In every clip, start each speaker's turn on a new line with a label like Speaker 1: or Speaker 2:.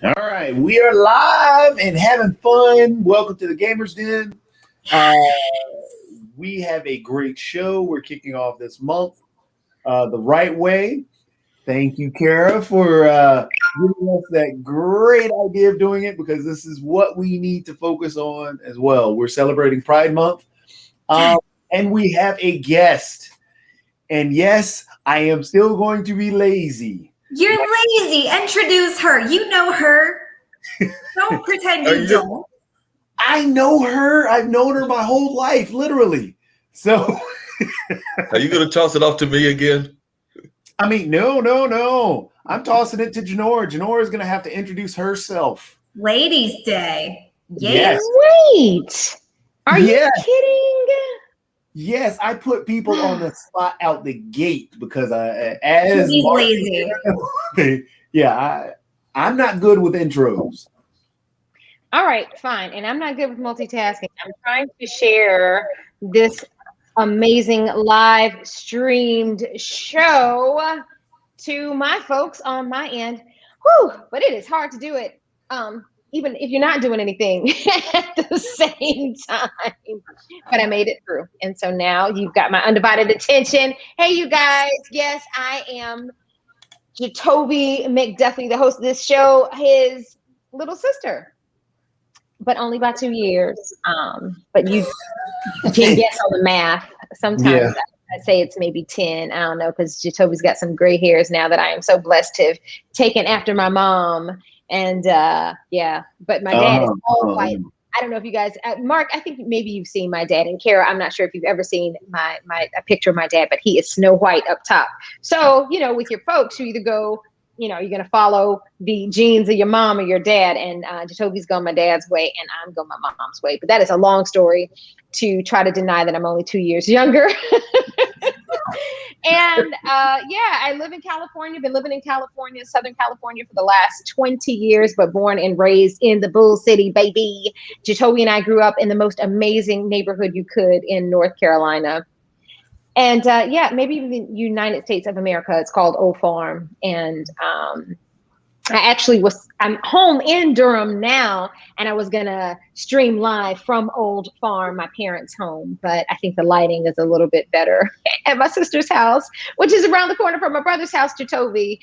Speaker 1: All right, we are live and having fun. Welcome to the Gamers Den. We have a great show. We're kicking off this month the right way. Thank you, Kara, for giving us that great idea of doing it because this is what we need to focus on as well. We're celebrating Pride Month, and we have a guest. And yes, I am still going to be lazy.
Speaker 2: You're lazy. Introduce her. You know her. Don't pretend you don't.
Speaker 1: I know her. I've known her my whole life, literally. So,
Speaker 3: are you going to toss it off to me again?
Speaker 1: I mean, no. I'm tossing it to Janora. Janora is going to have to introduce herself.
Speaker 2: Ladies' Day.
Speaker 1: Yes.
Speaker 4: Wait. Are you kidding?
Speaker 1: Yes, I put people on the spot out the gate because as
Speaker 2: he's lazy.
Speaker 1: I'm not good with intros.
Speaker 4: All right, fine. And I'm not good with multitasking. I'm trying to share this amazing live streamed show to my folks on my end. Whew, but it is hard to do it. Even if you're not doing anything at the same time. But I made it through. And so now you've got my undivided attention. Hey, you guys. Yes, I am JATOVI McDuffie, the host of this show, his little sister. But only by 2 years. But you can guess on the math. Sometimes I say it's maybe 10. I don't know, because JATOVI's got some gray hairs now that I am so blessed to have taken after my mom. And but my dad is all white. I don't know if you guys, Mark, I think maybe you've seen my dad, and Kara, I'm not sure if you've ever seen a picture of my dad, but he is Snow White up top. So, with your folks, you either go, you're going to follow the genes of your mom or your dad, and JATOVI's going my dad's way, and I'm going my mom's way. But that is a long story to try to deny that I'm only 2 years younger. And I live in California, been living in California, Southern California for the last 20 years, but born and raised in the Bull City, baby. JATOVI and I grew up in the most amazing neighborhood you could in North Carolina. And maybe even the United States of America. It's called Old Farm. And I'm home in Durham now, and I was gonna stream live from Old Farm, my parents' home, but I think the lighting is a little bit better at my sister's house, which is around the corner from my brother's house, JATOVI,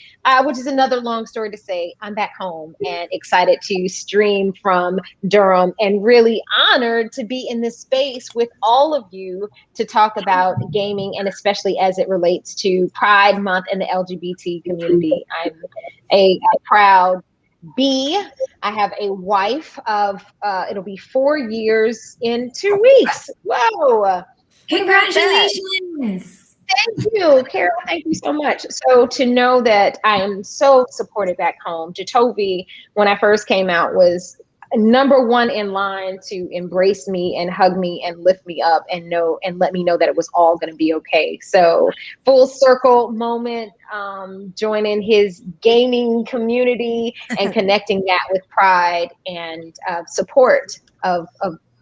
Speaker 4: which is another long story to say. I'm back home and excited to stream from Durham, and really honored to be in this space with all of you to talk about gaming, and especially as it relates to Pride Month and the LGBT community. I'm a proud B. I have a wife of, it'll be 4 years in 2 weeks. Whoa.
Speaker 2: Congratulations.
Speaker 4: Thank you, Carol. Thank you so much. So to know that I am so supported back home. JATOVI, when I first came out, was number one in line to embrace me and hug me and lift me up and let me know that it was all going to be okay. So full circle moment, joining his gaming community and connecting that with pride and support of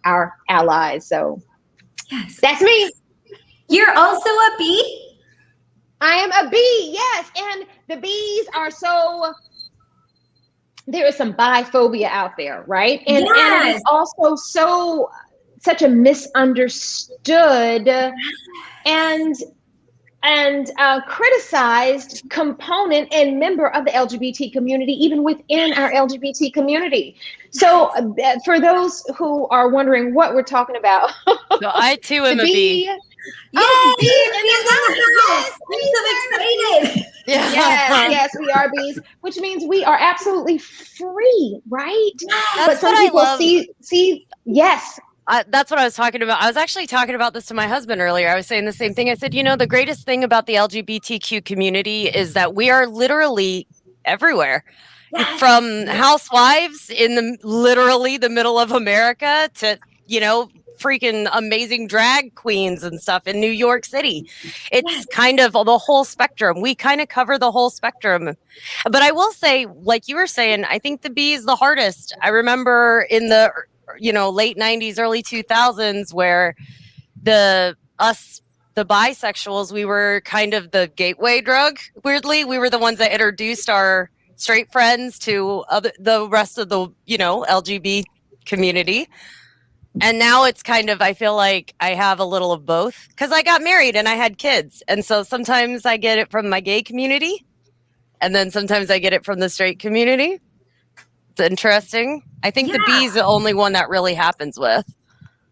Speaker 4: our allies. So that's me.
Speaker 2: You're also a bee?
Speaker 4: I am a bee, yes. And the bees are so... there is some biphobia out there, right? And it is also such a misunderstood and criticized component and member of the LGBT community, even within our LGBT community. So for those who are wondering what we're talking about.
Speaker 5: So I too am a bee.
Speaker 2: Yes, I'm so excited.
Speaker 4: Yes, we are bees, which means we are absolutely free, right?
Speaker 5: That's what I love.
Speaker 4: See, yes.
Speaker 5: That's what I was talking about. I was actually talking about this to my husband earlier. I was saying the same thing. I said, the greatest thing about the LGBTQ community is that we are literally everywhere. Yes. From housewives in literally the middle of America to, freaking amazing drag queens and stuff in New York City. It's kind of the whole spectrum. We kind of cover the whole spectrum. But I will say, like you were saying, I think the B is the hardest. I remember in the late 90s, early 2000s, where the bisexuals, we were kind of the gateway drug. Weirdly, we were the ones that introduced our straight friends to the rest of the, LGBT community. And now it's kind of, I feel like I have a little of both because I got married and I had kids. And so sometimes I get it from my gay community and then sometimes I get it from the straight community. It's interesting. I think the B is the only one that really happens with.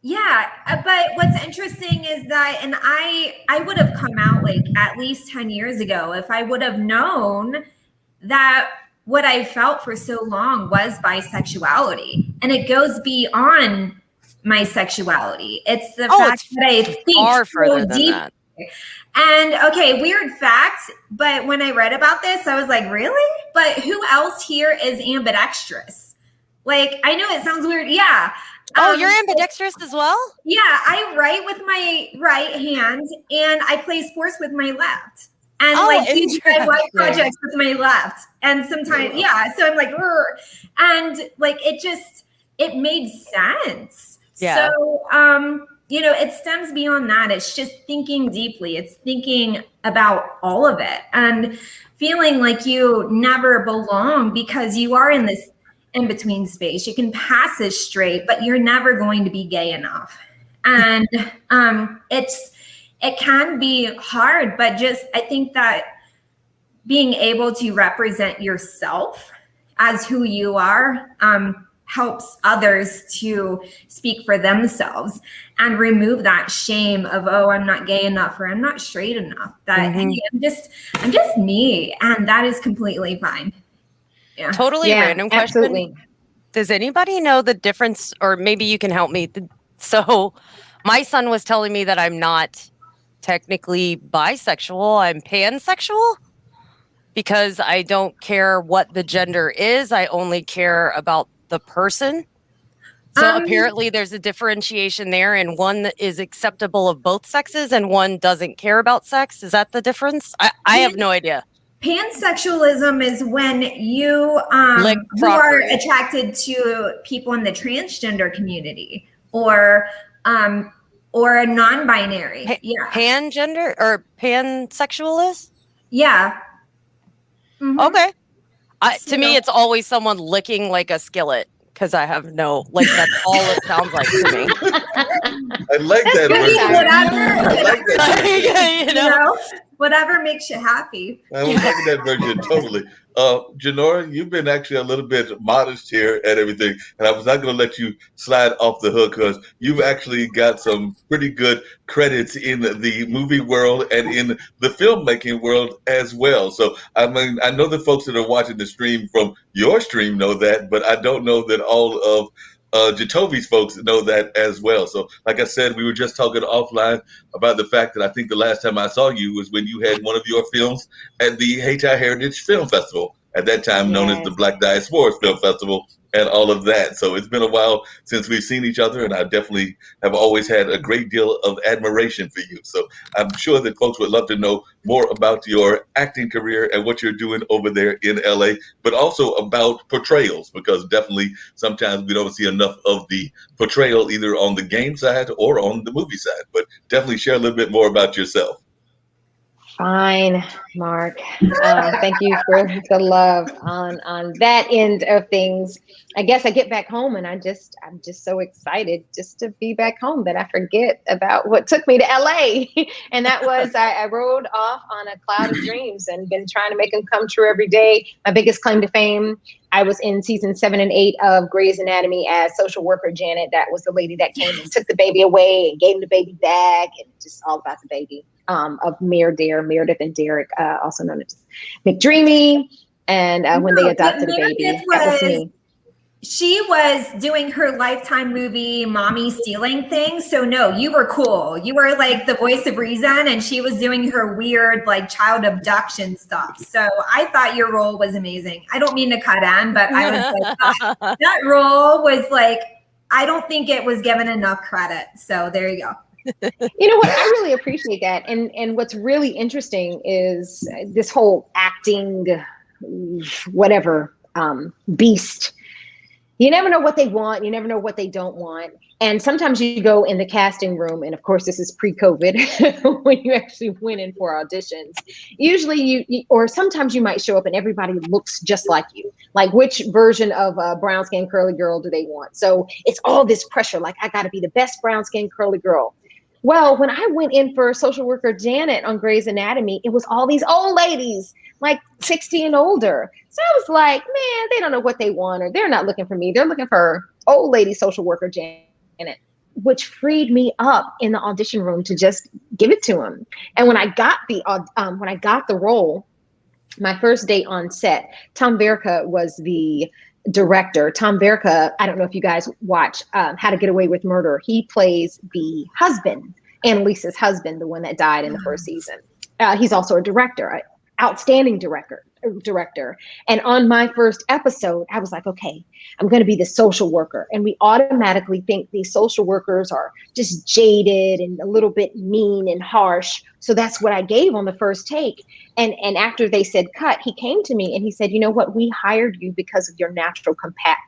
Speaker 2: Yeah, but what's interesting is that, and I would have come out like at least 10 years ago if I would have known that what I felt for so long was bisexuality, and it goes beyond my sexuality. It's the fact that I think so deep. And okay, weird facts, but when I read about this, I was like, really? But who else here is ambidextrous? Like, I know it sounds weird. Yeah.
Speaker 5: Oh, you're ambidextrous as well?
Speaker 2: Yeah, I write with my right hand and I play sports with my left. And do my life projects with my left. And sometimes, so I'm like, and like, it made sense.
Speaker 5: Yeah.
Speaker 2: So, it stems beyond that. It's just thinking deeply. It's thinking about all of it and feeling like you never belong because you are in this in-between space. You can pass as straight, but you're never going to be gay enough. And it can be hard, but I think that being able to represent yourself as who you are helps others to speak for themselves and remove that shame of, oh, I'm not gay enough or I'm not straight enough. That hey, I'm just me, and that is completely fine. Yeah.
Speaker 5: Totally random question. Absolutely. Does anybody know the difference, or maybe you can help me? So my son was telling me that I'm not technically bisexual, I'm pansexual because I don't care what the gender is. I only care about the person. So apparently there's a differentiation there, and one that is acceptable of both sexes and one doesn't care about sex. Is that the difference? I have no idea.
Speaker 2: Pansexualism is when you are attracted to people in the transgender community or a non-binary.
Speaker 5: Pangender or pansexualist?
Speaker 2: Yeah.
Speaker 5: Mm-hmm. Okay. To me, it's always someone licking like a skillet because I have that's all it sounds like to me.
Speaker 3: I like that.
Speaker 2: Whatever makes you happy.
Speaker 3: I was liking that version totally. Janora, you've been actually a little bit modest here and everything, and I was not going to let you slide off the hook because you've actually got some pretty good credits in the movie world and in the filmmaking world as well. So, I mean, I know the folks that are watching the stream from your stream know that, but I don't know that all of JATOVI's folks know that as well. So, like I said, we were just talking offline about the fact that I think the last time I saw you was when you had one of your films at the Haiti Heritage Film Festival, at that time known as the Black Diaspora Film Festival, and all of that. So it's been a while since we've seen each other, and I definitely have always had a great deal of admiration for you. So I'm sure that folks would love to know more about your acting career and what you're doing over there in LA, but also about portrayals, because definitely sometimes we don't see enough of the portrayal either on the game side or on the movie side. But definitely share a little bit more about yourself.
Speaker 4: Fine, Mark. Thank you for the love on that end of things. I guess I get back home and I'm just so excited just to be back home that I forget about what took me to LA. And that was I rode off on a cloud of dreams and been trying to make them come true every day. My biggest claim to fame, I was in season 7 and 8 of Grey's Anatomy as social worker Janet. That was the lady that came and took the baby away and gave him the baby back, and just all about the baby. Of Meredith and Derek, also known as McDreamy, and when they adopted a baby, that was me.
Speaker 2: She was doing her Lifetime movie mommy stealing thing. So no, you were cool. You were like the voice of reason, and she was doing her weird like child abduction stuff. So I thought your role was amazing. I don't mean to cut in, but I was like, that role was like, I don't think it was given enough credit. So there you go.
Speaker 4: You know what? I really appreciate that. And what's really interesting is this whole acting, whatever, beast. You never know what they want. You never know what they don't want. And sometimes you go in the casting room, and of course this is pre-COVID when you actually went in for auditions. Usually you or sometimes you might show up and everybody looks just like you. Like, which version of a brown skin curly girl do they want? So it's all this pressure, like I gotta be the best brown skin curly girl. Well, when I went in for social worker Janet on Grey's Anatomy, it was all these old ladies, like 60 and older. So I was like, man, they don't know what they want, or they're not looking for me. They're looking for old lady social worker Janet, which freed me up in the audition room to just give it to him. And when I got the role, my first day on set, Tom Verica was the director. Tom Verica, I don't know if you guys watch How to Get Away with Murder. He plays the husband, Annalise's husband, the one that died in the first season. He's also a director, an outstanding director. And on my first episode, I was like, okay, I'm going to be the social worker. And we automatically think these social workers are just jaded and a little bit mean and harsh. So that's what I gave on the first take. And after they said cut, he came to me and he said, you know what? We hired you because of your natural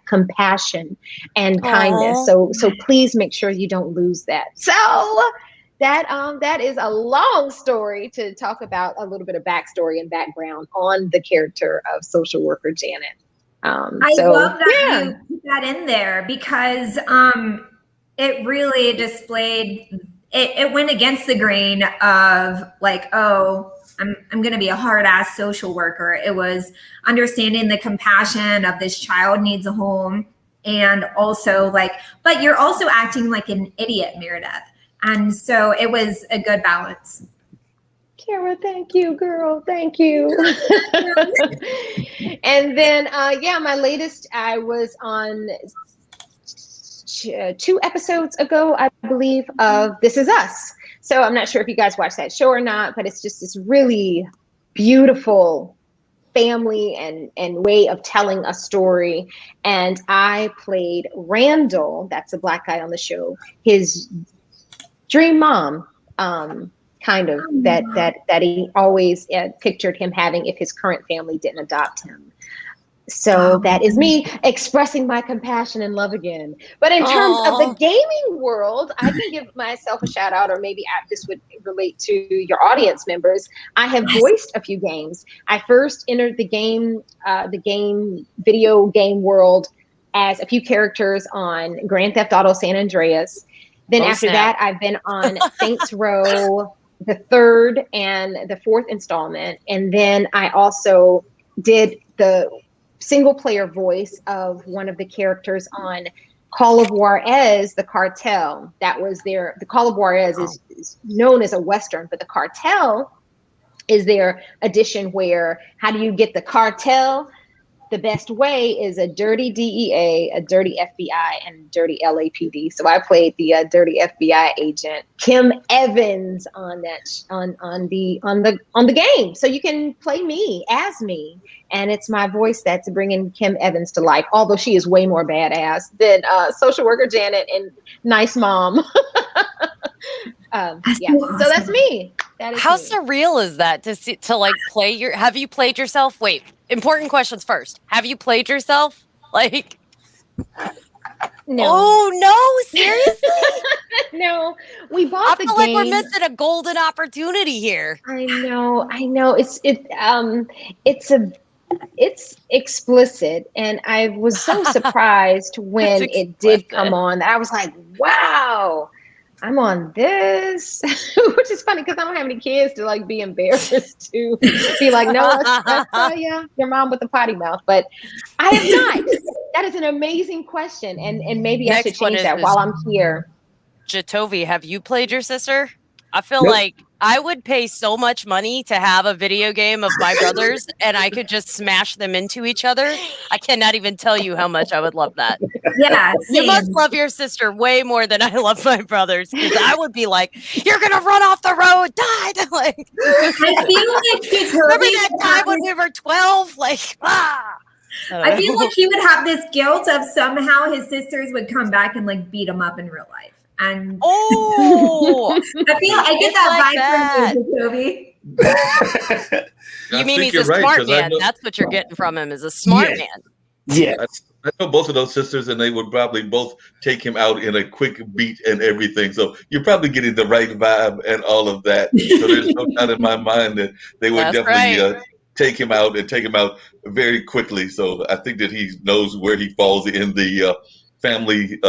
Speaker 4: compassion and kindness. So please make sure you don't lose that. So that is a long story to talk about, a little bit of backstory and background on the character of social worker Janet.
Speaker 2: I love that you put that in there, because it really displayed, it went against the grain of like, oh, I'm going to be a hard ass social worker. It was understanding the compassion of this child needs a home, and also like, but you're also acting like an idiot, Meredith. And so it was a good balance.
Speaker 4: Kara, thank you, girl. Thank you. And then, my latest, I was on 2 episodes ago, I believe, of This Is Us. So I'm not sure if you guys watched that show or not, but it's just this really beautiful family and way of telling a story. And I played Randall, that's a Black guy on the show, his dream mom, kind of, that he always pictured him having if his current family didn't adopt him. So that is me expressing my compassion and love again. But in terms of the gaming world, I can give myself a shout out, or maybe this would relate to your audience members. I have voiced a few games. I first entered the video game world as a few characters on Grand Theft Auto San Andreas. Then after that, I've been on Saints Row, the 3rd and the 4th installment. And then I also did the single player voice of one of the characters on Call of Juarez, the Cartel. That was the Call of Juarez is known as a Western, but the Cartel is their edition where, how do you get the cartel? The best way is a dirty DEA, a dirty FBI, and dirty LAPD. So I played the dirty FBI agent Kim Evans on the game. So you can play me as me, and it's my voice that's bringing Kim Evans to life. Although she is way more badass than social worker Janet and nice mom. So that's me. That is
Speaker 5: How
Speaker 4: me.
Speaker 5: surreal is that to like play your? Have you played yourself? Wait, important questions first. Have you played yourself? Like,
Speaker 4: No.
Speaker 5: oh no, seriously?
Speaker 4: No, we bought the
Speaker 5: I feel
Speaker 4: game.
Speaker 5: like we're missing a golden opportunity here.
Speaker 4: I know. It's explicit, and I was so surprised when it did come on that I was like, wow, I'm on this, which is funny because I don't have any kids to like be embarrassed to be like, no, that's your mom with the potty mouth. But I have not. That is an amazing question, and maybe I should change that while I'm here.
Speaker 5: JATOVI, have you played your sister? I feel like I would pay so much money to have a video game of my brothers and I could just smash them into each other. I cannot even tell you how much I would love that.
Speaker 2: Yeah,
Speaker 5: you must love your sister way more than I love my brothers, because I would be like, you're gonna run off the road, die. Like,
Speaker 2: I feel like he's
Speaker 5: remember that time when we were 12? Like,
Speaker 2: I feel like he would have this guilt of somehow his sisters would come back and like beat him up in real life. And I get that vibe from you, Toby.
Speaker 5: You mean he's a smart man? That's what you're getting from him, is a smart man.
Speaker 1: Yeah.
Speaker 3: I know both of those sisters, and they would probably both take him out in a quick beat and everything. So you're probably getting the right vibe and all of that. So there's no doubt in my mind that they would
Speaker 5: That's
Speaker 3: definitely take him out and take him out very quickly. So I think that he knows where he falls in the family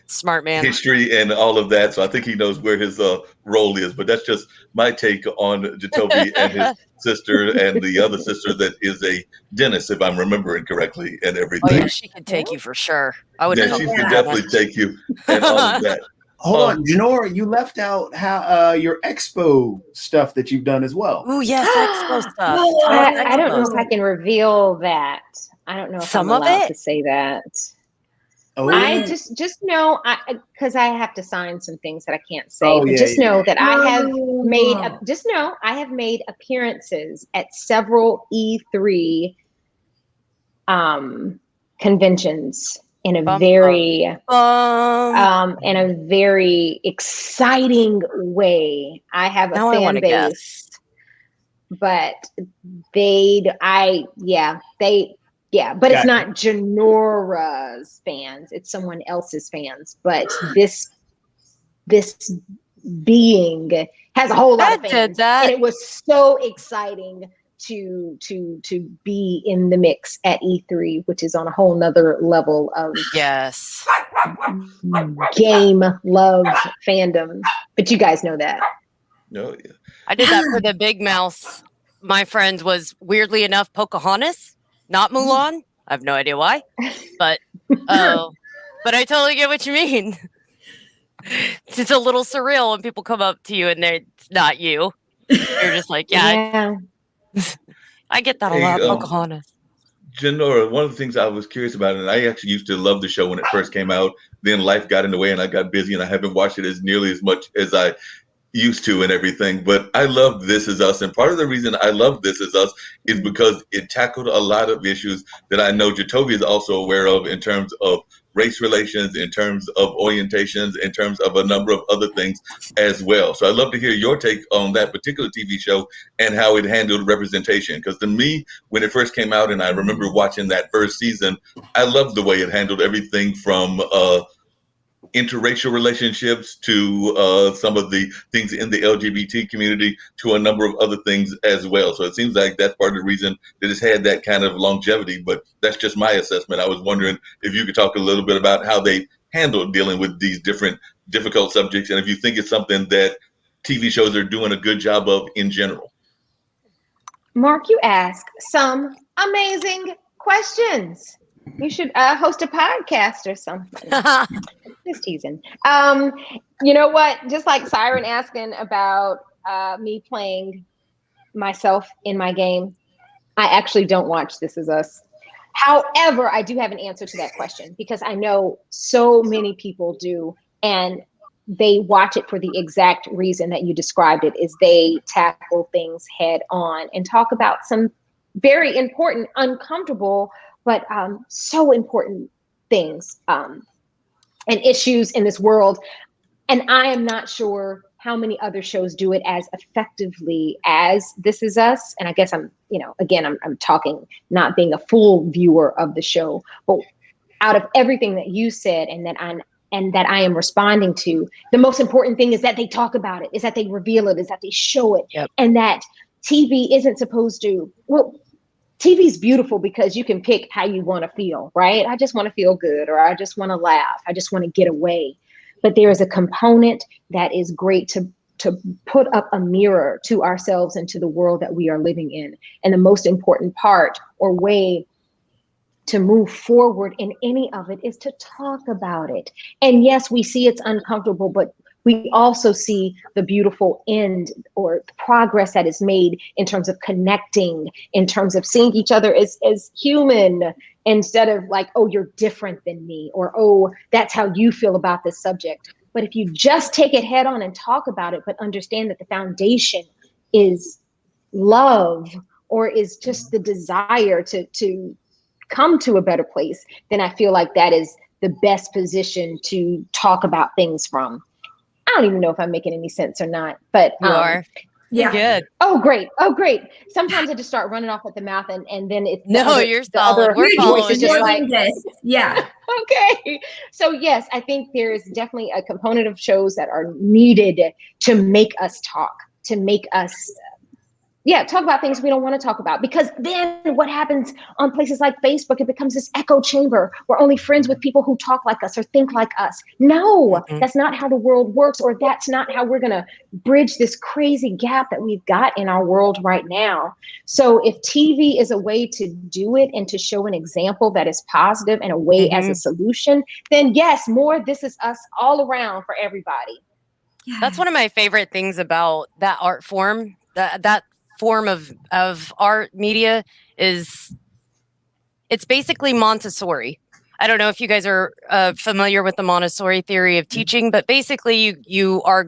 Speaker 5: Smart man.
Speaker 3: history and all of that. So I think he knows where his role is. But that's just my take on JATOVI and his sister and the other sister that is a dentist, if I'm remembering correctly, and everything.
Speaker 5: Oh yeah, she could take you for sure. I would.
Speaker 3: Yeah, she could definitely take you and all of that.
Speaker 1: Hold on, Janora, you left out how your expo stuff that you've done as well.
Speaker 5: Oh yes, expo stuff.
Speaker 4: I don't know if I can reveal that. I don't know if
Speaker 5: Some
Speaker 4: I'm
Speaker 5: of
Speaker 4: allowed
Speaker 5: it?
Speaker 4: to say that.
Speaker 1: Oh,
Speaker 4: I just know because I have to sign some things that I can't say.
Speaker 1: Oh,
Speaker 4: but
Speaker 1: yeah,
Speaker 4: just know that I have
Speaker 2: Oh.
Speaker 4: made appearances at several E3 conventions in a very exciting way. I have a
Speaker 5: Now I
Speaker 4: fan
Speaker 5: wanna
Speaker 4: base, but but it's not Janora's fans, it's someone else's fans. But this being has a whole lot of fans, and it was so exciting to be in the mix at E3, which is on a whole nother level of game love fandom. But you guys know that.
Speaker 3: No, yeah.
Speaker 5: I did that for the Big Mouse. My friend was weirdly enough Pocahontas, not Mulan. I have no idea why, but but I totally get what you mean. It's a little surreal when people come up to you and it's not you. You're just like, yeah. I get that a lot, Pocahontas.
Speaker 3: Janora, one of the things I was curious about, and I actually used to love the show when it first came out. Then life got in the way, and I got busy, and I haven't watched it as nearly as much as I used to and everything. But I love This Is Us, and part of the reason I love This Is Us is because it tackled a lot of issues that I know JATOVI is also aware of in terms of race relations, in terms of orientations, in terms of a number of other things as well. So I'd love to hear your take on that particular TV show and how it handled representation. Because to me, when it first came out, and I remember watching that first season, I loved the way it handled everything from interracial relationships to some of the things in the LGBT community to a number of other things as well. So it seems like that's part of the reason that it's had that kind of longevity, but that's just my assessment. I was wondering if you could talk a little bit about how they handled dealing with these different difficult subjects, and if you think it's something that TV shows are doing a good job of in general.
Speaker 4: Mark, you ask some amazing questions. You should host a podcast or something. Just teasing. You know what? Just like Siren asking about me playing myself in my game, I actually don't watch This Is Us. However, I do have an answer to that question because I know so many people do, and they watch it for the exact reason that you described it, is they tackle things head on and talk about some very important, uncomfortable, but so important things and issues in this world. And I am not sure how many other shows do it as effectively as This Is Us. And I guess I'm talking not being a full viewer of the show, but out of everything that you said and that I am responding to, the most important thing is that they talk about it, is that they reveal it, is that they show it. Yep. And that TV isn't supposed to, TV is beautiful because you can pick how you want to feel, right? I just want to feel good, or I just want to laugh. I just want to get away. But there is a component that is great to put up a mirror to ourselves and to the world that we are living in. And the most important part or way to move forward in any of it is to talk about it. And yes, we see it's uncomfortable, but we also see the beautiful end or progress that is made in terms of connecting, in terms of seeing each other as human, instead of like, oh, you're different than me, or, oh, that's how you feel about this subject. But if you just take it head on and talk about it, but understand that the foundation is love, or is just the desire to come to a better place, then I feel like that is the best position to talk about things from. I don't even know if I'm making any sense or not, but
Speaker 5: you are.
Speaker 2: Yeah.
Speaker 5: Good.
Speaker 4: Oh, great. Sometimes I just start running off at the mouth, and then it's
Speaker 5: you're solid. We're following.
Speaker 4: Just like,
Speaker 2: Yeah.
Speaker 4: Okay. So yes, I think there is definitely a component of shows that are needed to make us talk, to make us talk about things we don't want to talk about. Because then what happens on places like Facebook, it becomes this echo chamber. We're only friends with people who talk like us or think like us. No, that's not how the world works, or that's not how we're going to bridge this crazy gap that we've got in our world right now. So if TV is a way to do it and to show an example that is positive and a way as a solution, then yes, more This Is Us all around for everybody.
Speaker 2: Yeah.
Speaker 5: That's one of my favorite things about that art form, that form of art media is it's basically Montessori. I don't know if you guys are familiar with the Montessori theory of teaching, but basically you are,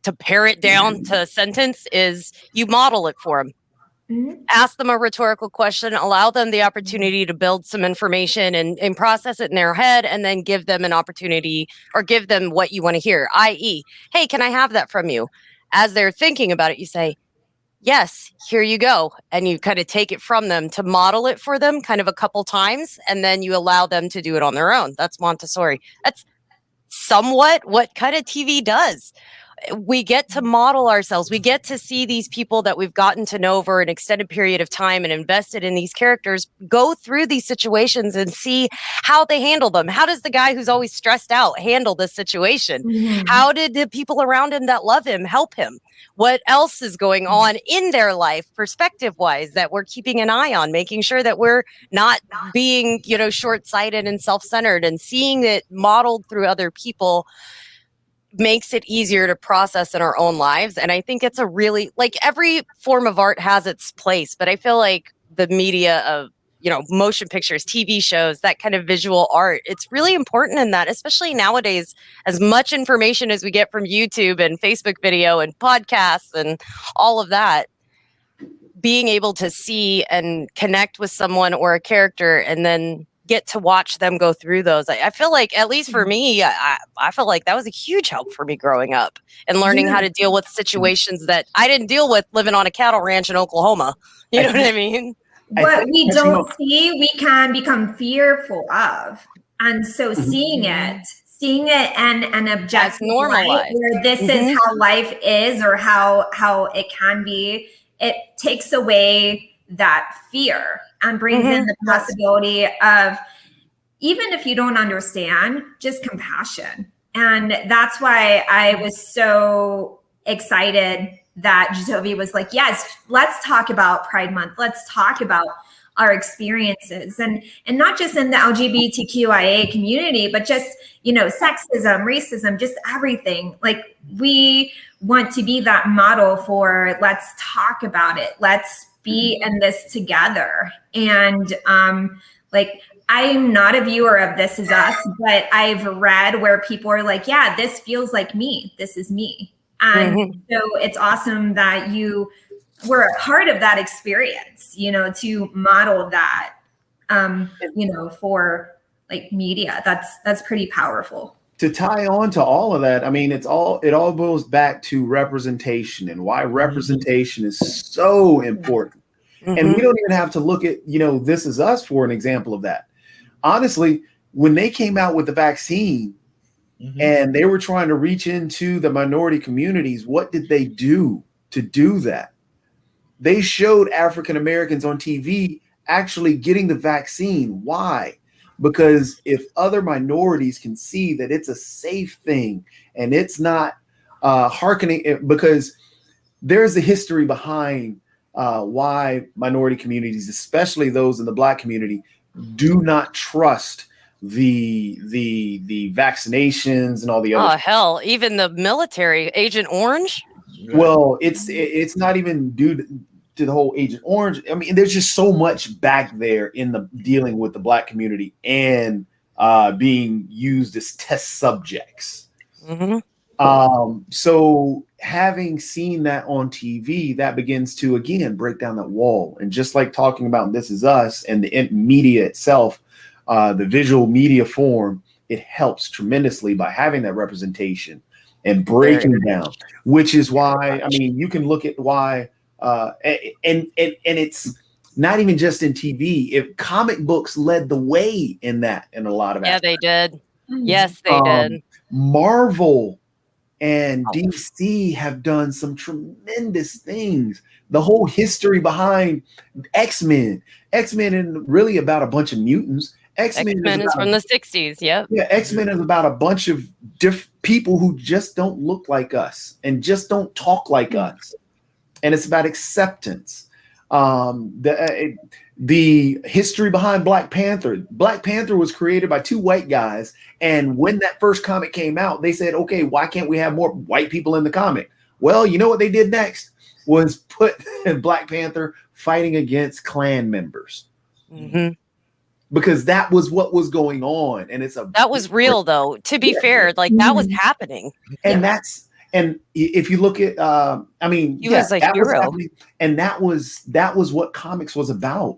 Speaker 5: to pare it down to a sentence, is you model it for them. Ask them a rhetorical question, allow them the opportunity to build some information and process it in their head, and then give them an opportunity or give them what you want to hear, i.e., hey, can I have that from you? As they're thinking about it, you say, yes, here you go. And you kind of take it from them to model it for them kind of a couple times, and then you allow them to do it on their own. That's Montessori. That's somewhat what kind of TV does. We get to model ourselves. We get to see these people that we've gotten to know over an extended period of time and invested in these characters go through these situations and see how they handle them. How does the guy who's always stressed out handle this situation? How did the people around him that love him help him? What else is going on in their life, perspective-wise, that we're keeping an eye on, making sure that we're not being, short-sighted and self-centered, and seeing it modeled through other people makes it easier to process in our own lives. And I think it's a really, like, every form of art has its place, but I feel like the media of, motion pictures, TV shows, that kind of visual art, it's really important in that, especially nowadays, as much information as we get from YouTube and Facebook video and podcasts and all of that, being able to see and connect with someone or a character and then get to watch them go through those. I feel like, at least for me, I feel like that was a huge help for me growing up and learning how to deal with situations that I didn't deal with living on a cattle ranch in Oklahoma. You know what I mean?
Speaker 2: What we don't see, we can become fearful of. And so seeing it and an objective light, where this is how life is or how it can be, it takes away that fear and brings in the possibility of, even if you don't understand, just compassion. And that's why I was so excited that JATOVI was like, yes, let's talk about Pride Month. Let's talk about our experiences, and not just in the LGBTQIA community, but just, sexism, racism, just everything. Like, we want to be that model for, let's talk about it. Let's be in this together. And I'm not a viewer of This Is Us, but I've read where people are like, yeah, this feels like me. This is me. And so it's awesome that you were a part of that experience, to model that, for like media. That's pretty powerful.
Speaker 1: To tie on to all of that, I mean, it all goes back to representation and why representation is so important. And we don't even have to look at, This Is Us for an example of that. Honestly, when they came out with the vaccine and they were trying to reach into the minority communities, what did they do to do that? They showed African Americans on TV actually getting the vaccine. Why? Because if other minorities can see that it's a safe thing and it's not hearkening, because there's a history behind why minority communities, especially those in the Black community, do not trust the vaccinations and all the other.
Speaker 5: Oh, hell, even the military, Agent Orange.
Speaker 1: Well, it's not even due to the whole Agent Orange. I mean, there's just so much back there in the dealing with the Black community and being used as test subjects. So having seen that on TV, that begins to, again, break down that wall. And just like talking about This Is Us and the media itself, the visual media form, it helps tremendously by having that representation and breaking down, which is why, I mean, you can look at why, and it's not even just in TV. If comic books led the way in that, in a lot of
Speaker 5: Yeah,
Speaker 1: aspects.
Speaker 5: they did. Yes, they did.
Speaker 1: Marvel and DC have done some tremendous things. The whole history behind X-Men. X-Men isn't really about a bunch of mutants.
Speaker 5: X-Men is from the 60s. Yep.
Speaker 1: Yeah, X-Men is about a bunch of people who just don't look like us and just don't talk like us. And it's about acceptance. The history behind Black Panther. Black Panther was created by 2 white guys. And when that first comic came out, they said, okay, why can't we have more white people in the comic? Well, you know what they did next was put Black Panther fighting against Klan members.
Speaker 5: Mm-hmm.
Speaker 1: Because that was what was going on. And
Speaker 5: that was real, though. To be fair, like that was happening.
Speaker 1: And and if you look at,
Speaker 5: he was a hero.
Speaker 1: And that was what comics was about.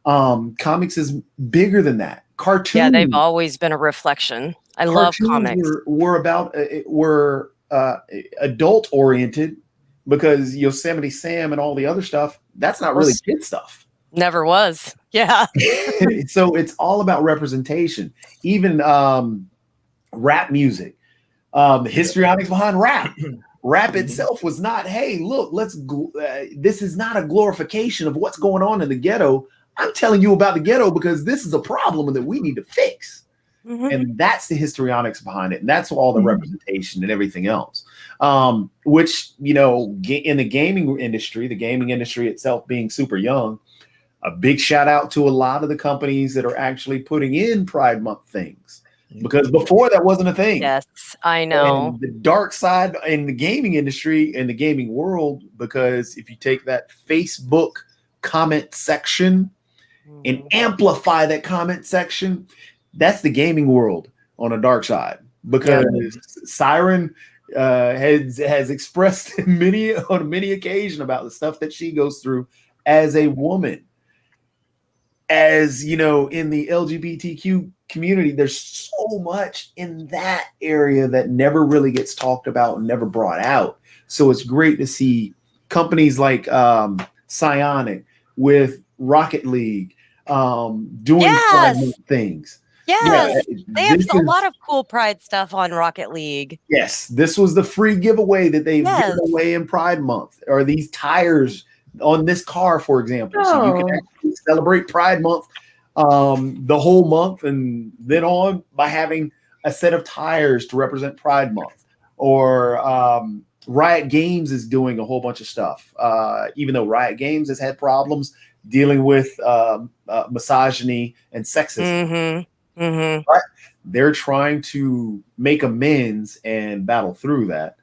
Speaker 1: Comics is bigger than that. Cartoons.
Speaker 5: Yeah, they've always been a reflection. I love comics.
Speaker 1: Were adult oriented, because Yosemite Sam and all the other stuff, that's not really kid stuff.
Speaker 5: Never was. Yeah.
Speaker 1: So it's all about representation. Even rap music. The histrionics behind rap. Rap itself was not, hey, look, this is not a glorification of what's going on in the ghetto. I'm telling you about the ghetto because this is a problem that we need to fix. Mm-hmm. And that's the histrionics behind it. And that's all the representation and everything else. Which, in the gaming industry itself being super young, a big shout out to a lot of the companies that are actually putting in Pride Month things. Because before that wasn't a thing.
Speaker 5: Yes, I know.
Speaker 1: And the dark side in the gaming industry and the gaming world, because if you take that Facebook comment section and amplify that comment section, that's the gaming world on a dark side. Because SIREN has expressed on many occasions about the stuff that she goes through as a woman. As in the LGBTQ community, there's so much in that area that never really gets talked about and never brought out. So it's great to see companies like Psionic with Rocket League doing things.
Speaker 5: Yes, they have a lot of cool Pride stuff on Rocket League.
Speaker 1: Yes, this was the free giveaway that they've given away in Pride Month, or these tires on this car, for example. So you can actually celebrate Pride Month the whole month and then on by having a set of tires to represent Pride Month. Or Riot Games is doing a whole bunch of stuff. Even though Riot Games has had problems dealing with misogyny and sexism.
Speaker 5: Mm-hmm. Mm-hmm.
Speaker 1: Right? They're trying to make amends and battle through that.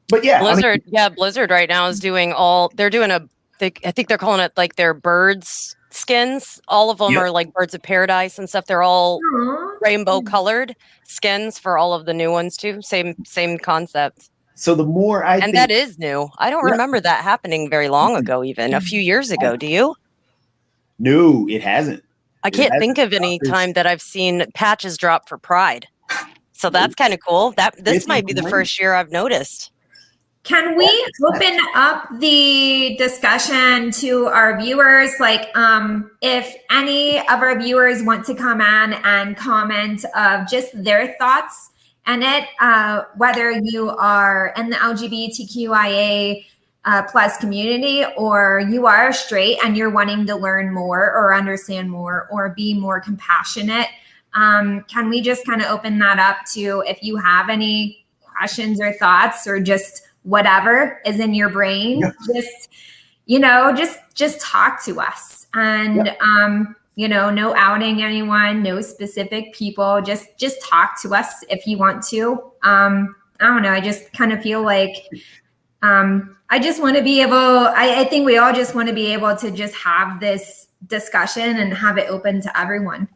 Speaker 1: But Blizzard
Speaker 5: right now is doing I think they're calling it like their birds skins. All of them are like birds of paradise and stuff. They're all rainbow colored skins for all of the new ones too. Same concept.
Speaker 1: So the more
Speaker 5: that is new. I don't remember that happening very long ago, even a few years ago. Do you?
Speaker 1: No, it hasn't.
Speaker 5: I can't think of any time that I've seen patches drop for Pride. So that's kind of cool. This might be the first year I've noticed.
Speaker 2: Can we open up the discussion to our viewers? Like, if any of our viewers want to come in and comment of just their thoughts and whether you are in the LGBTQIA plus community, or you are straight and you're wanting to learn more or understand more or be more compassionate, can we just kind of open that up to if you have any questions or thoughts or just whatever is in your brain, just talk to us. And no outing anyone, no specific people, just talk to us if you want to. I don't know, I just kind of feel like I just want to be able, I think we all just want to be able to just have this discussion and have it open to everyone.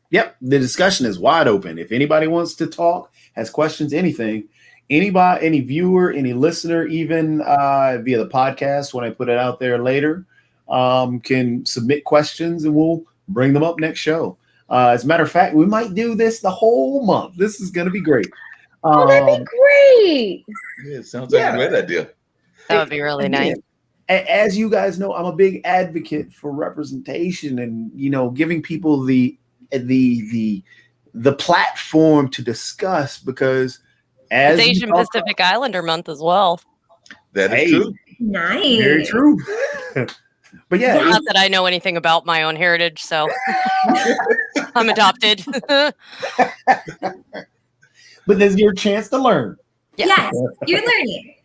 Speaker 1: Yep, the discussion is wide open. If anybody wants to talk, has questions, anything, anybody, any viewer, any listener, even via the podcast when I put it out there later, can submit questions and we'll bring them up next show. As a matter of fact, we might do this the whole month. This is going to be great.
Speaker 4: That'd be great.
Speaker 3: Yeah, it sounds like a great idea.
Speaker 5: That would be really nice.
Speaker 1: as you guys know, I'm a big advocate for representation and, you know, giving people the platform to discuss, because as
Speaker 5: It's Asian Pacific Islander month as well.
Speaker 3: That is true.
Speaker 2: Nice.
Speaker 1: Very true. But yeah,
Speaker 5: Not that I know anything about my own heritage, so I'm adopted.
Speaker 1: but there's your chance to learn.
Speaker 2: Yes, you're learning.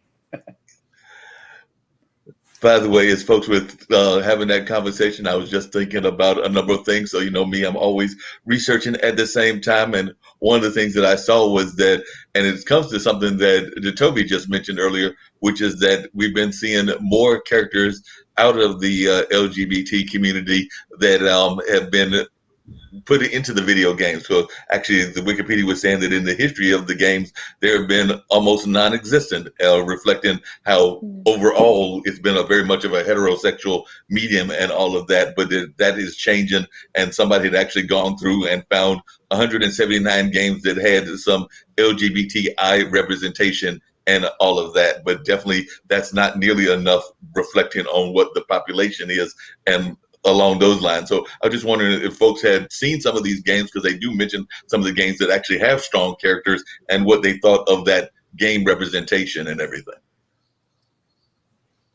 Speaker 3: By the way, as folks with having that conversation, I was just thinking about a number of things. So, you know me, I'm always researching at the same time. And one of the things that I saw was that, and it comes to something that JATOVI just mentioned earlier, which is that we've been seeing more characters out of the LGBT community that have been put it into the video games. So actually, the Wikipedia was saying that in the history of the games, there have been almost non-existent, reflecting how overall it's been a very much of a heterosexual medium and all of that. But that is changing, and somebody had actually gone through and found 179 games that had some LGBTI representation and all of that. But definitely, that's not nearly enough reflecting on what the population is and along those lines. So I was just wondering if folks had seen some of these games, because they do mention some of the games that actually have strong characters, and what they thought of that game representation and everything.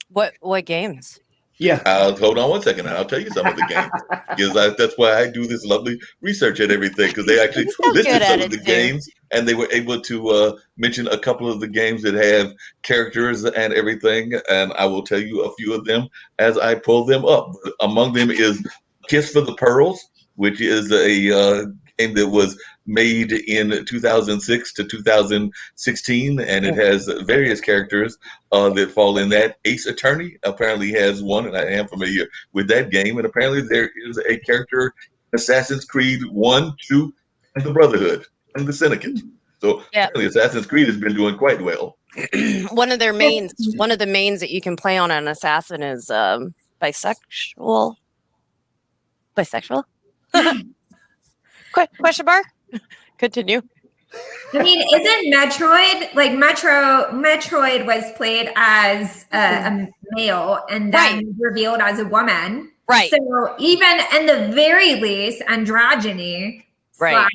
Speaker 5: What games?
Speaker 1: Yeah.
Speaker 3: Hold on one second. I'll tell you some of the games, because that's why I do this lovely research and everything, because they actually listed some of the games, and they were able to mention a couple of the games that have characters and everything. And I will tell you a few of them as I pull them up. Among them is Kiss for the Pearls, which is a game that was made in 2006 to 2016, and it has various characters that fall in that. Ace Attorney apparently has one, and I am familiar with that game. And apparently there is a character in Assassin's Creed 1, 2, and the Brotherhood and the Syndicate. So apparently Assassin's Creed has been doing quite well.
Speaker 5: One of the mains that you can play on an assassin is bisexual. Bisexual? Question mark? Continue.
Speaker 2: I mean, isn't Metroid like Metroid was played as a male and then revealed as a woman,
Speaker 5: right?
Speaker 2: So even in the very least, androgyny slash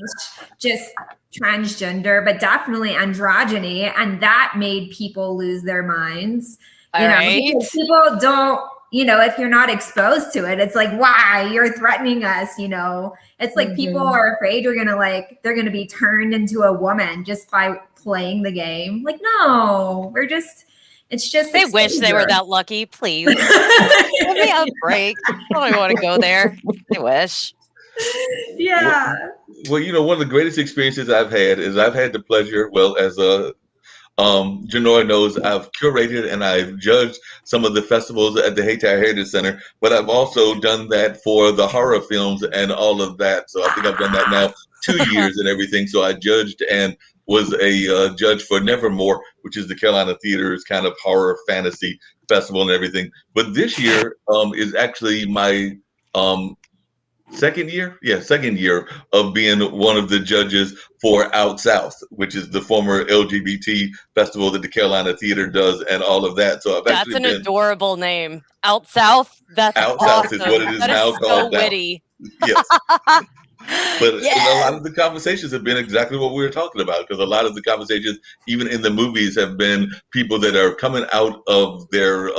Speaker 2: just transgender, but definitely androgyny, and that made people lose their minds. Because people don't. You know, if you're not exposed to it, it's like, why you're threatening us, you know, it's like people are afraid they're going to be turned into a woman just by playing the game. Like, no, it's just,
Speaker 5: they wish they were that lucky. Please give me a break. I don't want to go there. I wish.
Speaker 2: Yeah.
Speaker 3: Well, you know, one of the greatest experiences I've had is I've had the pleasure, as a Janora knows, I've curated and I've judged some of the festivals at the Hayti Heritage Center, but I've also done that for the horror films and all of that. So I think I've done that now 2 years and everything. So I judged and was a judge for Nevermore, which is the Carolina Theater's kind of horror fantasy festival and everything. But this year is actually my second year of being one of the judges for Out South, which is the former LGBT festival that the Carolina Theater does and all of that. So
Speaker 5: that's an adorable name. Out South. That's
Speaker 3: Out
Speaker 5: awesome.
Speaker 3: South is what it is
Speaker 5: that
Speaker 3: now
Speaker 5: is
Speaker 3: called.
Speaker 5: So witty.
Speaker 3: Yes. But a lot of the conversations have been exactly what we were talking about, because a lot of the conversations, even in the movies, have been people that are coming out of their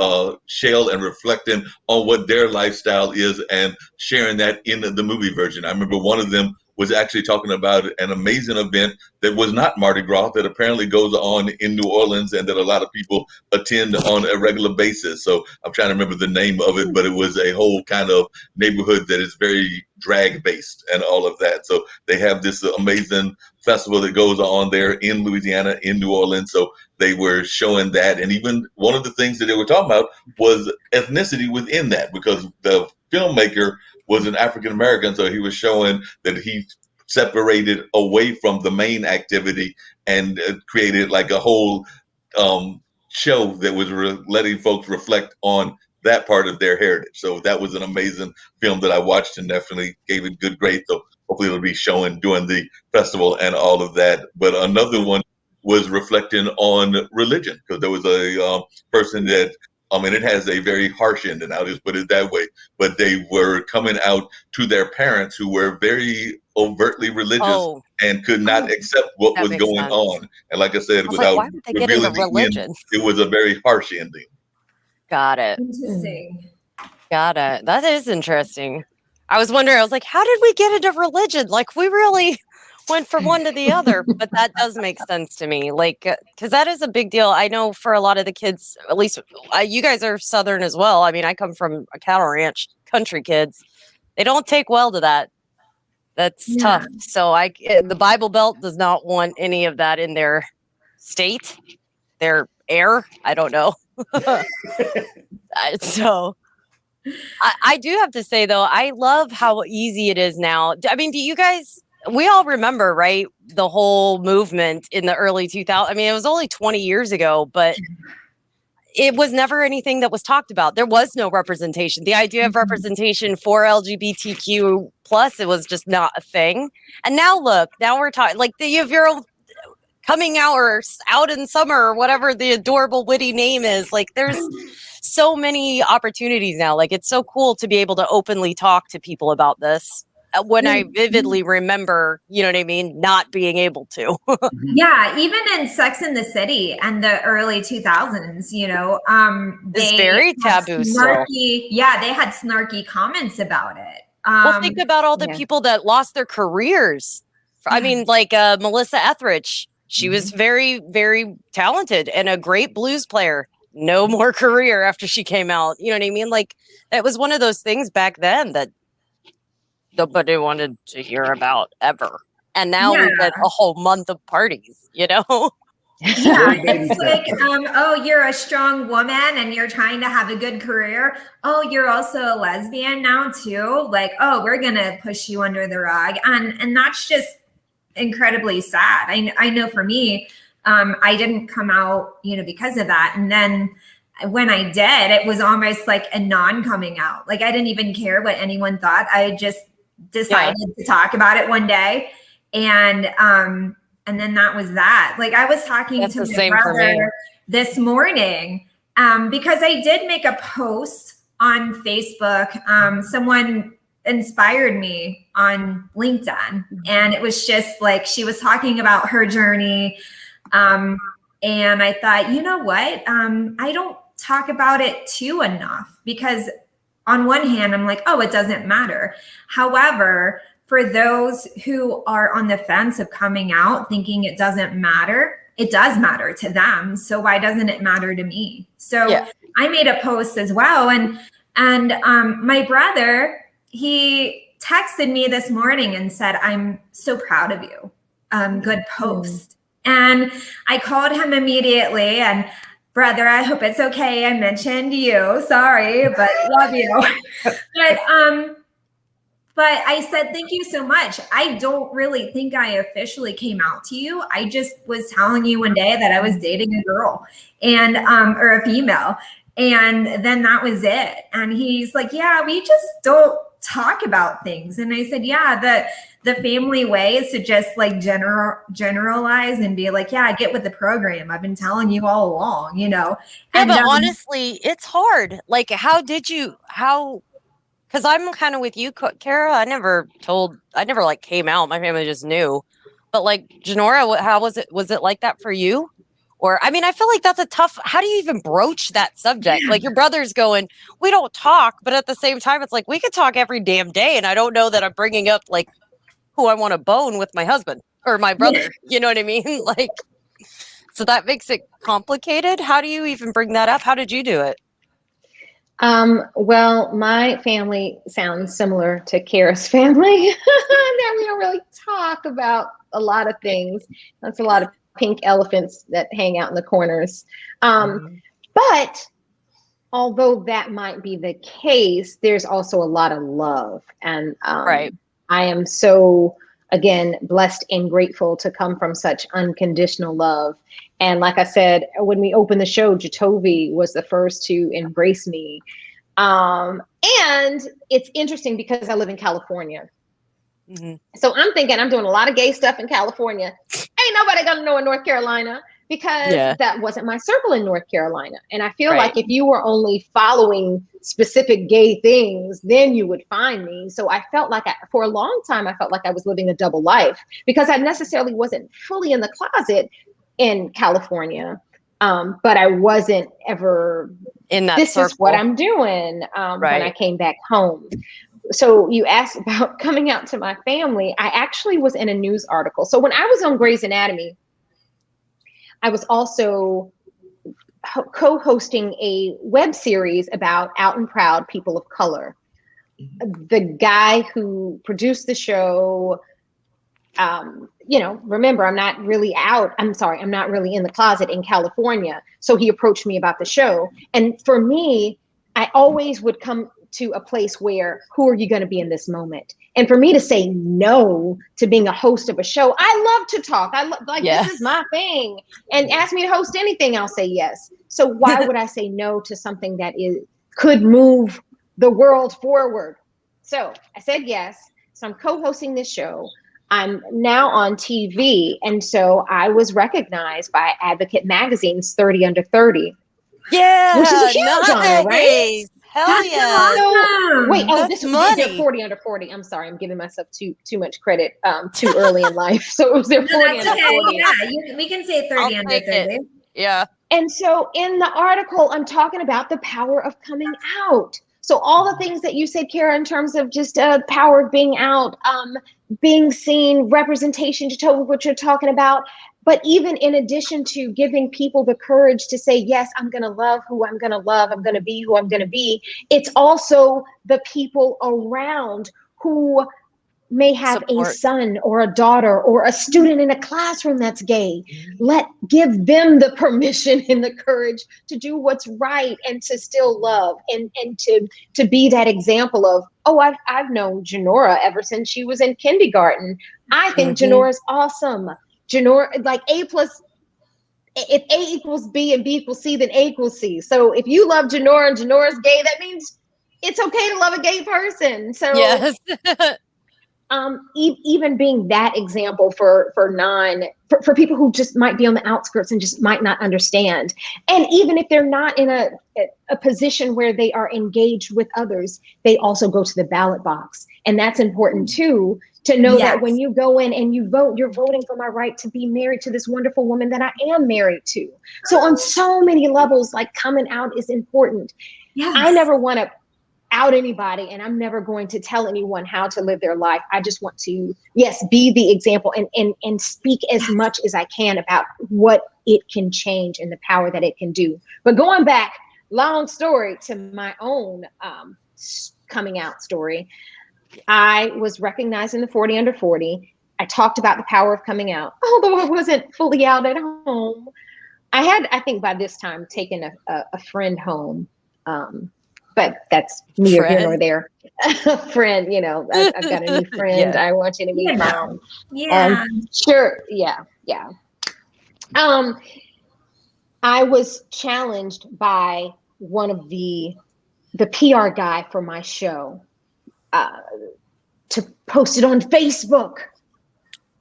Speaker 3: shell and reflecting on what their lifestyle is and sharing that in the movie version. I remember one of them was actually talking about an amazing event that was not Mardi Gras, that apparently goes on in New Orleans and that a lot of people attend on a regular basis. So I'm trying to remember the name of it, but it was a whole kind of neighborhood that is very drag based and all of that. So they have this amazing festival that goes on there in Louisiana, in New Orleans. So they were showing that. And even one of the things that they were talking about was ethnicity within that, because the filmmaker was an African American. So he was showing that he separated away from the main activity and created like a whole show that was letting folks reflect on that part of their heritage. So that was an amazing film that I watched and definitely gave it good grade. So hopefully it'll be showing during the festival and all of that. But another one was reflecting on religion, because there was a person that I mean, it has a very harsh ending. I'll just put it that way. But they were coming out to their parents, who were very overtly religious and could not accept what was going on. And like I said, without
Speaker 5: why would they get into religion?
Speaker 3: End, it was a very harsh ending.
Speaker 5: Got it.
Speaker 2: Interesting.
Speaker 5: Got it. That is interesting. I was wondering, I was like, how did we get into religion? Like, we really went from one to the other. But that does make sense to me. Like, because that is a big deal. I know for a lot of the kids, at least you guys are Southern as well. I mean, I come from a cattle ranch, country kids. They don't take well to that. That's tough. So the Bible Belt does not want any of that in their state, their air. I don't know. So I do have to say, though, I love how easy it is now. I mean, do you guys, we all remember, right, the whole movement in the early 2000s. I mean, it was only 20 years ago, but it was never anything that was talked about. There was no representation. The idea of representation for LGBTQ plus, it was just not a thing. And now look, now we're talking like you have your own coming out or out in summer or whatever the adorable witty name is. Like there's so many opportunities now. Like it's so cool to be able to openly talk to people about this. When I vividly remember, you know what I mean, not being able to.
Speaker 2: Yeah, even in Sex and the City and the early 2000s, you know,
Speaker 5: it's very taboo.
Speaker 2: Yeah, they had snarky comments about it.
Speaker 5: Well, think about all the people that lost their careers. I mean, like Melissa Etheridge, she was very, very talented and a great blues player. No more career after she came out. You know what I mean? Like that was one of those things back then that nobody wanted to hear about ever. And now we get a whole month of parties, you know?
Speaker 2: Yeah, it's like, oh, you're a strong woman and you're trying to have a good career. Oh, you're also a lesbian now too. Like, oh, we're going to push you under the rug. And that's just incredibly sad. I know for me, I didn't come out, you know, because of that. And then when I did, it was almost like a non-coming out. Like I didn't even care what anyone thought. I just decided to talk about it one day. And then that was that. Like I was talking to my brother this morning because I did make a post on Facebook. Someone inspired me on LinkedIn, and it was just like she was talking about her journey. And I thought, you know what? I don't talk about it too enough because on one hand, I'm like, oh, it doesn't matter. However, for those who are on the fence of coming out thinking it doesn't matter, it does matter to them. So why doesn't it matter to me? So I made a post as well. And my brother, he texted me this morning and said, I'm so proud of you. Good post. And I called him immediately and brother, I hope it's okay. I mentioned you. Sorry, but love you. But I said, thank you so much. I don't really think I officially came out to you. I just was telling you one day that I was dating a girl and or a female. And then that was it. And he's like, yeah, we just don't talk about things. And I said, yeah, the family way is to just like generalize and be like, yeah, I get with the program. I've been telling you all along, you know.
Speaker 5: Yeah, but honestly, it's hard. Like, because I'm kind of with you, Kara. I never like came out. My family just knew. But like, Janora, how was it? Was it like that for you? Or, I mean, I feel like that's a tough, how do you even broach that subject? Like your brother's going, we don't talk, but at the same time, it's like, we could talk every damn day. And I don't know that I'm bringing up like who I want to bone with my husband or my brother. You know what I mean? Like, so that makes it complicated. How do you even bring that up? How did you do it?
Speaker 4: Well, my family sounds similar to Kara's family. That we don't really talk about a lot of things. That's a lot of pink elephants that hang out in the corners. But although that might be the case, there's also a lot of love. And I am so, again, blessed and grateful to come from such unconditional love. And like I said, when we opened the show, JATOVI was the first to embrace me. And it's interesting because I live in California. So I'm thinking I'm doing a lot of gay stuff in California. Ain't nobody gonna know in North Carolina. because that wasn't my circle in North Carolina. And I feel like if you were only following specific gay things, then you would find me. So I felt like for a long time, I felt like I was living a double life because I necessarily wasn't fully in the closet in California. But I wasn't ever
Speaker 5: in that
Speaker 4: this
Speaker 5: circle.
Speaker 4: Is what I'm doing when I came back home. So you asked about coming out to my family. I actually was in a news article. So when I was on Grey's Anatomy, I was also co-hosting a web series about out and proud people of color. The guy who produced the show, remember, I'm not really in the closet in California. So he approached me about the show. And for me, I always would come to a place where, who are you going to be in this moment? And for me to say no to being a host of a show, I love to talk. This is my thing. And ask me to host anything, I'll say yes. So why would I say no to something that could move the world forward? So I said yes. So I'm co-hosting this show. I'm now on TV. And so I was recognized by Advocate Magazine's 30 Under 30.
Speaker 5: Yeah.
Speaker 4: Which is a huge honor, right?
Speaker 5: Hell yeah.
Speaker 2: Awesome.
Speaker 4: So, this was their 40 Under 40. I'm sorry, I'm giving myself too much credit too early in life. So it was their 40 Under 40.
Speaker 2: Yeah, we can say 30 Under 30.
Speaker 5: Yeah.
Speaker 4: And so in the article, I'm talking about the power of coming out. So all the things that you said, Kara, in terms of just power of being out, being seen, representation, JATOVI, what you're talking about. But even in addition to giving people the courage to say, yes, I'm going to love who I'm going to love, I'm going to be who I'm going to be, it's also the people around who may have a son or a daughter or a student in a classroom that's gay. Give them the permission and the courage to do what's right and to still love and to be that example of, I've known Janora ever since she was in kindergarten. I think Janora's awesome. Janora, like A+, if A equals B and B equals C, then A equals C. So if you love Janora and Janora's gay, that means it's okay to love a gay person. So
Speaker 5: yes.
Speaker 4: Even being that example for people who just might be on the outskirts and just might not understand. And even if they're not in a position where they are engaged with others, they also go to the ballot box. And that's important too, to know that when you go in and you vote, you're voting for my right to be married to this wonderful woman that I am married to. So on so many levels, like coming out is important. Yes. I never want to out anybody, and I'm never going to tell anyone how to live their life. I just want to, be the example and speak as much as I can about what it can change and the power that it can do. But going back, long story, to my own coming out story, I was recognized in the 40 Under 40. I talked about the power of coming out, although I wasn't fully out at home. I had, I think by this time, taken a friend home. But that's neither here nor there. Friend, I've got a new friend. I want you to meet mom.
Speaker 2: Yeah.
Speaker 4: Sure. Yeah. I was challenged by one of the PR guy for my show to post it on Facebook.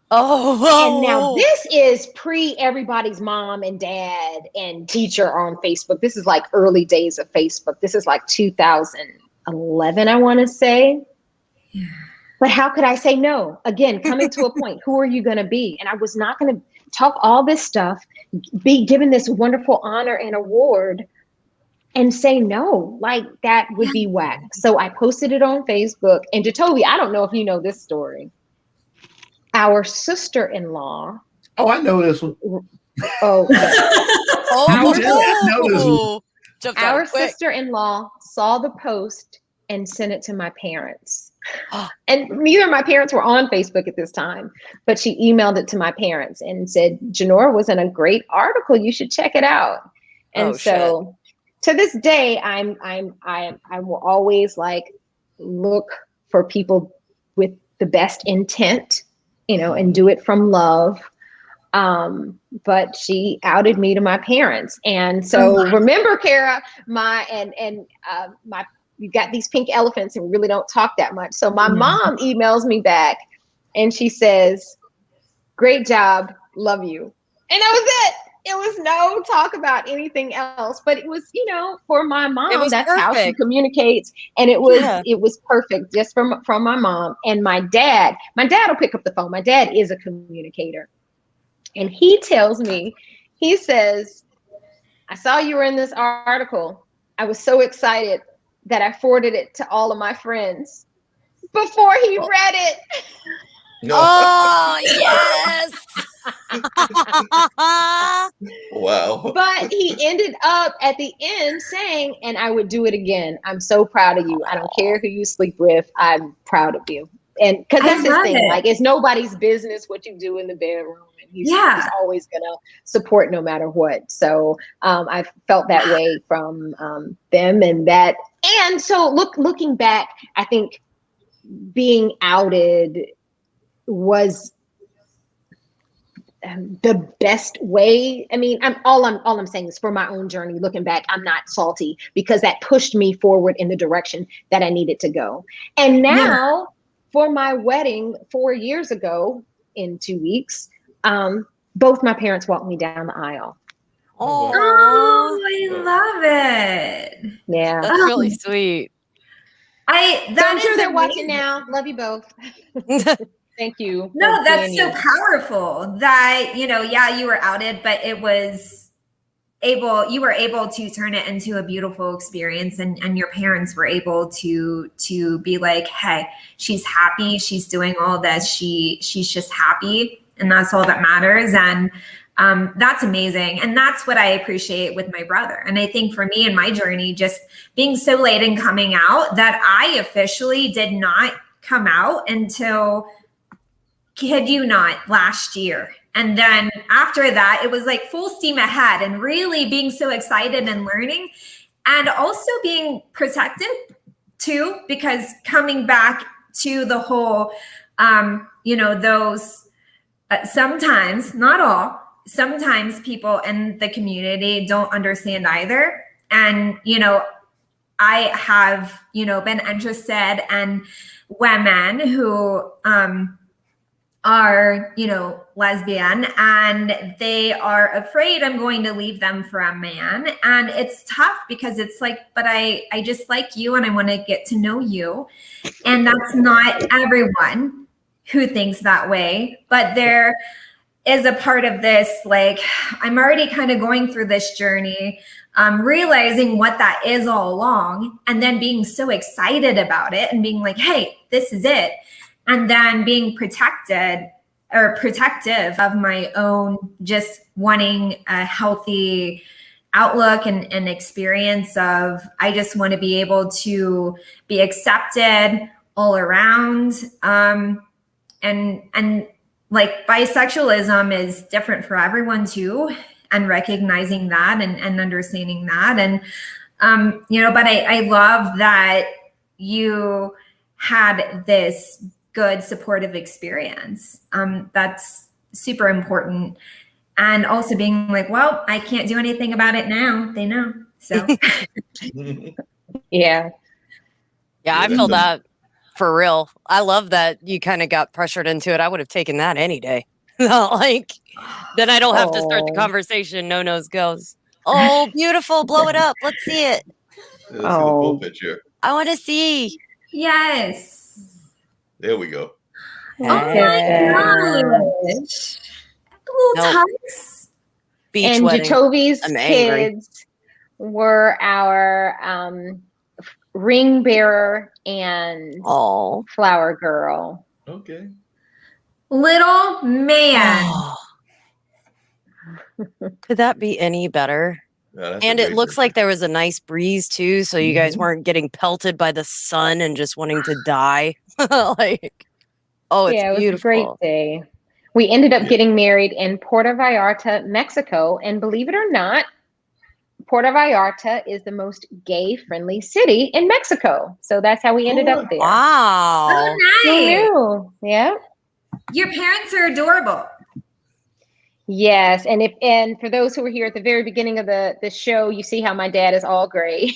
Speaker 4: And now this is pre everybody's mom and dad and teacher on Facebook. This is like early days of Facebook. This is like 2011, I want to say. Yeah. But how could I say no? Again, coming to a point, who are you going to be? And I was not going to talk all this stuff, be given this wonderful honor and award and say no. Like that would be whack. So I posted it on Facebook. And JATOVI, I don't know if you know this story. Our sister-in-law.
Speaker 1: Oh, I know this one.
Speaker 4: Our sister-in-law saw the post and sent it to my parents. And neither of my parents were on Facebook at this time, but she emailed it to my parents and said, Janora was in a great article. You should check it out. And to this day, I will always look for people with the best intent, and do it from love. But she outed me to my parents. And so remember, Kara, you got these pink elephants and we really don't talk that much. So my mom emails me back and she says, great job, love you. And that was it. was no talk about anything else, but it was, for my mom, that's
Speaker 5: perfect.
Speaker 4: how she communicates. And it was perfect just from my mom. And my dad will pick up the phone. My dad is a communicator. And he tells me, he says, I saw you were in this article. I was so excited that I forwarded it to all of my friends before he read it.
Speaker 5: Oh, yes.
Speaker 3: Wow.
Speaker 4: But he ended up at the end saying, and I would do it again. I'm so proud of you. I don't care who you sleep with. I'm proud of you. And because that's his thing. Like, it's nobody's business what you do in the bedroom. And he's always going to support no matter what. So I felt that way from them and that. And so looking back, I think being outed was the best way. I mean, all I'm saying is for my own journey, looking back, I'm not salty because that pushed me forward in the direction that I needed to go. And now for my wedding 4 years ago in 2 weeks, both my parents walked me down the aisle.
Speaker 2: Oh, I love it.
Speaker 4: Yeah.
Speaker 5: That's really sweet.
Speaker 4: I'm sure they're watching now. Love you both. Thank you.
Speaker 2: No, that's so powerful that, you were outed, but you were able to turn it into a beautiful experience, and your parents were able to be like, hey, she's happy. She's doing all this. She's just happy. And that's all that matters. And that's amazing. And that's what I appreciate with my brother. And I think for me in my journey, just being so late in coming out, that I officially did not come out until, kid you not, last year. And then after that, it was like full steam ahead and really being so excited and learning, and also being protected too, because coming back to the whole, those sometimes, not all, sometimes people in the community don't understand either. And, I have, been interested in women who, are, lesbian, and they are afraid I'm going to leave them for a man. And it's tough because it's like, but I just like you and I want to get to know you. And that's not everyone who thinks that way, but there is a part of this, like, I'm already kind of going through this journey, realizing what that is all along, and then being so excited about it and being like, hey, this is it. And then being protective of my own, just wanting a healthy outlook and experience of, I just want to be able to be accepted all around. And like bisexualism is different for everyone too, and recognizing that and understanding that. And, but I love that you had this good supportive experience. That's super important. And also being like, well, I can't do anything about it now. They know. So
Speaker 4: yeah,
Speaker 5: I feel that for real. I love that you kind of got pressured into it. I would have taken that any day. Like, then I don't have to start the conversation. No nose goes. Oh, beautiful. Blow it up. Let's see it.
Speaker 3: Let's see the full picture.
Speaker 5: I want to see.
Speaker 2: Yes.
Speaker 3: There we go.
Speaker 2: Oh my gosh. Little tucks.
Speaker 5: Beach
Speaker 4: and
Speaker 5: wedding.
Speaker 4: JATOVI's kids were our ring bearer and flower girl.
Speaker 3: Okay.
Speaker 2: Little man.
Speaker 5: Could that be any better?
Speaker 3: Yeah,
Speaker 5: and it looks like there was a nice breeze too, so you guys weren't getting pelted by the sun and just wanting to die. Like, it's
Speaker 4: it was
Speaker 5: beautiful.
Speaker 4: a great day. We ended up getting married in Puerto Vallarta, Mexico, and believe it or not, Puerto Vallarta is the most gay-friendly city in Mexico. So that's how we ended up there.
Speaker 5: Wow.
Speaker 2: Oh, nice.
Speaker 4: Who knew? Yeah. Your
Speaker 2: parents are adorable.
Speaker 4: Yes, and for those who were here at the very beginning of the show, you see how my dad is all gray.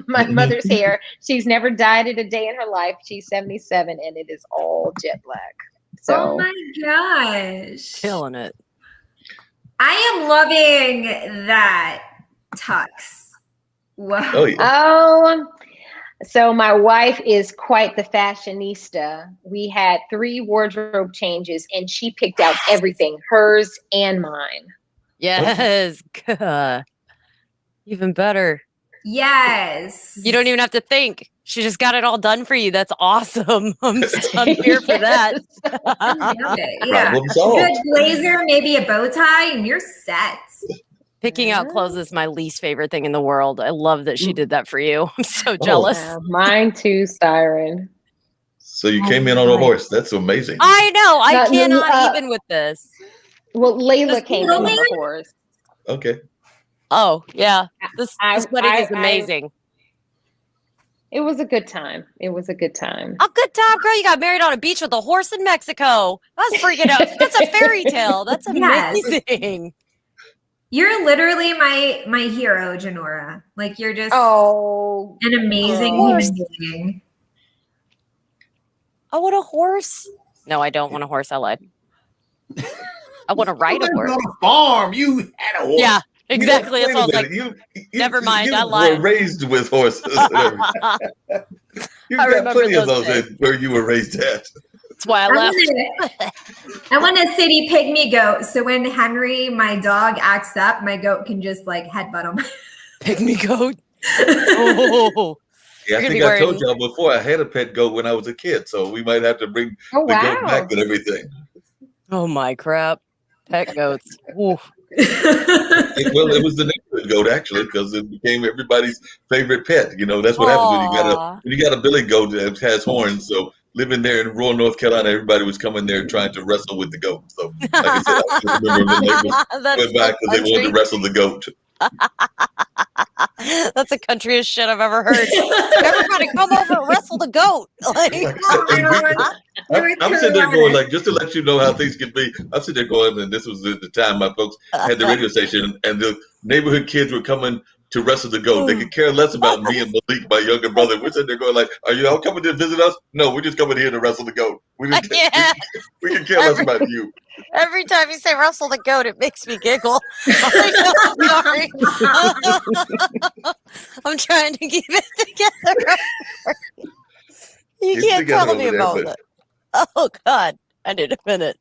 Speaker 4: My mother's hair, she's never dyed it a day in her life. She's 77, and it is all jet black. So,
Speaker 2: oh my gosh,
Speaker 5: killing it.
Speaker 2: I am loving that tux. Whoa.
Speaker 3: Oh yeah.
Speaker 4: Oh, so my wife is quite the fashionista. We had 3 wardrobe changes and she picked out everything, hers and mine.
Speaker 5: Yes. Good. Even better.
Speaker 2: Yes.
Speaker 5: You don't even have to think. She just got it all done for you. That's awesome. I'm here for that.
Speaker 2: I love it. Yeah.
Speaker 3: Problem
Speaker 2: A
Speaker 3: solved.
Speaker 2: good blazer, maybe a bow tie, and you're set.
Speaker 5: Picking out clothes is my least favorite thing in the world. I love that she did that for you. I'm so
Speaker 3: Oh.
Speaker 5: jealous.
Speaker 4: Mine too, Siren.
Speaker 3: So you came in on a horse. That's amazing.
Speaker 5: I know. I
Speaker 4: No,
Speaker 5: cannot even with this.
Speaker 4: Well, Layla
Speaker 2: Just
Speaker 4: came in
Speaker 2: tell
Speaker 4: on
Speaker 2: me.
Speaker 4: the horse.
Speaker 3: Okay.
Speaker 5: Oh, yeah. This wedding is
Speaker 4: I-
Speaker 5: amazing.
Speaker 4: It was a good time. It was a good time.
Speaker 5: A good time, girl. You got married on a beach with a horse in Mexico. That's freaking out. That's a fairy tale. That's
Speaker 2: Yes.
Speaker 5: amazing.
Speaker 2: You're literally my hero, Janora. Like you're just
Speaker 4: Oh,
Speaker 2: an amazing
Speaker 4: girl.
Speaker 2: human being.
Speaker 5: I want a horse. No, I don't want a horse. I lied. I want to ride a
Speaker 1: You lived
Speaker 5: horse.
Speaker 1: on a farm. You had a horse.
Speaker 5: Yeah, exactly.
Speaker 3: You
Speaker 5: That's
Speaker 3: know,
Speaker 5: what I
Speaker 3: wait
Speaker 5: was
Speaker 3: a
Speaker 5: like.
Speaker 3: minute.
Speaker 5: Never mind,
Speaker 3: You
Speaker 5: I
Speaker 3: were
Speaker 5: lied.
Speaker 3: raised with horses. You've
Speaker 5: I
Speaker 3: got
Speaker 5: remember
Speaker 3: plenty of
Speaker 5: those
Speaker 3: those
Speaker 5: days.
Speaker 3: where you were raised at.
Speaker 5: That's why I left.
Speaker 2: I want a city pygmy goat. So when Henry, my dog, acts up, my goat can just like headbutt him.
Speaker 5: Pygmy goat. Oh,
Speaker 3: Yeah, I
Speaker 5: You're gonna
Speaker 3: think
Speaker 5: be
Speaker 3: I told
Speaker 5: wearing-
Speaker 3: y'all before I had a pet goat when I was a kid, so we might have to bring
Speaker 4: Oh,
Speaker 3: the goat
Speaker 4: wow.
Speaker 3: back and everything.
Speaker 5: oh my crap. Pet goats. Ooh.
Speaker 3: It was the neighborhood goat actually, because it became everybody's favorite pet. You know, that's what happens
Speaker 5: Aw.
Speaker 3: when you got a billy goat that has horns. So living there in rural North Carolina, everybody was coming there trying to wrestle with the goat. So like I said, I just remember the neighbors
Speaker 5: That's
Speaker 3: went back
Speaker 5: so
Speaker 3: because they wanted to
Speaker 5: country.
Speaker 3: wrestle the goat.
Speaker 5: That's the countryest shit I've ever heard. Everybody come over and wrestle the goat. Like,
Speaker 3: I'm sitting there going like, just to let you know how things can be. I'm sitting there going, and this was the time my folks had the radio station, and the neighborhood kids were coming to wrestle the goat. They could care less about me and Malik, my younger brother. We're sitting there going like, are you all coming to visit us? No, we're just coming here to wrestle the goat. We can care less about you.
Speaker 5: every time you say wrestle the goat, it makes me giggle. I'm sorry. I'm trying to keep it together. You
Speaker 3: It's
Speaker 5: can't
Speaker 3: together
Speaker 5: tell me
Speaker 3: over there,
Speaker 5: about
Speaker 3: but-
Speaker 5: it. Oh God, I need a minute.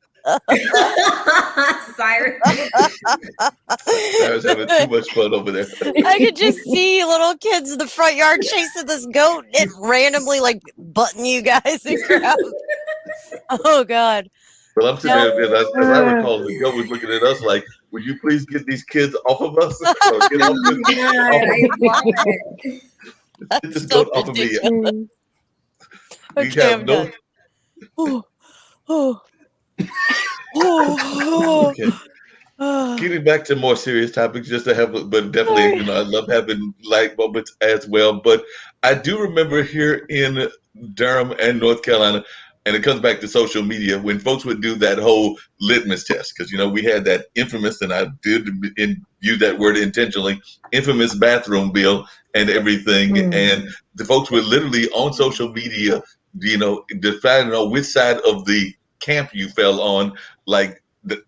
Speaker 2: Siren.
Speaker 3: I was having too much fun over there.
Speaker 5: I could just see little kids in the front yard chasing this goat and randomly like button you guys and crap. Oh God.
Speaker 3: Well, I'm sitting there, as I recall, the goat was looking at us like, would you please get these kids off of us? Or get off
Speaker 2: God, I love it.
Speaker 3: get this
Speaker 5: so
Speaker 3: goat off of me.
Speaker 5: ridiculous.
Speaker 3: We
Speaker 5: Okay,
Speaker 3: have
Speaker 5: I'm
Speaker 3: no.
Speaker 5: done. Oh, oh, oh,
Speaker 3: Okay. Getting back to more serious topics, just to have, but definitely, you know, I love having light moments as well. But I do remember here in Durham and North Carolina, and it comes back to social media, when folks would do that whole litmus test, because, you know, we had that infamous, and I did use that word intentionally, infamous bathroom bill and everything. And the folks were literally on social media, you know, deciding on which side of the camp you fell on, like,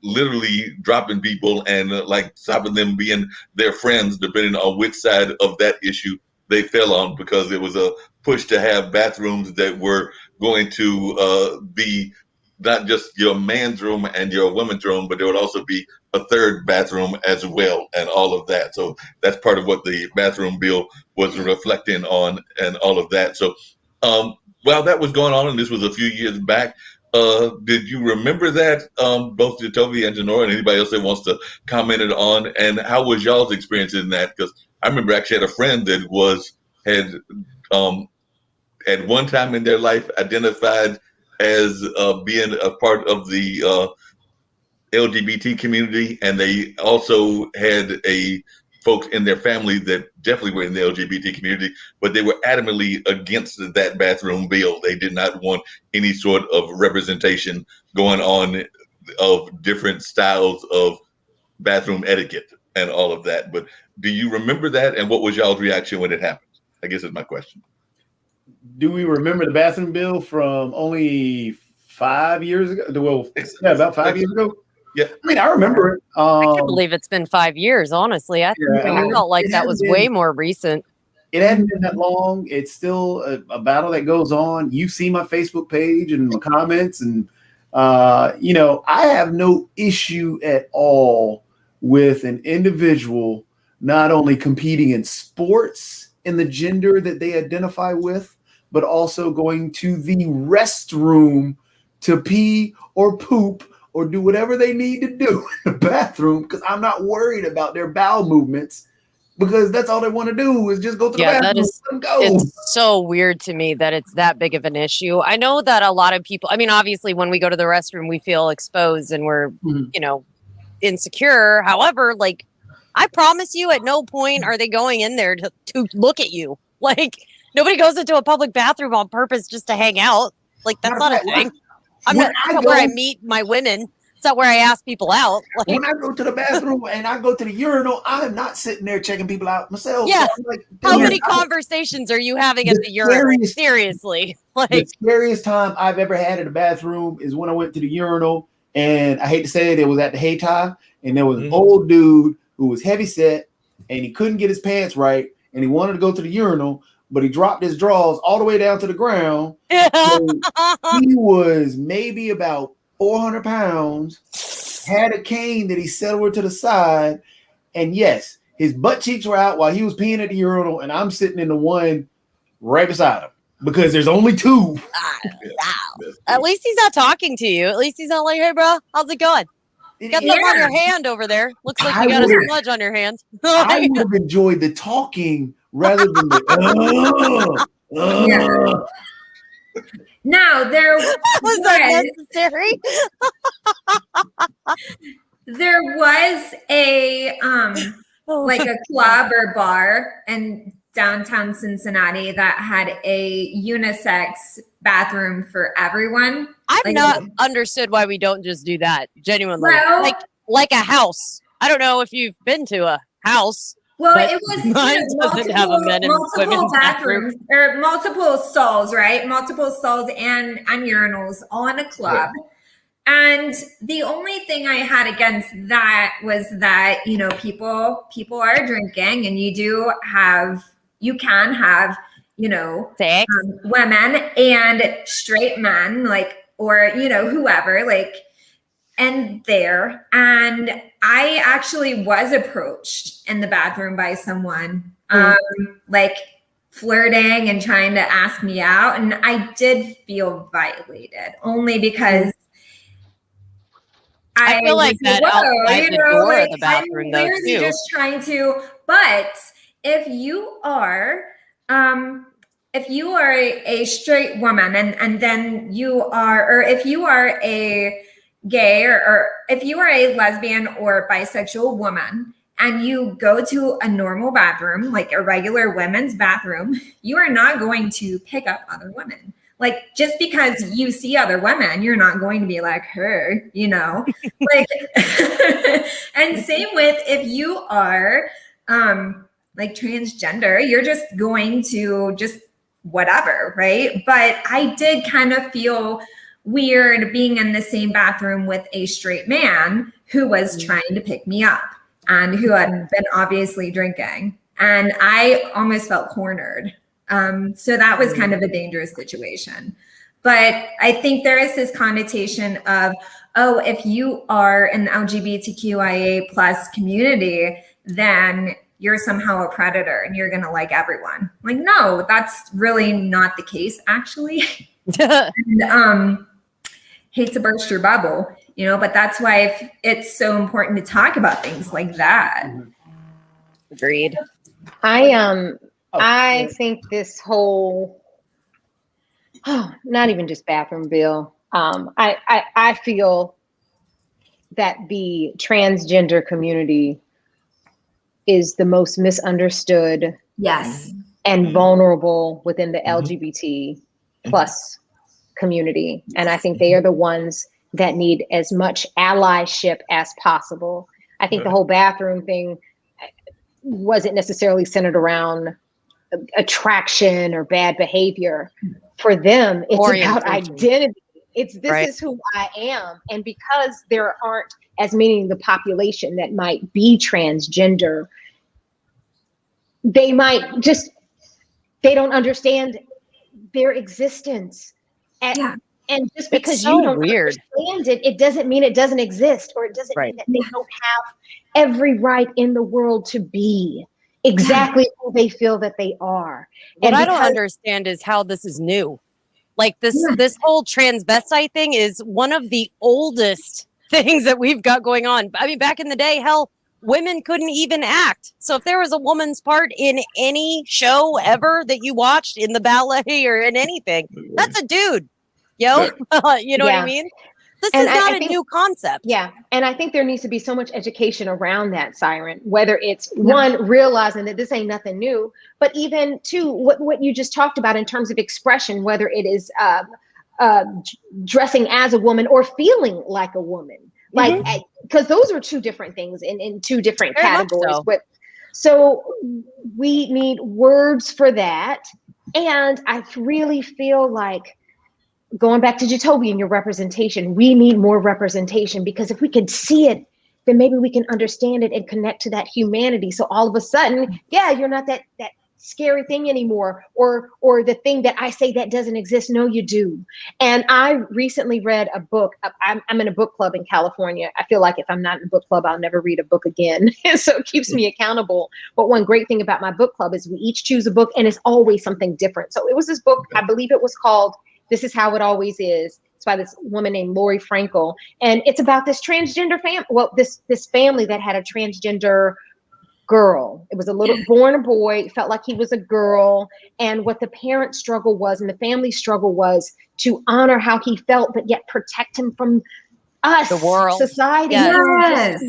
Speaker 3: literally dropping people and like stopping them being their friends, depending on which side of that issue they fell on, because it was a push to have bathrooms that were going to be not just your man's room and your woman's room, but there would also be a third bathroom as well, and all of that. So that's part of what the bathroom bill was reflecting on, and all of that. So while that was going on, and this was a few years back, did you remember that, both JATOVI and Janora, and anybody else that wants to comment it on, and how was y'all's experience in that? Because I remember I actually had a friend that had at one time in their life identified as being a part of the LGBT community, and they also had folks in their family that definitely were in the LGBT community, but they were adamantly against that bathroom bill. They did not want any sort of representation going on of different styles of bathroom etiquette and all of that. But do you remember that, and what was y'all's reaction when it happened? I guess is my question.
Speaker 1: Do we remember the bathroom bill from only 5 years ago? Well, yeah, about 5 years ago.
Speaker 3: Yeah.
Speaker 1: I mean, I remember it.
Speaker 5: I can't believe it's been 5 years, honestly. I felt like that was way more recent.
Speaker 1: It hadn't been that long. It's still a battle that goes on. You see my Facebook page and my comments, and I have no issue at all with an individual not only competing in sports in the gender that they identify with, but also going to the restroom to pee or poop or do whatever they need to do in the bathroom, because I'm not worried about their bowel movements, because that's all they want to do is just go to the bathroom and go.
Speaker 5: It's so weird to me that it's that big of an issue. I know that a lot of people, I mean, obviously when we go to the restroom, we feel exposed and we're, insecure. However, like, I promise you at no point are they going in there to look at you. Like, nobody goes into a public bathroom on purpose just to hang out. Like, that's not a thing. That's not where I meet my women. It's not where I ask people out. Like,
Speaker 1: when I go to the bathroom and I go to the urinal, I'm not sitting there checking people out myself.
Speaker 5: Yeah.
Speaker 1: So like,
Speaker 5: how many conversations are you having at the urinal? Seriously. Like,
Speaker 1: the scariest time I've ever had in the bathroom is when I went to the urinal, and I hate to say it was at the Hay Tie, and there was an old dude who was heavy set and he couldn't get his pants right, and he wanted to go to the urinal, but he dropped his drawers all the way down to the ground. So he was maybe about 400 pounds, had a cane that he set over to the side, and yes, his butt cheeks were out while he was peeing at the urinal, and I'm sitting in the one right beside him because there's only two.
Speaker 5: Wow. At least he's not talking to you. At least he's not like, "Hey, bro, how's it going? You got something on your hand over there. Looks like you got a smudge on your hand."
Speaker 1: I would have enjoyed the talking rather than the
Speaker 2: No, there
Speaker 5: was that necessary.
Speaker 2: There was a like a club or bar in downtown Cincinnati that had a unisex bathroom for everyone.
Speaker 5: I've not understood why we don't just do that. Genuinely, like a house. I don't know if you've been to a house.
Speaker 2: Well, it was
Speaker 5: mine doesn't have a men and women's
Speaker 2: bathrooms or multiple stalls, right? Multiple stalls and urinals all in a club. Yeah. And the only thing I had against that was that, people are drinking, and you can have, women and straight men, or whoever, and there. And I actually was approached in the bathroom by someone, flirting and trying to ask me out. And I did feel violated only because
Speaker 5: I feel like that outside the door of the bathroom, though, too.
Speaker 2: Just trying to, but if you are a straight woman and then you are, or if you are a gay or if you are a lesbian or bisexual woman and you go to a normal bathroom, like a regular women's bathroom, you are not going to pick up other women. Like, just because you see other women, you're not going to be like her, and same with if you are transgender, you're just going to just whatever, right? But I did kind of feel weird being in the same bathroom with a straight man who was trying to pick me up and who had been obviously drinking. And I almost felt cornered. So that was kind of a dangerous situation. But I think there is this connotation of, if you are in the LGBTQIA plus community, then you're somehow a predator and you're going to like everyone. Like, no, that's really not the case, actually. And, hate to burst your bubble, but that's why it's so important to talk about things like that.
Speaker 5: Agreed.
Speaker 4: I think this whole, not even just bathroom bill. I feel that the transgender community is the most misunderstood, and vulnerable within the LGBT plus community. And I think they are the ones that need as much allyship as possible. I think the whole bathroom thing wasn't necessarily centered around attraction or bad behavior. For them, it's about identity. It's this is who I am. And because there aren't as many in the population that might be transgender, they might just, they don't understand their existence. And just because you don't understand it, it doesn't mean it doesn't exist, or it doesn't mean that they don't have every right in the world to be exactly who they feel that they are.
Speaker 5: What I don't understand is how this is new. Like this whole transvestite thing is one of the oldest things that we've got going on. I mean, back in the day, hell, women couldn't even act. So if there was a woman's part in any show ever that you watched, in the ballet or in anything, that's a dude. Yo, you know what I mean? This is not a new concept.
Speaker 4: Yeah. And I think there needs to be so much education around that, Siren, whether it's one, realizing that this ain't nothing new, but even two, what you just talked about in terms of expression, whether it is dressing as a woman or feeling like a woman, like, because those are two different things in two different categories. So we need words for that. And I really feel like, going back to JATOVI and your representation, we need more representation, because if we can see it, then maybe we can understand it and connect to that humanity. So all of a sudden, you're not that scary thing anymore, or the thing that I say that doesn't exist. No, you do. And I recently read a book. I'm in a book club in California. I feel like if I'm not in a book club, I'll never read a book again. So it keeps me accountable. But one great thing about my book club is we each choose a book, and it's always something different. So it was this book, I believe it was called This Is How It Always Is. It's by this woman named Lori Frankel. And it's about this transgender family. Well, this family that had a transgender girl. It was a little born a boy, felt like he was a girl. And what the parents' struggle was, and the family's struggle was, to honor how he felt, but yet protect him from us,
Speaker 5: the world,
Speaker 4: society,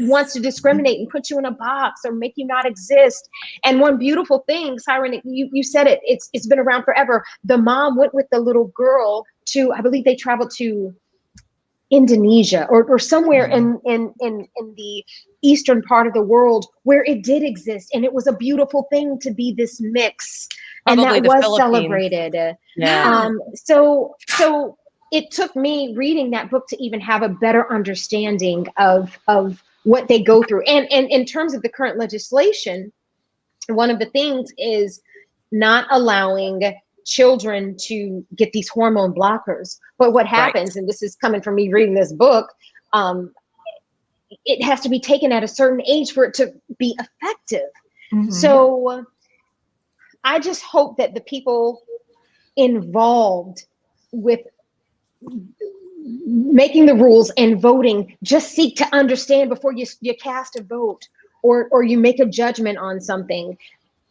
Speaker 4: wants to discriminate and put you in a box or make you not exist. And one beautiful thing, Siren, you said it, it's been around forever. The mom went with the little girl to, I believe they traveled to Indonesia or somewhere in the eastern part of the world where it did exist. And it was a beautiful thing to be this mix. And
Speaker 5: Probably
Speaker 4: that was
Speaker 5: Philippines.
Speaker 4: Celebrated. So it took me reading that book to even have a better understanding of what they go through. And in terms of the current legislation, one of the things is not allowing children to get these hormone blockers. But what happens, and this is coming from me reading this book, it has to be taken at a certain age for it to be effective. So I just hope that the people involved with making the rules and voting just seek to understand before you cast a vote or you make a judgment on something.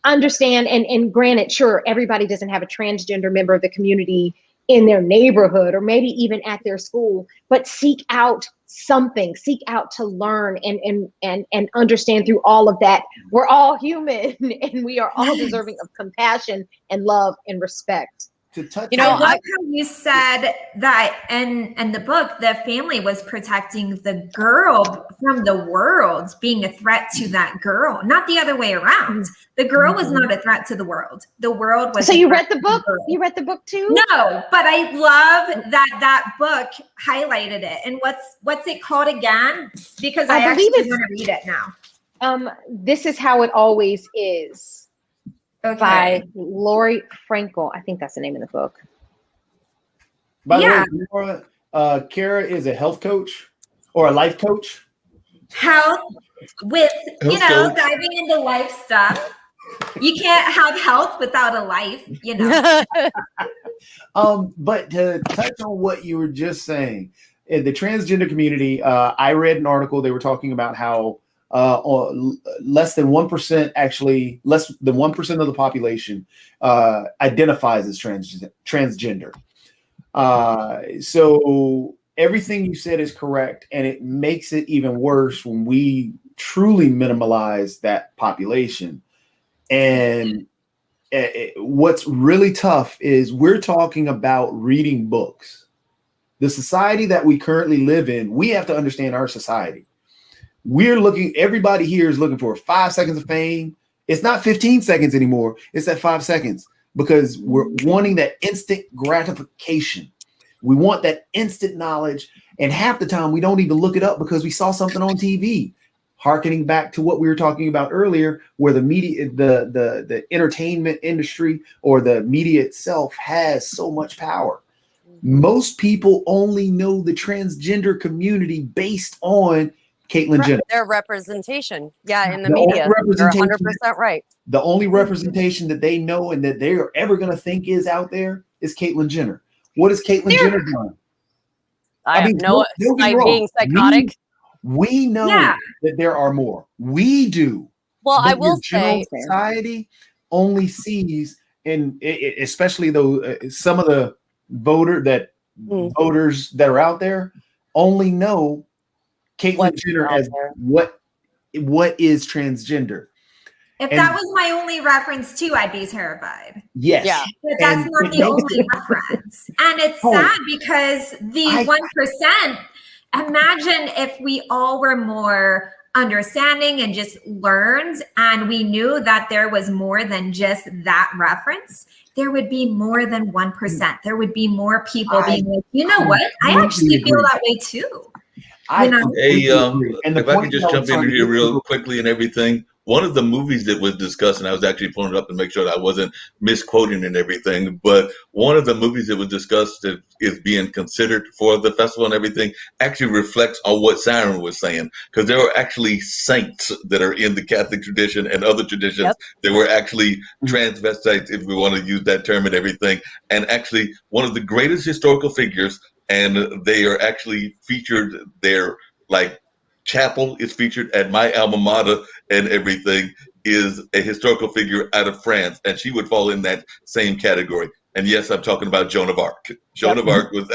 Speaker 4: Understand and granted, sure, everybody doesn't have a transgender member of the community in their neighborhood or maybe even at their school, but seek out something, seek out to learn and understand through all of that. We're all human and we are all deserving of compassion and love and respect.
Speaker 2: I love how you said that in the book, the family was protecting the girl from the world being a threat to that girl, not the other way around. The girl was not a threat to the world. The world was.
Speaker 4: So you read the book? You read the book too?
Speaker 2: No, but I love that book highlighted it. And what's it called again? Because I actually want to read it now.
Speaker 4: This Is How It Always Is. By Lori Frankel. I think that's the name of the book.
Speaker 1: By the way, Laura, Kara is a health coach or a life coach.
Speaker 2: Health with, diving into life stuff. You can't have health without a life,
Speaker 1: But to touch on what you were just saying, in the transgender community, I read an article. They were talking about how less than 1%, actually less than 1% of the population identifies as transgender. So everything you said is correct, and it makes it even worse when we truly minimalize that population. And what's really tough is we're talking about reading books. The society that we currently live in, we have to understand our society. Everybody here is looking for 5 seconds of fame. It's not 15 seconds anymore. It's that 5 seconds because we're wanting that instant gratification. We want that instant knowledge. And half the time we don't even look it up because we saw something on TV. Harkening back to what we were talking about earlier, where the media, the entertainment industry or the media itself has so much power. Most people only know the transgender community based on Caitlyn Jenner.
Speaker 5: Their representation. Yeah, in the media. You're 100% right.
Speaker 1: The only representation that they know and that they're ever going to think is out there is Caitlyn Jenner. What is Caitlyn Jenner doing?
Speaker 5: I mean, no, being psychotic.
Speaker 1: We know that there are more. We do.
Speaker 5: Well, I will say
Speaker 1: society only sees, and especially though some of the voters that are out there only know Caitlyn Jenner as what is transgender.
Speaker 2: If that was my only reference too, I'd be terrified.
Speaker 1: Yes.
Speaker 5: Yeah.
Speaker 2: But that's not the only reference. And it's sad because the 1%, imagine if we all were more understanding and just learned and we knew that there was more than just that reference, there would be more than 1%. There would be more people being like, you know what? I actually feel that way too.
Speaker 3: If I could just jump in here real quickly and everything. One of the movies that was discussed, and I was actually pulling it up to make sure that I wasn't misquoting and everything, but one of the movies that was discussed that is being considered for the festival and everything actually reflects on what SIREN was saying, because there are actually saints that are in the Catholic tradition and other traditions that were actually transvestites, if we want to use that term and everything, and actually one of the greatest historical figures, and they are actually featured there, like chapel is featured at my alma mater and everything, is a historical figure out of France, and she would fall in that same category. And yes, I'm talking about Joan of Arc. Joan of Arc would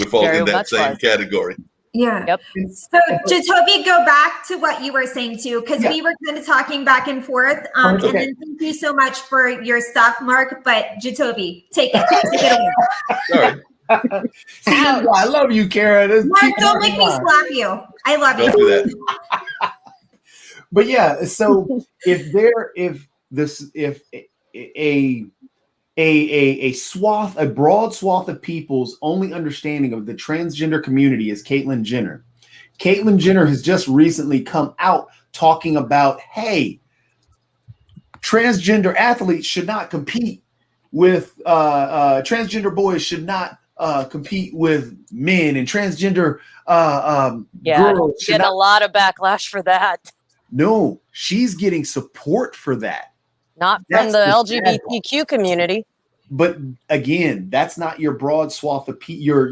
Speaker 3: fall in that same category.
Speaker 2: Yeah. Yep. So JATOVI, go back to what you were saying too, because we were kind of talking back and forth. And then thank you so much for your stuff, Mark. But JATOVI, take it. Take it away.
Speaker 3: Sorry.
Speaker 1: See, I love you, Karen.
Speaker 2: Mark, don't make me slap you. I love you.
Speaker 3: Don't do that.
Speaker 1: But yeah, so if a broad swath of people's only understanding of the transgender community is Caitlyn Jenner. Caitlyn Jenner has just recently come out talking about, hey, transgender athletes should not compete with transgender boys should not compete with men, and transgender girls should
Speaker 5: get a lot of backlash for that.
Speaker 1: No, she's getting support for that.
Speaker 5: Not from the LGBTQ community.
Speaker 1: But again, that's not your broad swath of your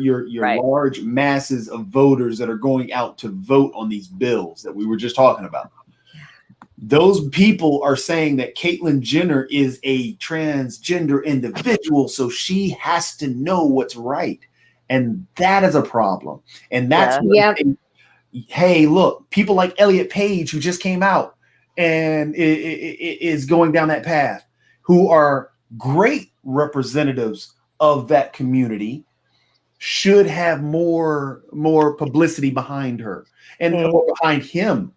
Speaker 1: large masses of voters that are going out to vote on these bills that we were just talking about. Those people are saying that Caitlyn Jenner is a transgender individual, so she has to know what's right. And that is a problem. And that's hey, look, people like Elliot Page, who just came out and is going down that path, who are great representatives of that community, should have more publicity behind her and behind him.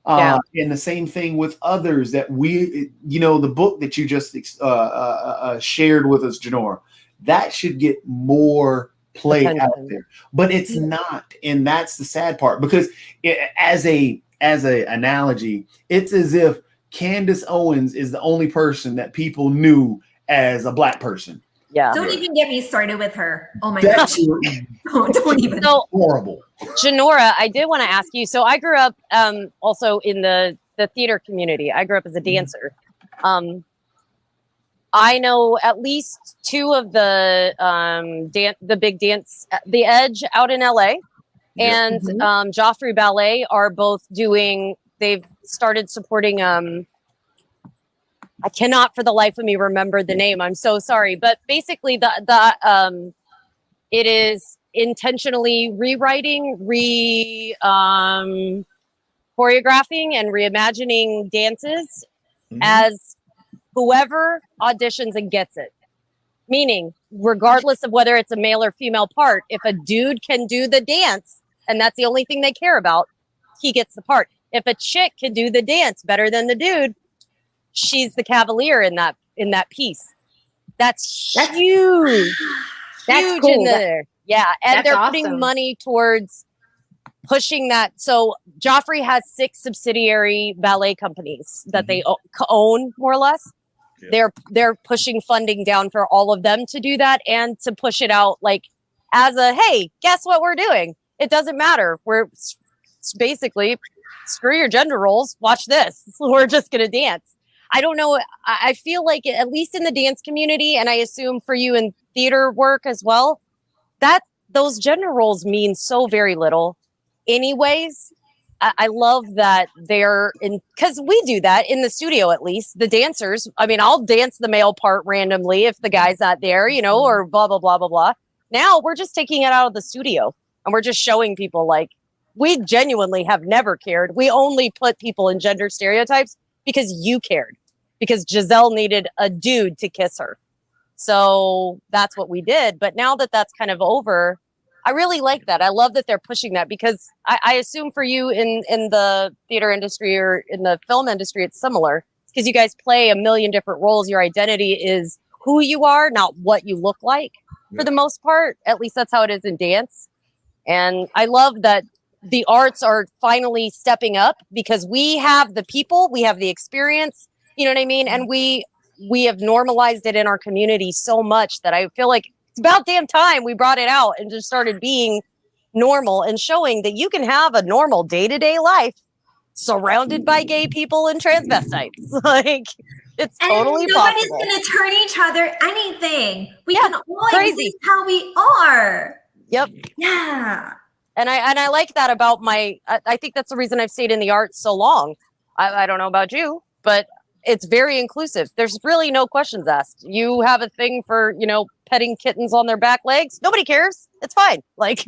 Speaker 1: And the same thing with others that the book that you just shared with us, Janora, that should get more play out there, but it's not. And that's the sad part, because as a analogy, it's as if Candace Owens is the only person that people knew as a Black person.
Speaker 5: Yeah.
Speaker 2: Don't even get me started with her. Oh my gosh. Don't even.
Speaker 5: So,
Speaker 1: horrible.
Speaker 5: Janora, I did want to ask you. So I grew up also in the theater community. I grew up as a dancer. I know at least two of the big dance, The Edge out in LA, and Joffrey Ballet are both doing. They've started supporting. I cannot for the life of me remember the name. I'm so sorry, but basically it is intentionally rewriting, choreographing, and reimagining dances as whoever auditions and gets it. Meaning, regardless of whether it's a male or female part, if a dude can do the dance and that's the only thing they care about, he gets the part. If a chick can do the dance better than the dude, she's the cavalier in that piece. That's huge.
Speaker 4: That's
Speaker 5: huge
Speaker 4: cool.
Speaker 5: in there. Yeah, and
Speaker 4: That's
Speaker 5: they're
Speaker 4: awesome.
Speaker 5: putting money towards pushing that. So Joffrey has 6 subsidiary ballet companies that they own, more or less.
Speaker 3: Yeah.
Speaker 5: They're pushing funding down for all of them to do that and to push it out like as a, hey, guess what we're doing? It doesn't matter. We're basically, screw your gender roles. Watch this. We're just going to dance. I don't know. I feel like at least in the dance community, and I assume for you in theater work as well, that those gender roles mean so very little anyways. I love that they're in, because we do that in the studio, at least the dancers. I mean, I'll dance the male part randomly if the guy's not there, you know, or blah, blah, blah, blah, blah. Now we're just taking it out of the studio and we're just showing people like we genuinely have never cared. We only put people in gender stereotypes because you cared, because Giselle needed a dude to kiss her. So that's what we did. But now that that's kind of over, I really like that. I love that they're pushing that because I assume for you in the theater industry or in the film industry, it's similar because you guys play a million different roles. Your identity is who you are, not what you look like for the most part. At least that's how it is in dance. And I love that the arts are finally stepping up because we have the people, we have the experience, you know what I mean? And we have normalized it in our community so much that I feel like it's about damn time we brought it out and just started being normal and showing that you can have a normal day-to-day life surrounded by gay people and transvestites. Like, it's
Speaker 2: and
Speaker 5: totally
Speaker 2: nobody's
Speaker 5: possible.
Speaker 2: going to turn each other anything. We
Speaker 5: Yeah,
Speaker 2: can all
Speaker 5: crazy.
Speaker 2: exist how we are.
Speaker 5: Yep.
Speaker 2: Yeah.
Speaker 5: And I like that about I think that's the reason I've stayed in the arts so long. I don't know about you, but it's very inclusive. There's really no questions asked. You have a thing for, you know, petting kittens on their back legs. Nobody cares. It's fine. Like,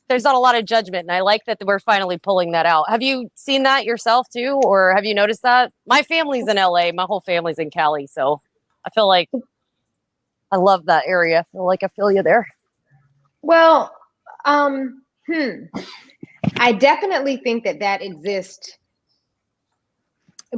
Speaker 5: there's not a lot of judgment. And I like that we're finally pulling that out. Have you seen that yourself too? Or have you noticed that? My family's in LA. My whole family's in Cali. So I feel like I love that area. I feel like I feel you there.
Speaker 4: Well, I definitely think that exists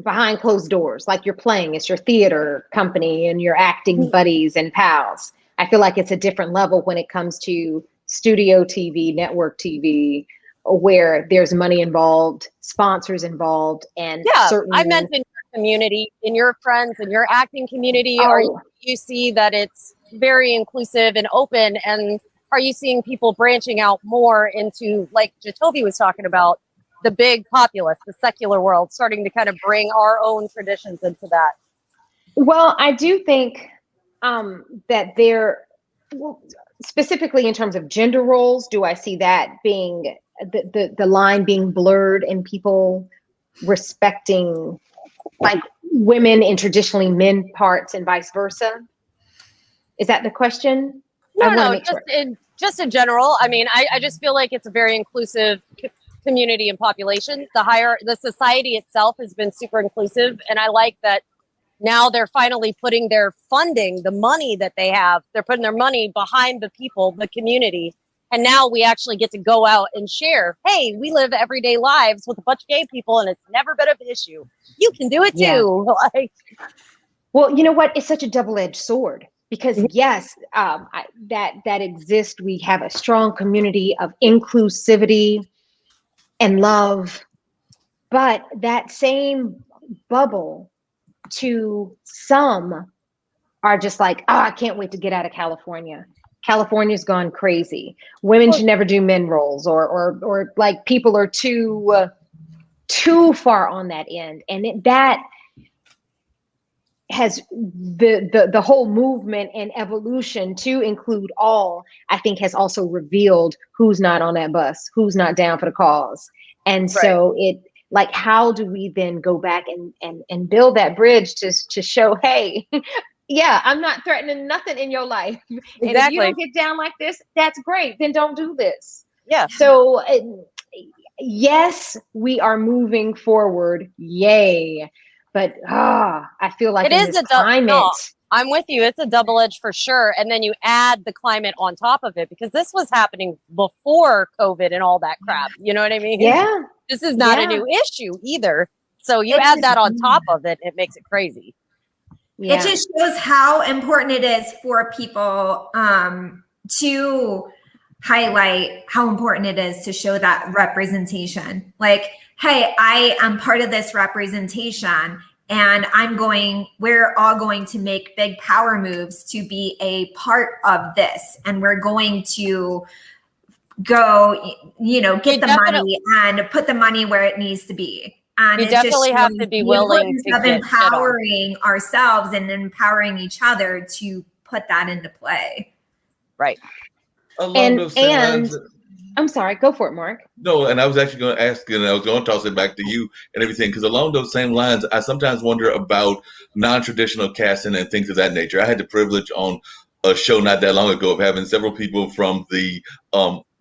Speaker 4: behind closed doors. Like you're playing, it's your theater company and your acting buddies and pals. I feel like it's a different level when it comes to studio TV, network TV, where there's money involved, sponsors involved, and certain.
Speaker 5: I meant in your community, in your friends, in your acting community. Or you see that it's very inclusive and open, and are you seeing people branching out more into, like JATOVI was talking about, the big populace, the secular world, starting to kind of bring our own traditions into that?
Speaker 4: Well, I do think that there, specifically in terms of gender roles, do I see that being the line being blurred and people respecting like women in traditionally men parts and vice versa? Is that the question?
Speaker 5: No, just in general. I mean, I just feel like it's a very inclusive community and population. The society itself has been super inclusive, and I like that now they're finally putting their funding, the money that they have, they're putting their money behind the people, the community, and now we actually get to go out and share, hey, we live everyday lives with a bunch of gay people and it's never been an issue. You can do it too. Like,
Speaker 4: well, you know what, it's such a double-edged sword, because yes, that exists. We have a strong community of inclusivity and love, but that same bubble to some are just like, I can't wait to get out of California. California's gone crazy. Women should never do men roles, or like people are too far on that end, and that has the whole movement and evolution to include all, I think, has also revealed who's not on that bus, who's not down for the cause. And so it, like, how do we then go back and build that bridge to show, hey, yeah, I'm not threatening nothing in your life. Exactly. And if you don't get down like this, that's great. Then don't do this. Yeah. So yes, we are moving forward. Yay. But I feel like
Speaker 5: it is a
Speaker 4: climate.
Speaker 5: No, I'm with you. It's a double edge for sure. And then you add the climate on top of it, because this was happening before COVID and all that crap. You know what I mean?
Speaker 4: Yeah.
Speaker 5: This is not a new issue either. So you add that on top of it, it makes it crazy.
Speaker 2: Yeah. It just shows how important it is for people to highlight how important it is to show that representation. Like, hey, I am part of this representation, and we're all going to make big power moves to be a part of this. And we're going to go, get the money and put the money where it needs to be. And
Speaker 5: you definitely have to be willing to
Speaker 2: of empowering ourselves and empowering each other to put that into play.
Speaker 5: Right.
Speaker 4: And I'm sorry, go for it, Mark.
Speaker 3: No, and I was actually going to ask, and I was going to toss it back to you and everything, because along those same lines, I sometimes wonder about non-traditional casting and things of that nature. I had the privilege on a show not that long ago of having several people from the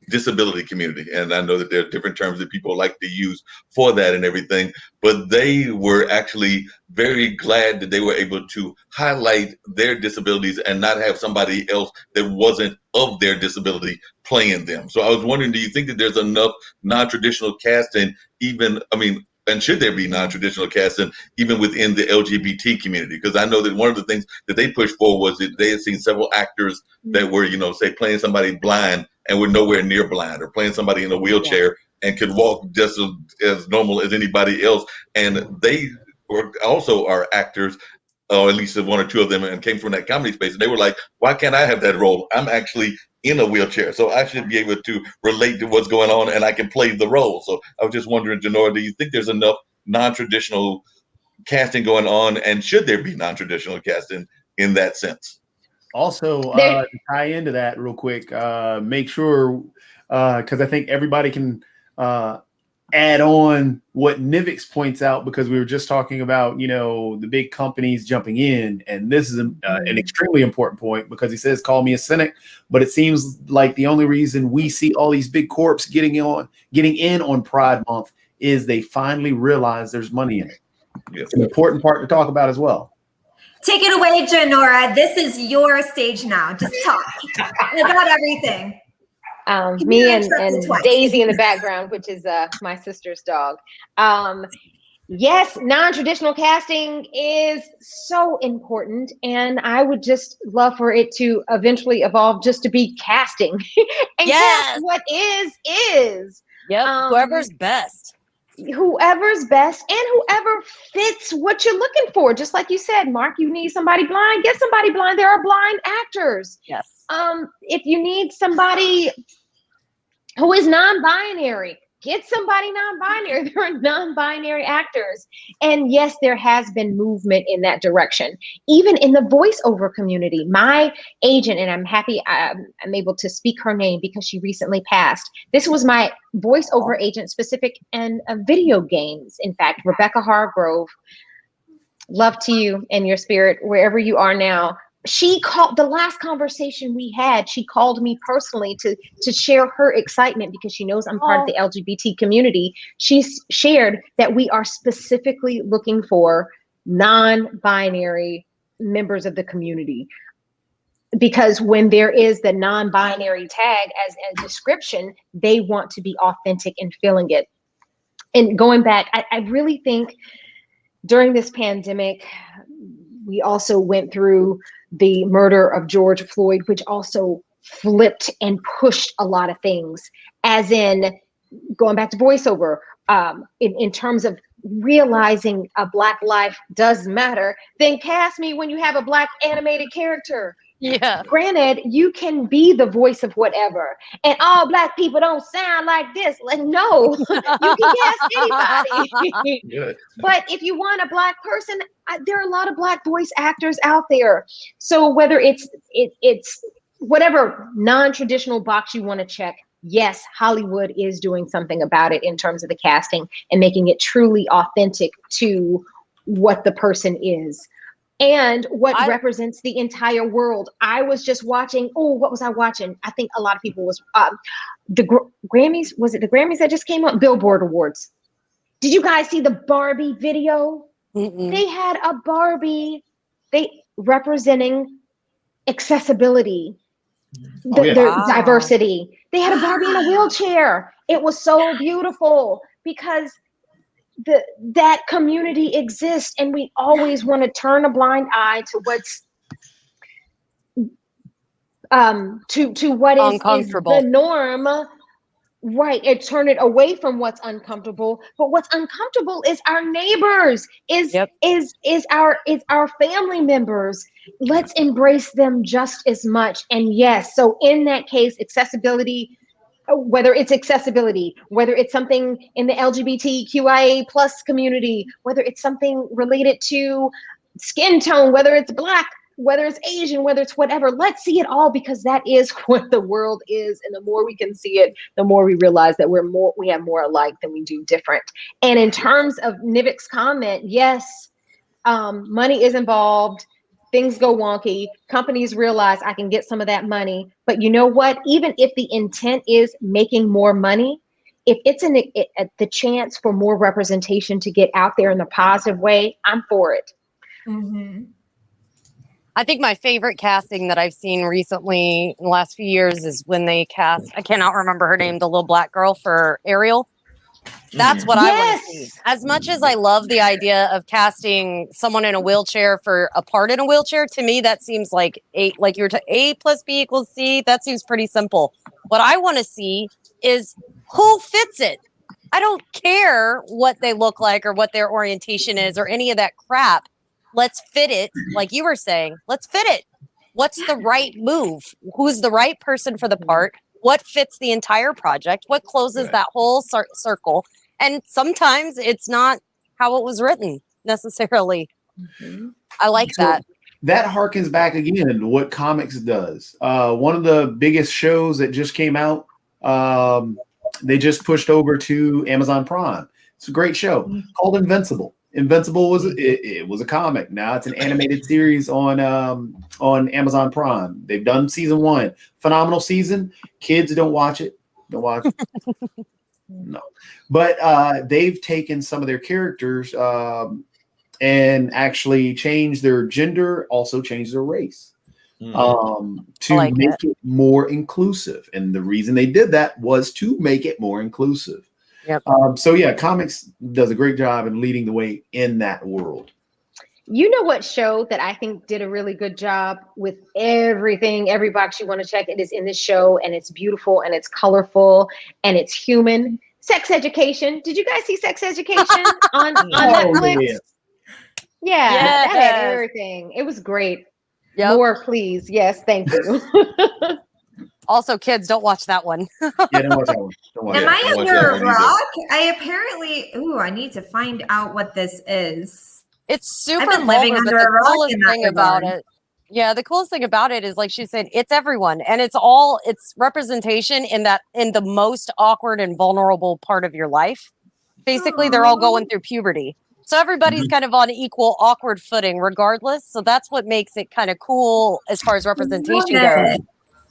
Speaker 3: disability community, and I know that there are different terms that people like to use for that and everything, but they were actually very glad that they were able to highlight their disabilities and not have somebody else that wasn't of their disability playing them. So I was wondering, do you think that there's enough non-traditional casting, and should there be non-traditional casting even within the LGBT community? Because I know that one of the things that they pushed for was that they had seen several actors that were, say, playing somebody blind and were nowhere near blind, or playing somebody in a wheelchair and could walk just as normal as anybody else. And they are actors, or at least one or two of them, and came from that comedy space. And they were like, why can't I have that role? I'm actually in a wheelchair, so I should be able to relate to what's going on, and I can play the role. So I was just wondering, Janora, do you think there's enough non-traditional casting going on, and should there be non-traditional casting in that sense?
Speaker 1: Also, to tie into that real quick, make sure, because I think everybody can add on what Nivix points out, because we were just talking about, the big companies jumping in. And this is an extremely important point, because he says, call me a cynic, but it seems like the only reason we see all these big corps getting in on Pride Month is they finally realize there's money in it.
Speaker 3: Yes.
Speaker 1: It's an important part to talk about as well.
Speaker 2: Take it away, Janora. This is your stage now. Just talk about everything.
Speaker 4: Me and Daisy in the background, which is my sister's dog. Yes, non-traditional casting is so important, and I would just love for it to eventually evolve just to be casting. And cast what is.
Speaker 5: Yep, whoever's best.
Speaker 4: Whoever's best and whoever fits what you're looking for. Just like you said, Mark, you need somebody blind, get somebody blind. There are blind actors.
Speaker 5: Yes.
Speaker 4: If you need somebody who is non-binary, get somebody non-binary. There are non-binary actors. And yes, there has been movement in that direction. Even in the voiceover community, my agent, and I'm happy I'm able to speak her name because she recently passed. This was my voiceover agent specific in video games. In fact, Rebecca Hargrove, love to you and your spirit, wherever you are now. She called the last conversation we had. She called me personally to share her excitement because she knows I'm part of the LGBT community. She shared that we are specifically looking for non-binary members of the community, because when there is the non-binary tag as a description, they want to be authentic in feeling it. And going back, I really think during this pandemic, we also went through the murder of George Floyd, which also flipped and pushed a lot of things, as in going back to voiceover, in terms of realizing a Black life does matter, then cast me when you have a Black animated character.
Speaker 5: Yeah.
Speaker 4: Granted, you can be the voice of whatever, and all Black people don't sound like this. Like, no, you can cast anybody.
Speaker 3: Good.
Speaker 4: But if you want a Black person, there are a lot of Black voice actors out there. So whether it's whatever non-traditional box you want to check, yes, Hollywood is doing something about it in terms of the casting and making it truly authentic to what the person is. And what represents the entire world. I was just watching, what was I watching? I think a lot of people was, the Grammys, was it the Grammys that just came out? Billboard Awards. Did you guys see the Barbie video?
Speaker 5: Mm-mm.
Speaker 4: They had a Barbie, representing accessibility, diversity. They had a Barbie in a wheelchair. It was so beautiful because that community exists, and we always want to turn a blind eye to what's to what is
Speaker 5: Uncomfortable.
Speaker 4: the norm. Right, and turn it away from what's uncomfortable. But what's uncomfortable is our neighbors, is our family members. Let's embrace them just as much. And yes, so in that case, accessibility, whether it's accessibility, whether it's something in the LGBTQIA plus community, whether it's something related to skin tone, whether it's Black, whether it's Asian, whether it's whatever, let's see it all, because that is what the world is. And the more we can see it, the more we realize that we have more alike than we do different. And in terms of Nivik's comment, yes, money is involved. Things go wonky. Companies realize I can get some of that money. But you know what? Even if the intent is making more money, if it's the chance for more representation to get out there in a positive way, I'm for it.
Speaker 2: Mm-hmm.
Speaker 5: I think my favorite casting that I've seen recently in the last few years is when they cast, I cannot remember her name, the little Black girl for Ariel. That's what I want to see. As much as I love the idea of casting someone in a wheelchair for a part in a wheelchair, to me that seems like A plus B equals C. That seems pretty simple. What I want to see is who fits it. I don't care what they look like or what their orientation is or any of that crap. Let's fit it, like you were saying. Let's fit it. What's the right move? Who's the right person for the part? What fits the entire project? What closes that whole circle? And sometimes it's not how it was written necessarily. Mm-hmm. I like that.
Speaker 1: That harkens back again to what comics does. One of the biggest shows that just came out, they just pushed over to Amazon Prime. It's a great show called Invincible. Invincible was it was a comic. Now it's an animated series on Amazon Prime. They've done season 1. Phenomenal season. Kids don't watch it. Don't watch it. No. But they've taken some of their characters and actually changed their gender, also changed their race. To
Speaker 5: like
Speaker 1: make it more inclusive. And the reason they did that was to make it more inclusive.
Speaker 5: Yep.
Speaker 1: So yeah, comics does a great job in leading the way in that world.
Speaker 4: You know what show that I think did a really good job with everything, every box you want to check, it is in this show, and it's beautiful and it's colorful and it's human. Sex Education. Did you guys see Sex Education on Netflix? Yeah, that had everything. It was great. Yep. More, please. Yes, thank you.
Speaker 5: Also, kids, don't watch that one.
Speaker 1: Yeah, don't watch that one.
Speaker 2: Am I under a rock? I need to find out what this is.
Speaker 5: It's super vulgar, but the coolest thing about it. Yeah, the coolest thing about it is, like she said, it's everyone, and it's representation in the most awkward and vulnerable part of your life. Basically, they're all going through puberty. So everybody's kind of on equal awkward footing regardless. So that's what makes it kind of cool as far as representation goes.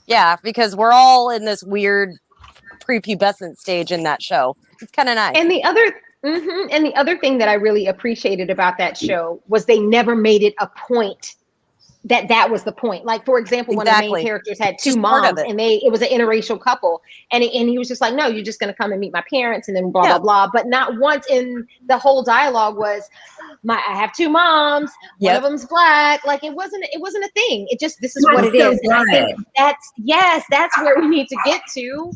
Speaker 5: Yeah, because we're all in this weird prepubescent stage in that show. It's kind of nice.
Speaker 4: And the other thing that I really appreciated about that show was they never made it a point that was the point. Like, for example, one of the main characters had two moms, and it was an interracial couple, and he was just like, no, you're just going to come and meet my parents, and then blah blah blah. But not once in the whole dialogue was I have two moms, one of them's Black. Like, it wasn't a thing. It just, this is what it is. And I think that's where we need to get to.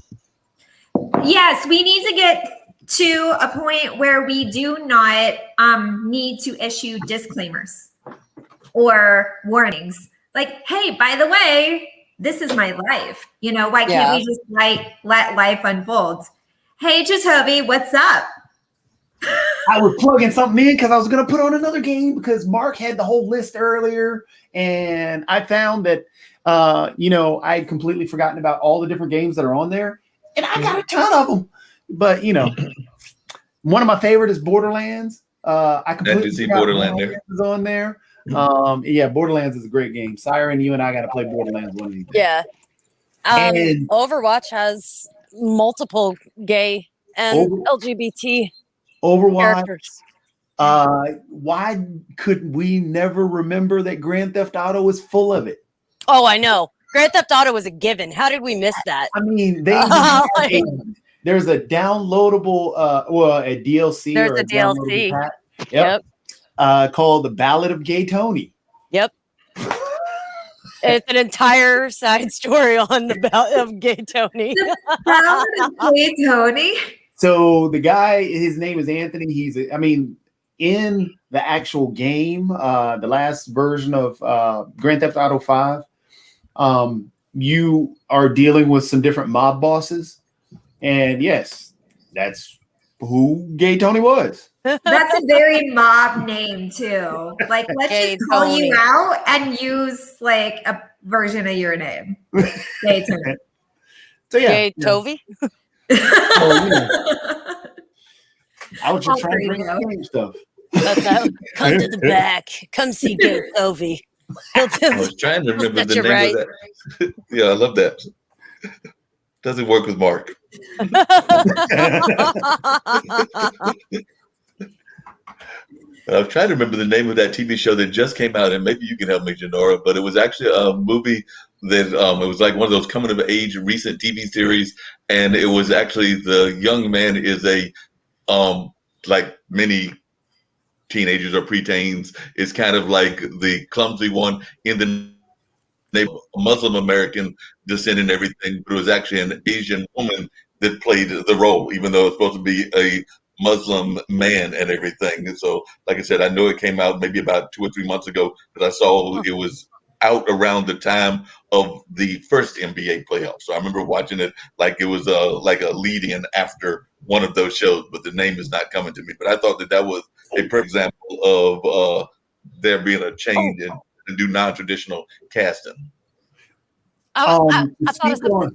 Speaker 2: Yes, we need to get to a point where we do not need to issue disclaimers or warnings. Like, hey, by the way, this is my life. You know, why can't we just let life unfold? Hey, JATOVI, what's up?
Speaker 1: I was plugging something in because I was going to put on another game because Mark had the whole list earlier, and I found that, I had completely forgotten about all the different games that are on there, and I got a ton of them. But, one of my favorite is Borderlands. I completely
Speaker 3: see Borderlands there.
Speaker 1: Is on there. Borderlands is a great game. Siren, you and I got to play Borderlands one of these days.
Speaker 5: Yeah. And Overwatch has multiple gay and LGBT
Speaker 1: Overwatch.
Speaker 5: characters.
Speaker 1: Why could we never remember that Grand Theft Auto was full of it?
Speaker 5: Oh, I know. Grand Theft Auto was a given. How did we miss that?
Speaker 1: I mean, there's a downloadable, a DLC.
Speaker 5: There's a DLC.
Speaker 1: Pack. Yep. Called The Ballad of Gay Tony.
Speaker 5: Yep. It's an entire side story on the bout of Gay Tony.
Speaker 2: The Ballad of Gay Tony.
Speaker 1: So the guy, his name is Anthony. In the actual game, the last version of Grand Theft Auto 5, you are dealing with some different mob bosses. And yes, that's who Gay Tony was.
Speaker 2: That's a very mob name too. Like, let's
Speaker 5: Gay
Speaker 2: just call
Speaker 5: Tony.
Speaker 2: you out and use like a version of your name. Gay Tony.
Speaker 1: So yeah,
Speaker 5: Gay Tovi.
Speaker 1: I was just
Speaker 2: All
Speaker 1: trying to
Speaker 2: three
Speaker 1: bring
Speaker 2: go.
Speaker 1: up game stuff.
Speaker 5: Come to the back. Come see Gay Tovi.
Speaker 3: I was trying to remember the name of that. Yeah, I love that. Doesn't work with Mark. I'm trying to remember the name of that TV show that just came out, and maybe you can help me, Janora. But it was actually a movie that it was like one of those coming of age recent TV series, and it was actually the young man is a like many teenagers or preteens is kind of like the clumsy one in the Muslim American descent and everything, but it was actually an Asian woman that played the role, even though it's supposed to be a Muslim man and everything. And so, like I said, I know it came out maybe about 2 or 3 months ago, but I saw it was out around the time of the first NBA playoffs. So I remember watching it like it was like a lead-in after one of those shows, but the name is not coming to me. But I thought that was a perfect example of there being a change in to do non-traditional casting.
Speaker 5: I thought it was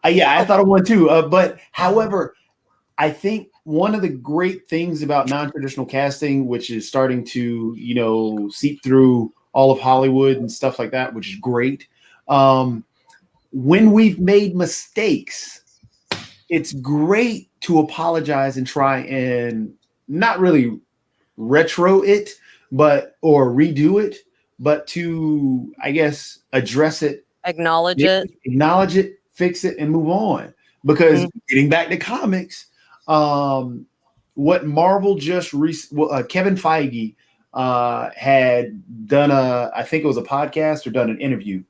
Speaker 1: I thought of one too. But however, I think one of the great things about non-traditional casting, which is starting to, seep through all of Hollywood and stuff like that, which is great. When we've made mistakes, it's great to apologize and try and not really retro it, or redo it, but to, I guess, address it,
Speaker 5: acknowledge it,
Speaker 1: fix it, and move on. Because getting back to comics, what Marvel just Kevin Feige had done I think it was a podcast or done an interview,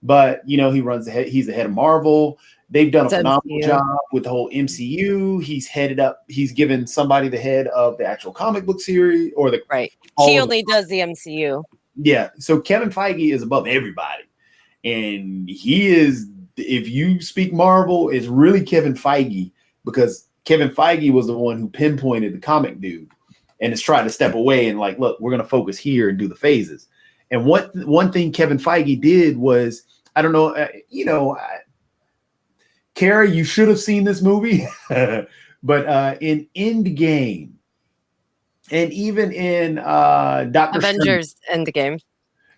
Speaker 1: but he's the head of Marvel. They've done a phenomenal job with the whole MCU. He's given somebody the head of the actual comic book series or the
Speaker 5: right. He only does the MCU.
Speaker 1: Yeah. So Kevin Feige is above everybody. And he is, if you speak Marvel, it's really Kevin Feige, because Kevin Feige was the one who pinpointed the comic dude and has tried to step away and like, look, we're going to focus here and do the phases. And one thing Kevin Feige did was, I don't know, Kara, you should have seen this movie, but in Endgame and even in Doctor
Speaker 5: Avengers Endgame.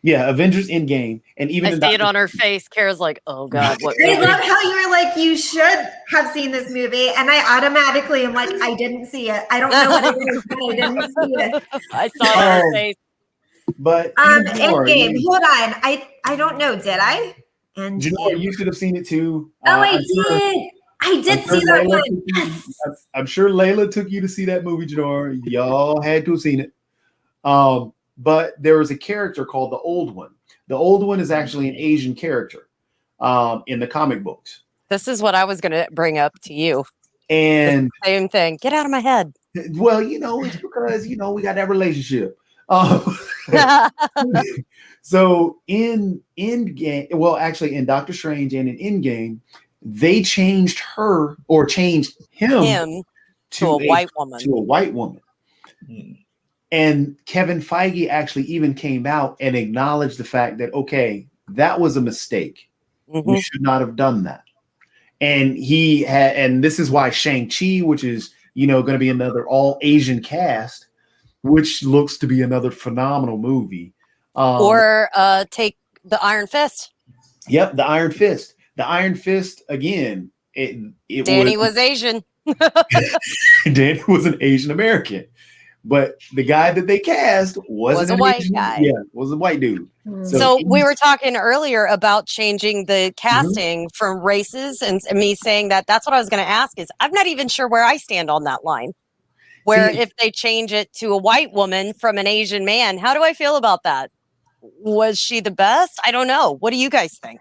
Speaker 1: Yeah, Avengers Endgame. And even
Speaker 5: I see it on her face. Kara's like, oh God. What
Speaker 2: I love how you were like, you should have seen this movie. And I automatically am like, I didn't see it. I don't know what it is, but I didn't see it.
Speaker 5: I saw it on her face.
Speaker 1: But
Speaker 2: Endgame, hold on. I don't know, did I? And
Speaker 1: you should have seen it too.
Speaker 2: I did. I did see that one. Yes.
Speaker 1: I'm sure Layla took you to see that movie, Janora. Y'all had to have seen it. But there was a character called the Old One. The Old One is actually an Asian character in the comic books.
Speaker 5: This is what I was going to bring up to you.
Speaker 1: And
Speaker 5: the same thing. Get out of my head.
Speaker 1: Well, it's because, we got that relationship. So in Endgame, well, actually in Doctor Strange and in Endgame, they changed her or changed him
Speaker 5: to a white woman.
Speaker 1: To a white woman. And Kevin Feige actually even came out and acknowledged the fact that, okay, that was a mistake. We should not have done that. And and this is why Shang-Chi, which is, going to be another all Asian cast, which looks to be another phenomenal movie.
Speaker 5: Or take the Iron Fist.
Speaker 1: Yep, the Iron Fist. The Iron Fist, again,
Speaker 5: Danny was Asian.
Speaker 1: Danny was an Asian American. But the guy that they cast was
Speaker 5: a white guy.
Speaker 1: Yeah, was a white dude.
Speaker 5: So we were talking earlier about changing the casting from races, and me saying that's what I was going to ask is I'm not even sure where I stand on that line. Where if they change it to a white woman from an Asian man, how do I feel about that? was she the best? I don't know. What do you guys think?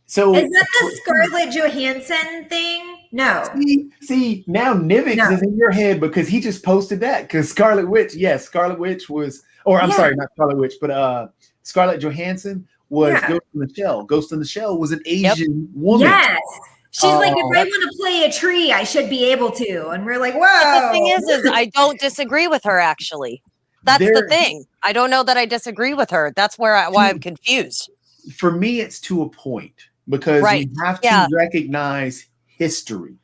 Speaker 1: So
Speaker 2: is that the Scarlett Johansson thing? No.
Speaker 1: See, now Nivix is in your head because he just posted that. Because Scarlet Witch, yes, Scarlet Witch was, or I'm sorry, not Scarlet Witch, but Scarlett Johansson was Ghost in the Shell. Ghost in the Shell was an Asian woman.
Speaker 2: Yes. She's like, if I want to play a tree, I should be able to. And we're like, whoa.
Speaker 5: But the thing is I don't disagree with her, actually. That's the thing. I don't know that I disagree with her. That's why I'm confused.
Speaker 1: For me, it's to a point because we have to recognize history.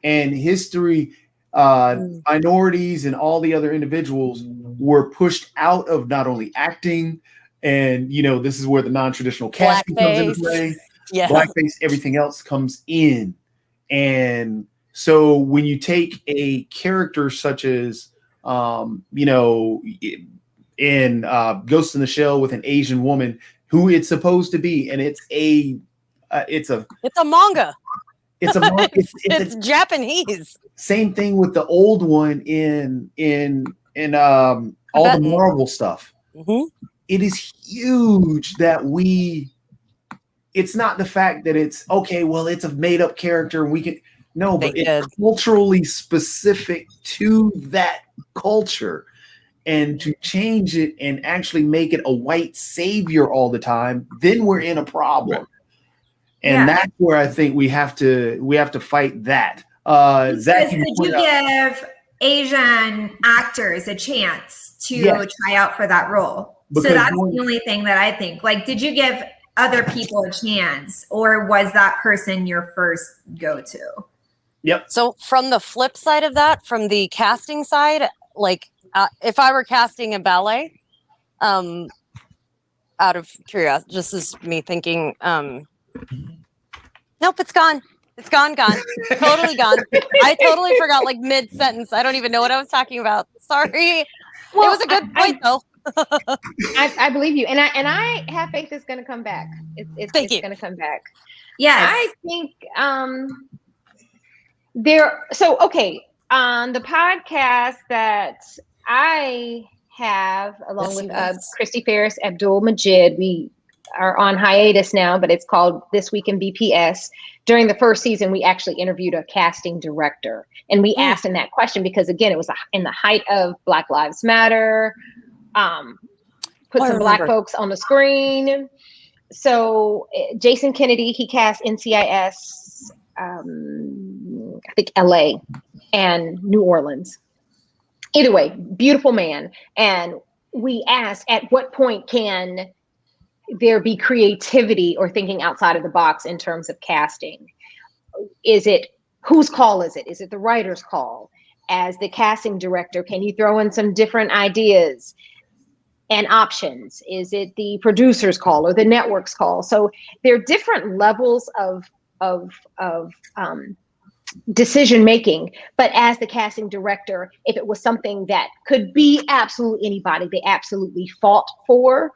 Speaker 1: And history, minorities and all the other individuals were pushed out of not only acting, and, you know, this is where the non-traditional casting comes into play. Blackface, everything else comes in. And so when you take a character such as, you know, in Ghost in the Shell with an Asian woman who it's supposed to be, and it's a manga. It's
Speaker 5: Japanese.
Speaker 1: Same thing with the old one in all the Marvel stuff. Mm-hmm. It is huge that it's not the fact that it's okay, well, it's a made up character and we can but it's culturally specific to that culture, and to change it and actually make it a white savior all the time, then we're in a problem. And that's where I think we have to fight that. Zach,
Speaker 2: did you give Asian actors a chance to try out for that role? Because so that's the only thing that I think. Like, did you give other people a chance, or was that person your first go-to?
Speaker 1: Yep.
Speaker 5: So from the flip side of that, from the casting side, like if I were casting a ballet, out of curiosity, just as me thinking, nope, it's gone. It's gone. Totally gone. I totally forgot, like, mid-sentence. I don't even know what I was talking about. Sorry. Well, it was a good point, though.
Speaker 4: I believe you. And I have faith it's going to come back. It's going to come back.
Speaker 2: Yes.
Speaker 4: I think on the podcast that I have, along with Christy Ferris, Abdul Majid, we are on hiatus now, but it's called This Week in BPS. During the first season, we actually interviewed a casting director, and we asked him that question because, again, it was in the height of Black Lives Matter, put some Black folks on the screen. So Jason Kennedy, he cast NCIS, I think LA and New Orleans. Either way, beautiful man. And we asked, at what point can there be creativity or thinking outside of the box in terms of casting? Is it, whose call is it? Is it the writer's call? As the casting director, can you throw in some different ideas and options? Is it the producer's call or the network's call? So there are different levels of decision making. But as the casting director, if it was something that could be absolutely anybody, they absolutely fought for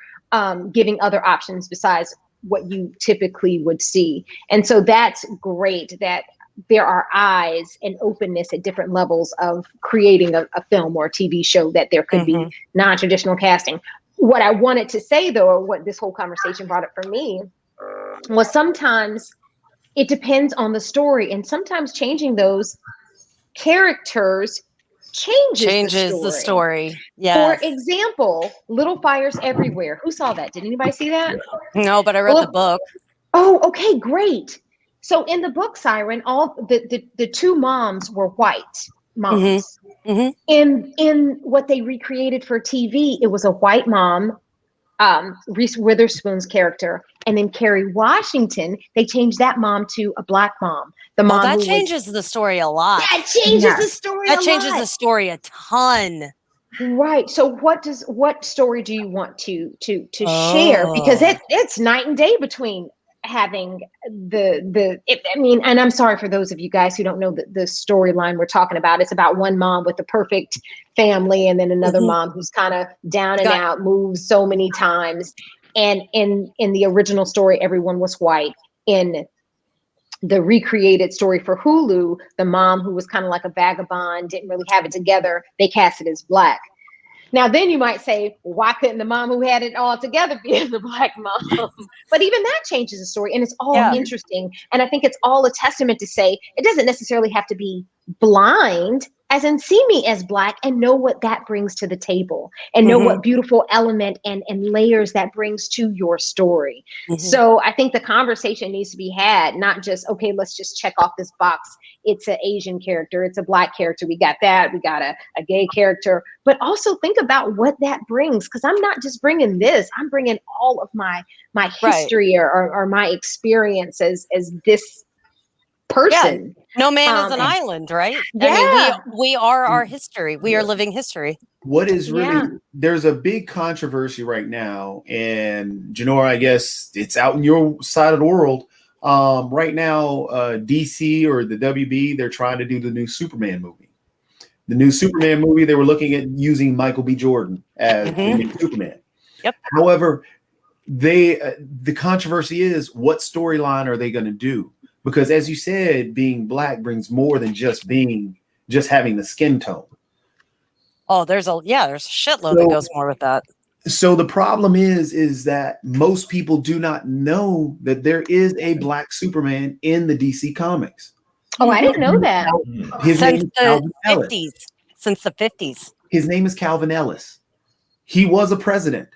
Speaker 4: giving other options besides what you typically would see. And so that's great that there are eyes and openness at different levels of creating a film or a TV show, that there could be non-traditional casting. What I wanted to say, though, or what this whole conversation brought up for me, was sometimes it depends on the story, and sometimes changing those characters changes
Speaker 5: the story. Yes.
Speaker 4: For example, Little Fires Everywhere. Who saw that? Did anybody see that?
Speaker 5: No, but I read the book.
Speaker 4: Oh, okay, great. So in the book, Siren, all the two moms were white moms. In what they recreated for TV, it was a white mom, Reese Witherspoon's character, and then Kerry Washington, they changed that mom to a Black mom. The mom
Speaker 5: that changes the story a lot.
Speaker 4: That changes the story.
Speaker 5: That changes the story a ton.
Speaker 4: Right. So what story do you want to share? Because it's night and day between having and I'm sorry for those of you guys who don't know the storyline we're talking about. It's about one mom with the perfect family, and then another mom who's kind of down and out, moves so many times. And in the original story, everyone was white. In the recreated story for Hulu, the mom, who was kind of like a vagabond, didn't really have it together, they cast it as Black. Now, then you might say, why couldn't the mom who had it all together be the Black mom? But even that changes the story, and it's all interesting. And I think it's all a testament to say it doesn't necessarily have to be blind, as in see me as Black and know what that brings to the table and know what beautiful element and layers that brings to your story. So I think the conversation needs to be had, not just, okay, let's just check off this box. It's an Asian character. It's a Black character. We got that. We got a gay character. But also think about what that brings. Because I'm not just bringing this. I'm bringing all of my history or my experience as this person.
Speaker 5: Yeah. No man is an island, right?
Speaker 4: Yeah.
Speaker 5: I mean, we are our history. We are living history.
Speaker 1: What is really, there's a big controversy right now. And Janora, I guess it's out in your side of the world. Right now, DC or the WB, they're trying to do the new Superman movie. The new Superman movie, they were looking at using Michael B. Jordan as the new Superman.
Speaker 5: Yep.
Speaker 1: However, the controversy is, what storyline are they going to do? Because as you said, being Black brings more than just having the skin tone.
Speaker 5: Oh, there's a shitload that goes more with that.
Speaker 1: So the problem is that most people do not know that there is a Black Superman in the DC comics.
Speaker 4: Oh, I didn't know that.
Speaker 5: Since the 50s.
Speaker 1: His name is Calvin Ellis. He was a president.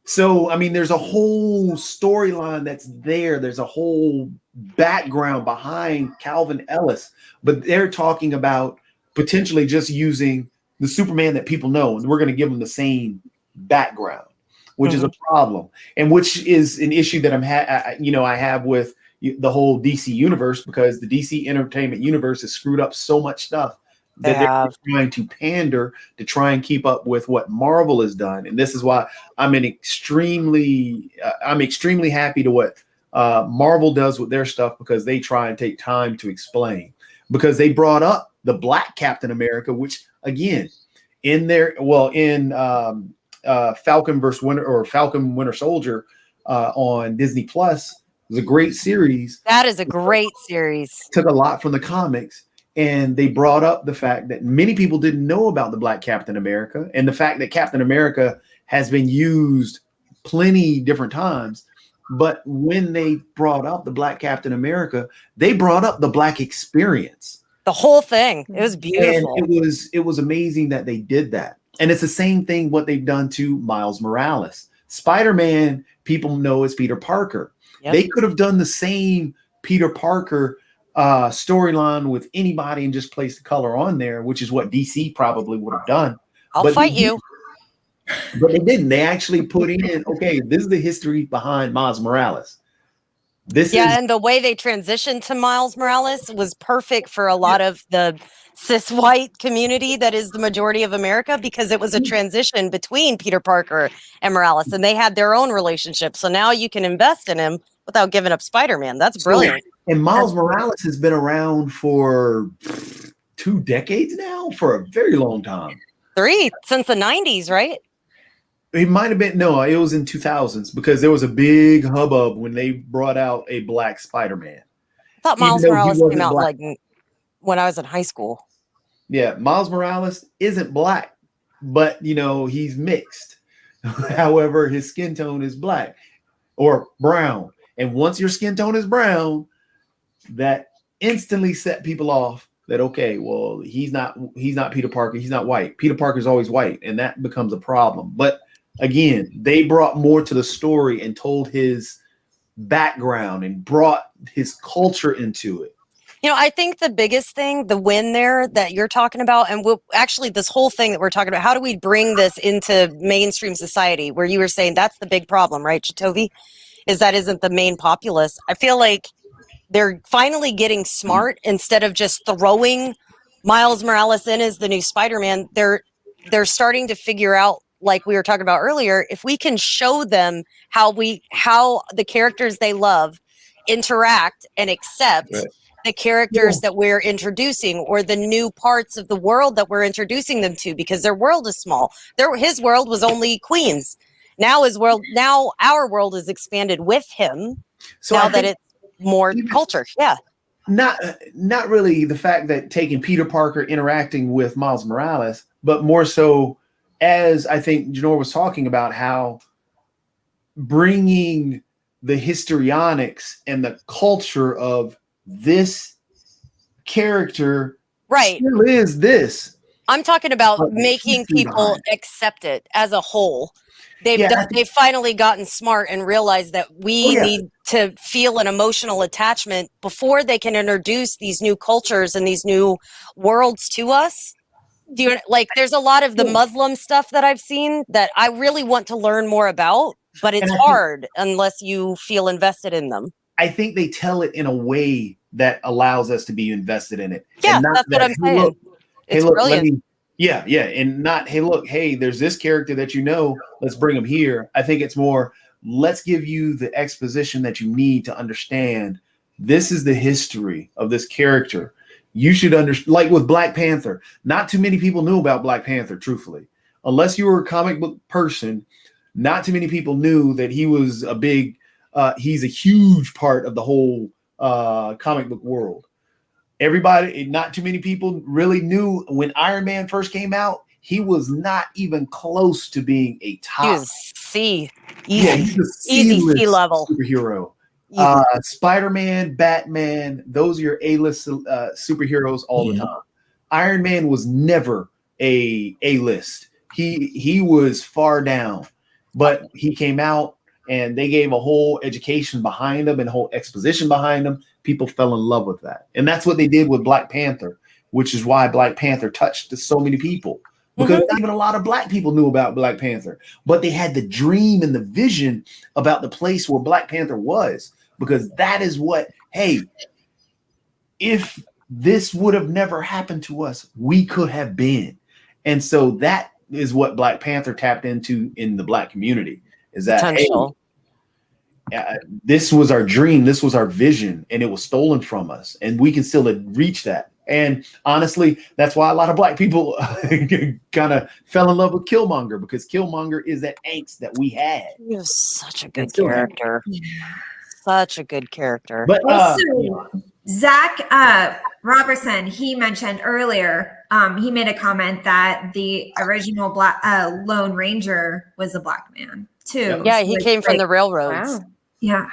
Speaker 1: So, I mean, there's a whole storyline that's there. There's a whole background behind Calvin Ellis, but they're talking about potentially just using the Superman that people know, and we're going to give them the same background, which is a problem, and which is an issue that I have with the whole DC universe, because the DC entertainment universe has screwed up so much stuff that they're trying to pander to try and keep up with what Marvel has done. And this is why I'm extremely happy to what Marvel does with their stuff, because they try and take time to explain, because they brought up the Black Captain America, which again, in Falcon Winter Soldier on Disney Plus was a great series.
Speaker 5: That is a great series.
Speaker 1: Took a lot from the comics. And they brought up the fact that many people didn't know about the Black Captain America, and the fact that Captain America has been used plenty different times. But when they brought up the Black Captain America, they brought up the Black experience.
Speaker 5: The whole thing. It was beautiful.
Speaker 1: And it was amazing that they did that. And it's the same thing what they've done to Miles Morales. Spider-Man, people know as Peter Parker. Yep. They could have done the same Peter Parker storyline with anybody and just place the color on there, which is what DC probably would have done.
Speaker 5: I'll fight you.
Speaker 1: But they didn't. They actually put in, okay, this is the history behind Miles Morales. And the way they transitioned to Miles Morales was perfect for a lot of the cis white community that is the majority of America, because it was a transition between Peter Parker and Morales, and they had their own relationship. So now you can invest in him without giving up Spider-Man. That's brilliant. And Miles Morales has been around for 2 decades now, for a very long time.
Speaker 5: 3 since the 90s, right?
Speaker 1: It might have been, no, it was in 2000s, because there was a big hubbub when they brought out a Black Spider-Man.
Speaker 5: I thought Miles Morales came out like when I was in high school.
Speaker 1: Yeah, Miles Morales isn't Black, but he's mixed. However, his skin tone is Black or brown. And once your skin tone is brown, that instantly set people off that, okay, well, he's not Peter Parker. He's not white. Peter Parker is always white. And that becomes a problem. But again, they brought more to the story and told his background and brought his culture into it.
Speaker 5: I think the biggest thing, the win there that you're talking about, and actually this whole thing that we're talking about, how do we bring this into mainstream society, where you were saying that's the big problem, right, JATOVI? Is that isn't the main populace. I feel like they're finally getting smart. Instead of just throwing Miles Morales in as the new Spider-Man, they're starting to figure out, like we were talking about earlier, if we can show them how the characters they love interact and accept the characters that we're introducing, or the new parts of the world that we're introducing them to, because their world is small. His world was only Queens. Now our world is expanded with him. So now that it's more culture. Yeah.
Speaker 1: Not really the fact that taking Peter Parker interacting with Miles Morales, but more so as I think Janor was talking about, how bringing the histrionics and the culture of this character
Speaker 5: Right.
Speaker 1: still is this.
Speaker 5: I'm talking about
Speaker 1: But the
Speaker 5: making
Speaker 1: history
Speaker 5: people
Speaker 1: behind
Speaker 5: accept it as a whole. They've
Speaker 1: Yeah,
Speaker 5: they've finally gotten smart and realized that we
Speaker 1: yeah.
Speaker 5: need to feel an emotional attachment before they can introduce these new cultures and these new worlds to us. Do you like? There's a lot of the Muslim stuff that I've seen that I really want to learn more about, but it's hard unless you feel invested in them.
Speaker 1: I think they tell it in a way that allows us to be invested in it.
Speaker 5: Yeah,
Speaker 1: And not
Speaker 5: that's what I'm saying.
Speaker 1: Look,
Speaker 5: It's
Speaker 1: look,
Speaker 5: brilliant.
Speaker 1: yeah, and not, hey, look, hey, there's this character that you know, let's bring him here. I think it's more, let's give you the exposition that you need to understand this is the history of this character. You should understand, like with Black Panther, not too many people knew about Black Panther, truthfully. Unless you were a comic book person, not too many people knew that he was a big, he's a huge part of the whole comic book world. Everybody, not too many people really knew when Iron Man first came out, he was not even close to being a top.
Speaker 5: He was C.
Speaker 1: He's a
Speaker 5: Easy
Speaker 1: C-list
Speaker 5: C level
Speaker 1: superhero.
Speaker 5: Easy.
Speaker 1: Spider-Man, Batman, those are your A-list superheroes all the time. Iron Man was never a A-list. He was far down, but he came out and they gave a whole education behind him and a whole exposition behind him. People fell in love with that. And that's what they did with Black Panther, which is why Black Panther touched so many people. Because not even a lot of Black people knew about Black Panther, but they had the dream and the vision about the place where Black Panther was, because that is what, hey, if this would have never happened to us, we could have been. And so that is what Black Panther tapped into in the Black community, is that,
Speaker 5: potential.
Speaker 1: Hey, this was our dream, this was our vision, and it was stolen from us, and we can still reach that. And honestly, that's why a lot of Black people kind of fell in love with Killmonger, because Killmonger is that angst that we had.
Speaker 5: He was such a good character. Such a good character.
Speaker 1: But
Speaker 2: Zach Robertson, he mentioned earlier, he made a comment that the original Lone Ranger was a Black man too.
Speaker 5: Yeah, he came from the railroads.
Speaker 2: Wow. Yeah.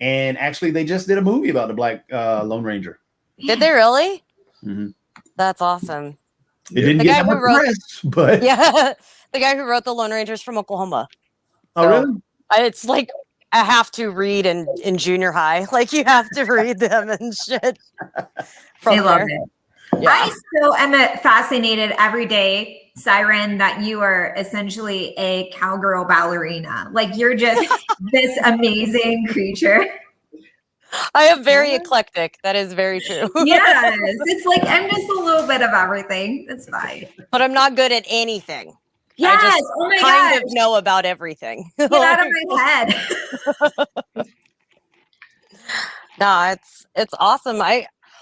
Speaker 1: And actually, they just did a movie about the Black Lone Ranger.
Speaker 5: Did they really?
Speaker 1: Mm-hmm.
Speaker 5: That's awesome.
Speaker 1: It didn't get much press, but
Speaker 5: yeah, the guy who wrote the Lone Rangers from Oklahoma.
Speaker 1: Oh, really?
Speaker 5: It's like I have to read in junior high. Like you have to read them and shit.
Speaker 2: I love it.
Speaker 5: Yeah.
Speaker 2: I still am fascinated every day, Siren, that you are essentially a cowgirl ballerina. Like you're just this amazing creature.
Speaker 5: I am very eclectic. That is very true.
Speaker 2: Yes. It's like I'm just a little bit of everything. It's fine.
Speaker 5: But I'm not good at anything.
Speaker 2: Yes.
Speaker 5: I just
Speaker 2: oh my
Speaker 5: kind
Speaker 2: gosh.
Speaker 5: of know about everything.
Speaker 2: Get out of my head.
Speaker 5: No, it's awesome.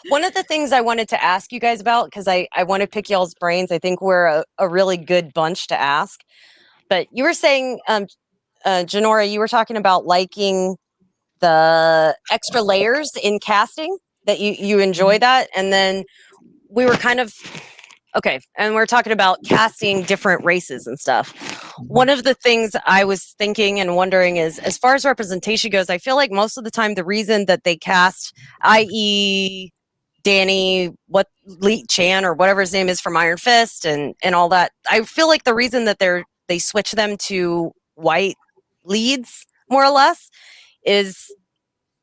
Speaker 5: One of the things I wanted to ask you guys about, because I want to pick y'all's brains. I think we're a really good bunch to ask. But you were saying, Janora, you were talking about liking the extra layers in casting, that you enjoy that. And then we were kind of, okay, and we're talking about casting different races and stuff. One of the things I was thinking and wondering is, as far as representation goes, I feel like most of the time the reason that they cast, i.e. Danny, Lee Chan or whatever his name is from Iron Fist and all that, I feel like the reason that they switch them to white leads, more or less, is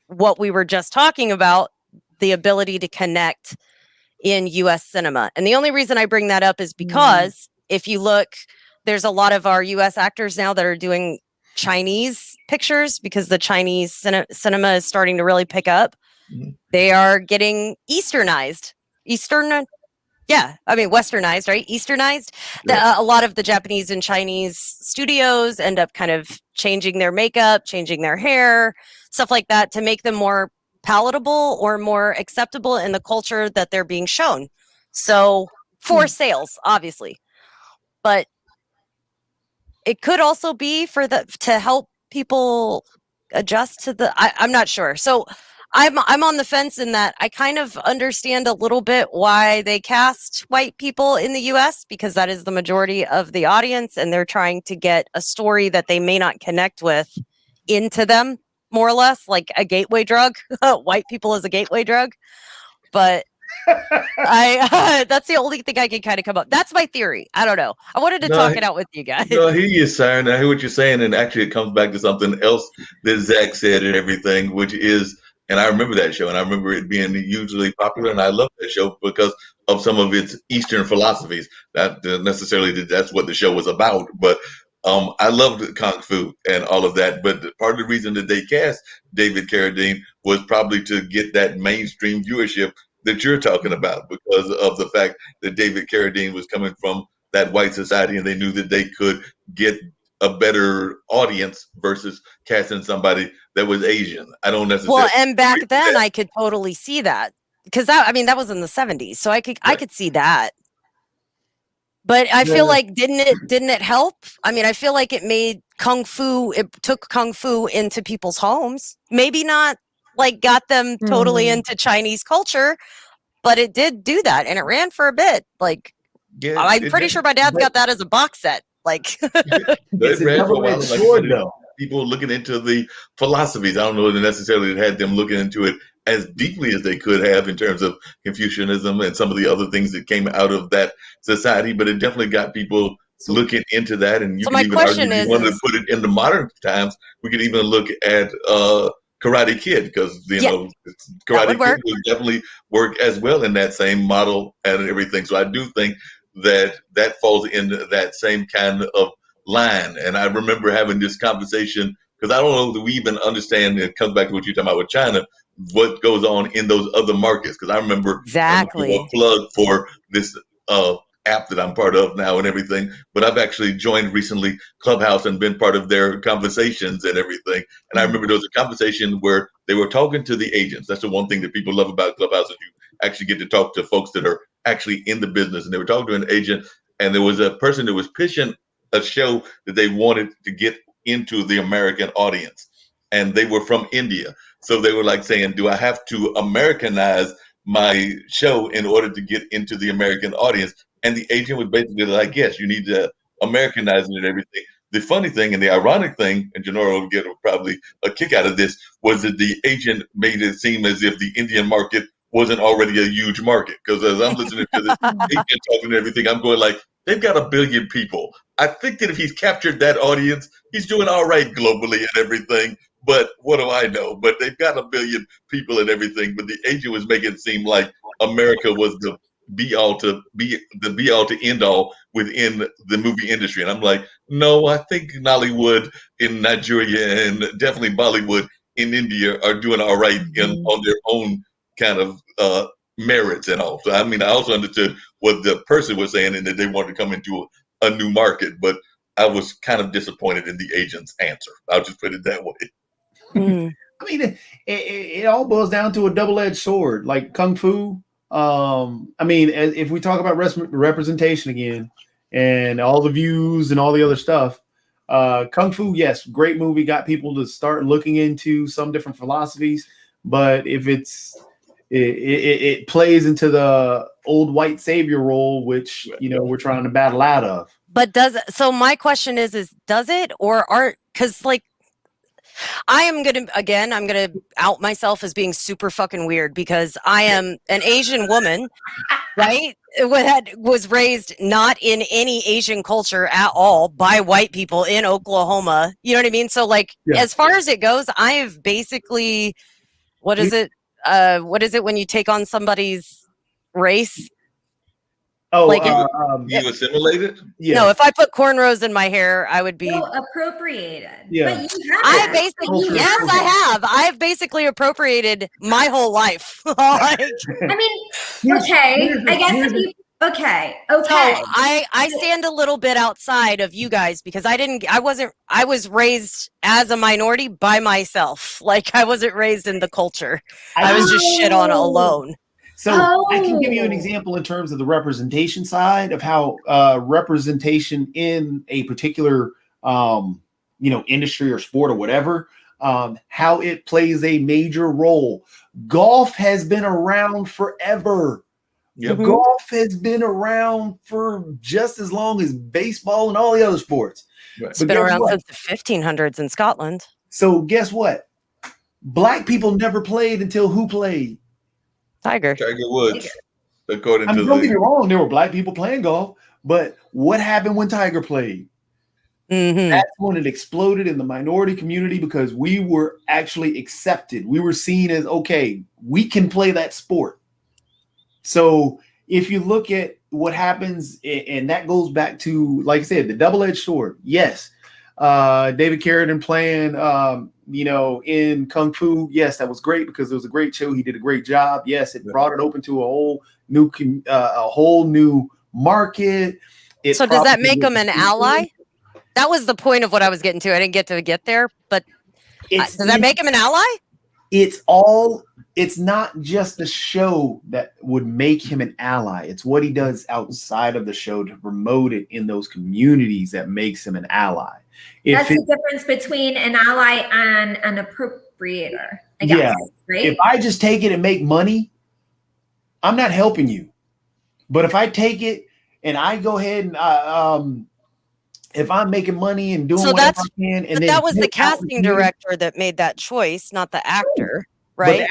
Speaker 5: what we were just talking about, the ability to connect in US cinema. And the only reason I bring that up is because if you look, there's a lot of our US actors now that are doing Chinese pictures because the Chinese cinema is starting to really pick up. They are getting Westernized, right? Easternized. A lot of the Japanese and Chinese studios end up kind of changing their makeup, changing their hair, stuff like that to make them more palatable or more acceptable in the culture that they're being shown. So for sales, obviously. But it could also be to help people adjust to I'm not sure. So I'm on the fence in that I kind of understand a little bit why they cast white people in the US, because that is the majority of the audience, and they're trying to get a story that they may not connect with into them, more or less, like a gateway drug. White people as a gateway drug. But that's the only thing I can kind of come up. That's my theory. I don't know. I wanted to talk it out with you guys.
Speaker 3: No, I hear you, Siren. I hear what you're saying, and actually, it comes back to something else that Zach said and everything, which is, and I remember that show, and I remember it being hugely popular, and I love that show because of some of its Eastern philosophies. Not necessarily that's what the show was about, but I loved Kung Fu and all of that. But part of the reason that they cast David Carradine was probably to get that mainstream viewership that you're talking about, because of the fact that David Carradine was coming from that white society, and they knew that they could get a better audience versus casting somebody that was Asian. I don't necessarily.
Speaker 5: Well, and back then I could totally see that, because that was in the 70s, so I could see that. But I feel like didn't it help? I mean, I feel like it made Kung Fu. It took Kung Fu into people's homes. Maybe not like got them totally into Chinese culture, but it did do that, and it ran for a bit. Like, yeah, I'm pretty sure my dad's got that as a box set. Like,
Speaker 1: it's a double-edged sword, though.
Speaker 3: People looking into the philosophies. I don't know that necessarily it had them looking into it as deeply as they could have in terms of Confucianism and some of the other things that came out of that society, but it definitely got people looking into that. And you can even argue, if you wanted to put it into modern times, we could even look at Karate Kid, because know Karate Kid would definitely work as well in that same model and everything. So I do think that falls into that same kind of line. And I remember having this conversation, because I don't know that we even understand, it comes back to what you're talking about with China, what goes on in those other markets. Because I remember a plug for this app that I'm part of now and everything, but I've actually joined recently Clubhouse and been part of their conversations and everything. And I remember there was a conversation where they were talking to the agents. That's the one thing that people love about Clubhouse, is you actually get to talk to folks that are actually in the business. And they were talking to an agent, and there was a person that was pitching a show that they wanted to get into the American audience, and they were from India. So they were like saying, do I have to Americanize my show in order to get into the American audience? And the agent was basically like, yes, you need to Americanize it and everything. The funny thing and the ironic thing, and Janora will get probably a kick out of this, was that the agent made it seem as if the Indian market wasn't already a huge market. Because as I'm listening to this agent talking and everything, I'm going like, they've got 1 billion people. I think that if he's captured that audience, he's doing all right globally and everything. But what do I know? But they've got 1 billion people and everything. But the agent was making it seem like America was the be all to end all within the movie industry. And I'm like, no, I think Nollywood in Nigeria and definitely Bollywood in India are doing all right on their own kind of merits and all. So I mean, I also understood what the person was saying, and that they wanted to come into a new market, but I was kind of disappointed in the agent's answer. I'll just put it that way.
Speaker 1: I mean, it all boils down to a double-edged sword, like Kung Fu. I mean, if we talk about representation again and all the views and all the other stuff, Kung Fu, yes, great movie, got people to start looking into some different philosophies. But if it plays into the old white savior role, which we're trying to battle out of.
Speaker 5: But so my question is does it, or because like, I'm gonna out myself as being super fucking weird, because I am an Asian woman, right? Was raised not in any Asian culture at all by white people in Oklahoma. You know what I mean? So like, as far as it goes, I've basically, what is it when you take on somebody's race?
Speaker 3: Oh, like you assimilated?
Speaker 5: Yeah. No, if I put cornrows in my hair, I would be
Speaker 2: appropriated.
Speaker 5: Yeah. But I basically, I have. I've basically appropriated my whole life.
Speaker 2: I mean, okay. I guess okay. So
Speaker 5: I stand a little bit outside of you guys, because I was raised as a minority by myself. Like, I wasn't raised in the culture. I was just shit on alone.
Speaker 1: So I can give you an example in terms of the representation side of how representation in a particular, industry or sport or whatever, how it plays a major role. Golf has been around forever.
Speaker 3: Yep.
Speaker 1: Golf has been around for just as long as baseball and all the other sports.
Speaker 3: Right.
Speaker 5: It's been around since the 1500s in Scotland.
Speaker 1: So guess what? Black people never played until who played?
Speaker 3: Tiger Woods. According to
Speaker 1: don't get me wrong, there were black people playing golf, but what happened when Tiger played? That's when it exploded in the minority community because we were actually accepted. We were seen as, okay, we can play that sport. So if you look at what happens, and that goes back to, like I said, the double-edged sword. Yes, David Carradine playing, in Kung Fu. Yes, that was great because it was a great show. He did a great job. Yes, it brought it open to a whole new market.
Speaker 5: So does that make him an ally? That was the point of what I was getting to. I didn't get there, but does that make him an ally?
Speaker 1: It's not just the show that would make him an ally. It's what he does outside of the show to promote it in those communities that makes him an ally.
Speaker 2: That's the difference between an ally and an appropriator, I guess, right?
Speaker 1: If I just take it and make money, I'm not helping you. But if I take it and I go ahead and if I'm making money and doing whatever I can, and then
Speaker 5: that was the casting director that made that choice, not the actor, right?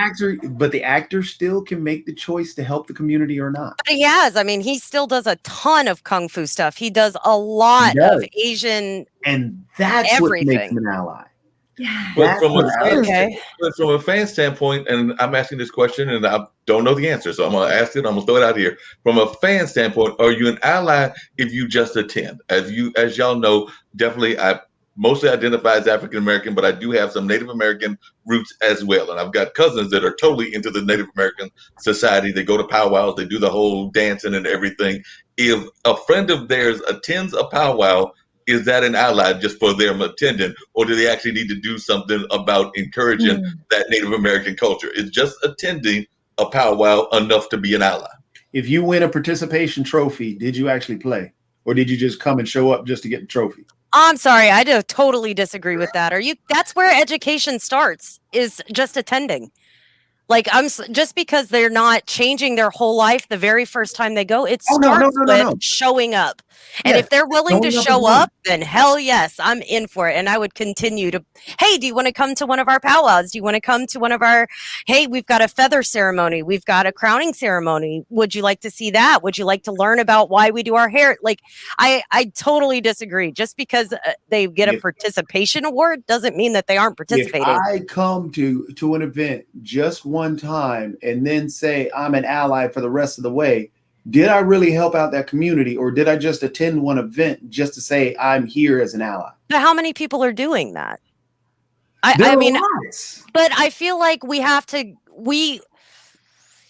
Speaker 1: But the actor still can make the choice to help the community or not.
Speaker 5: But he has. I mean, he still does a ton of kung fu stuff. He does a lot of Asian,
Speaker 1: and that's
Speaker 5: everything.
Speaker 1: What makes him an ally.
Speaker 2: Yeah.
Speaker 3: But from a fan standpoint, and I'm asking this question, and I don't know the answer, so I'm going to ask it. I'm going to throw it out here. From a fan standpoint, are you an ally if you just attend? As y'all know, definitely I mostly identify as African American, but I do have some Native American roots as well, and I've got cousins that are totally into the Native American society. They go to powwows, they do the whole dancing and everything. If a friend of theirs attends a powwow, is that an ally just for them attending, or do they actually need to do something about encouraging that Native American culture? Is just attending a powwow enough to be an ally?
Speaker 1: If you win a participation trophy, did you actually play, or did you just come and show up just to get the trophy?
Speaker 5: I'm sorry, I do totally disagree with that. That's where education starts, is just attending. Like, just because they're not changing their whole life the very first time they go, it starts with showing up. And if they're willing to show up, then hell yes, I'm in for it. And I would continue to, hey, do you want to come to one of our powwows? Do you want to come to one of our, hey, we've got a feather ceremony. We've got a crowning ceremony. Would you like to see that? Would you like to learn about why we do our hair? Like, I totally disagree. Just because they get a participation award doesn't mean that they aren't participating.
Speaker 1: If I come to an event just one time and then say I'm an ally for the rest of the way, did I really help out that community, or did I just attend one event just to say I'm here as an ally?
Speaker 5: But how many people are doing that? I mean, but I feel like we have to,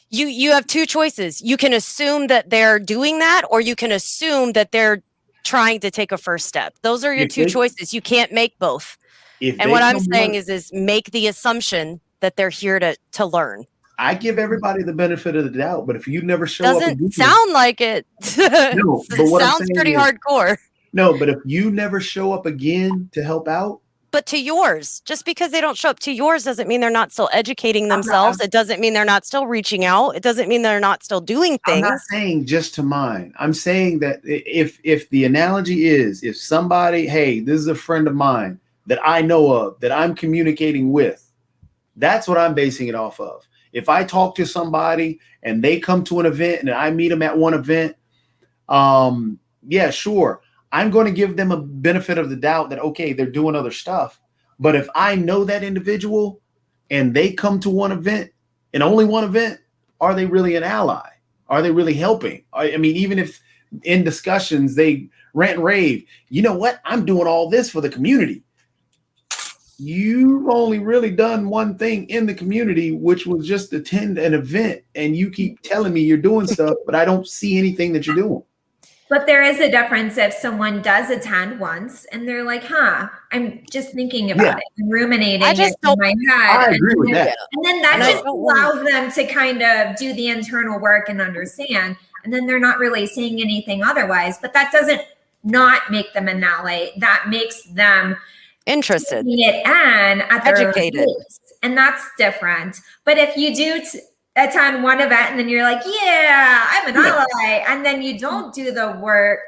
Speaker 5: you have two choices. You can assume that they're doing that, or you can assume that they're trying to take a first step. Those are your two choices. You can't make both. And what I'm saying is make the assumption that they're here to learn.
Speaker 1: I give everybody the benefit of the doubt, but if you never show up,
Speaker 5: doesn't sound like it.
Speaker 1: No, but what
Speaker 5: sounds pretty hardcore.
Speaker 1: No, but if you never show up again to help out,
Speaker 5: but to yours, just because they don't show up to yours doesn't mean they're not still educating themselves. It doesn't mean they're not still reaching out. It doesn't mean they're not still doing things.
Speaker 1: I'm not saying just to mine. I'm saying that if the analogy is, if somebody, hey, this is a friend of mine that I know of, that I'm communicating with, that's what I'm basing it off of. If I talk to somebody and they come to an event and I meet them at one event, yeah, sure. I'm going to give them a benefit of the doubt that, okay, they're doing other stuff. But if I know that individual and they come to one event and only one event, are they really an ally? Are they really helping? I mean, even if in discussions they rant and rave, you know what? I'm doing all this for the community. You've only really done one thing in the community, which was just attend an event, and you keep telling me you're doing stuff, but I don't see anything that you're doing.
Speaker 2: But there is a difference if someone does attend once and they're like, I'm just thinking about it and ruminating it in my head.
Speaker 1: I agree with that.
Speaker 2: And then that just allows them to kind of do the internal work and understand. And then they're not really saying anything otherwise. But that doesn't not make them an ally. That makes them
Speaker 5: Interested.
Speaker 2: it and at their own
Speaker 5: Educated.
Speaker 2: pace. And that's different. But if you do attend one event and then you're like, yeah, I'm an ally, and then you don't do the work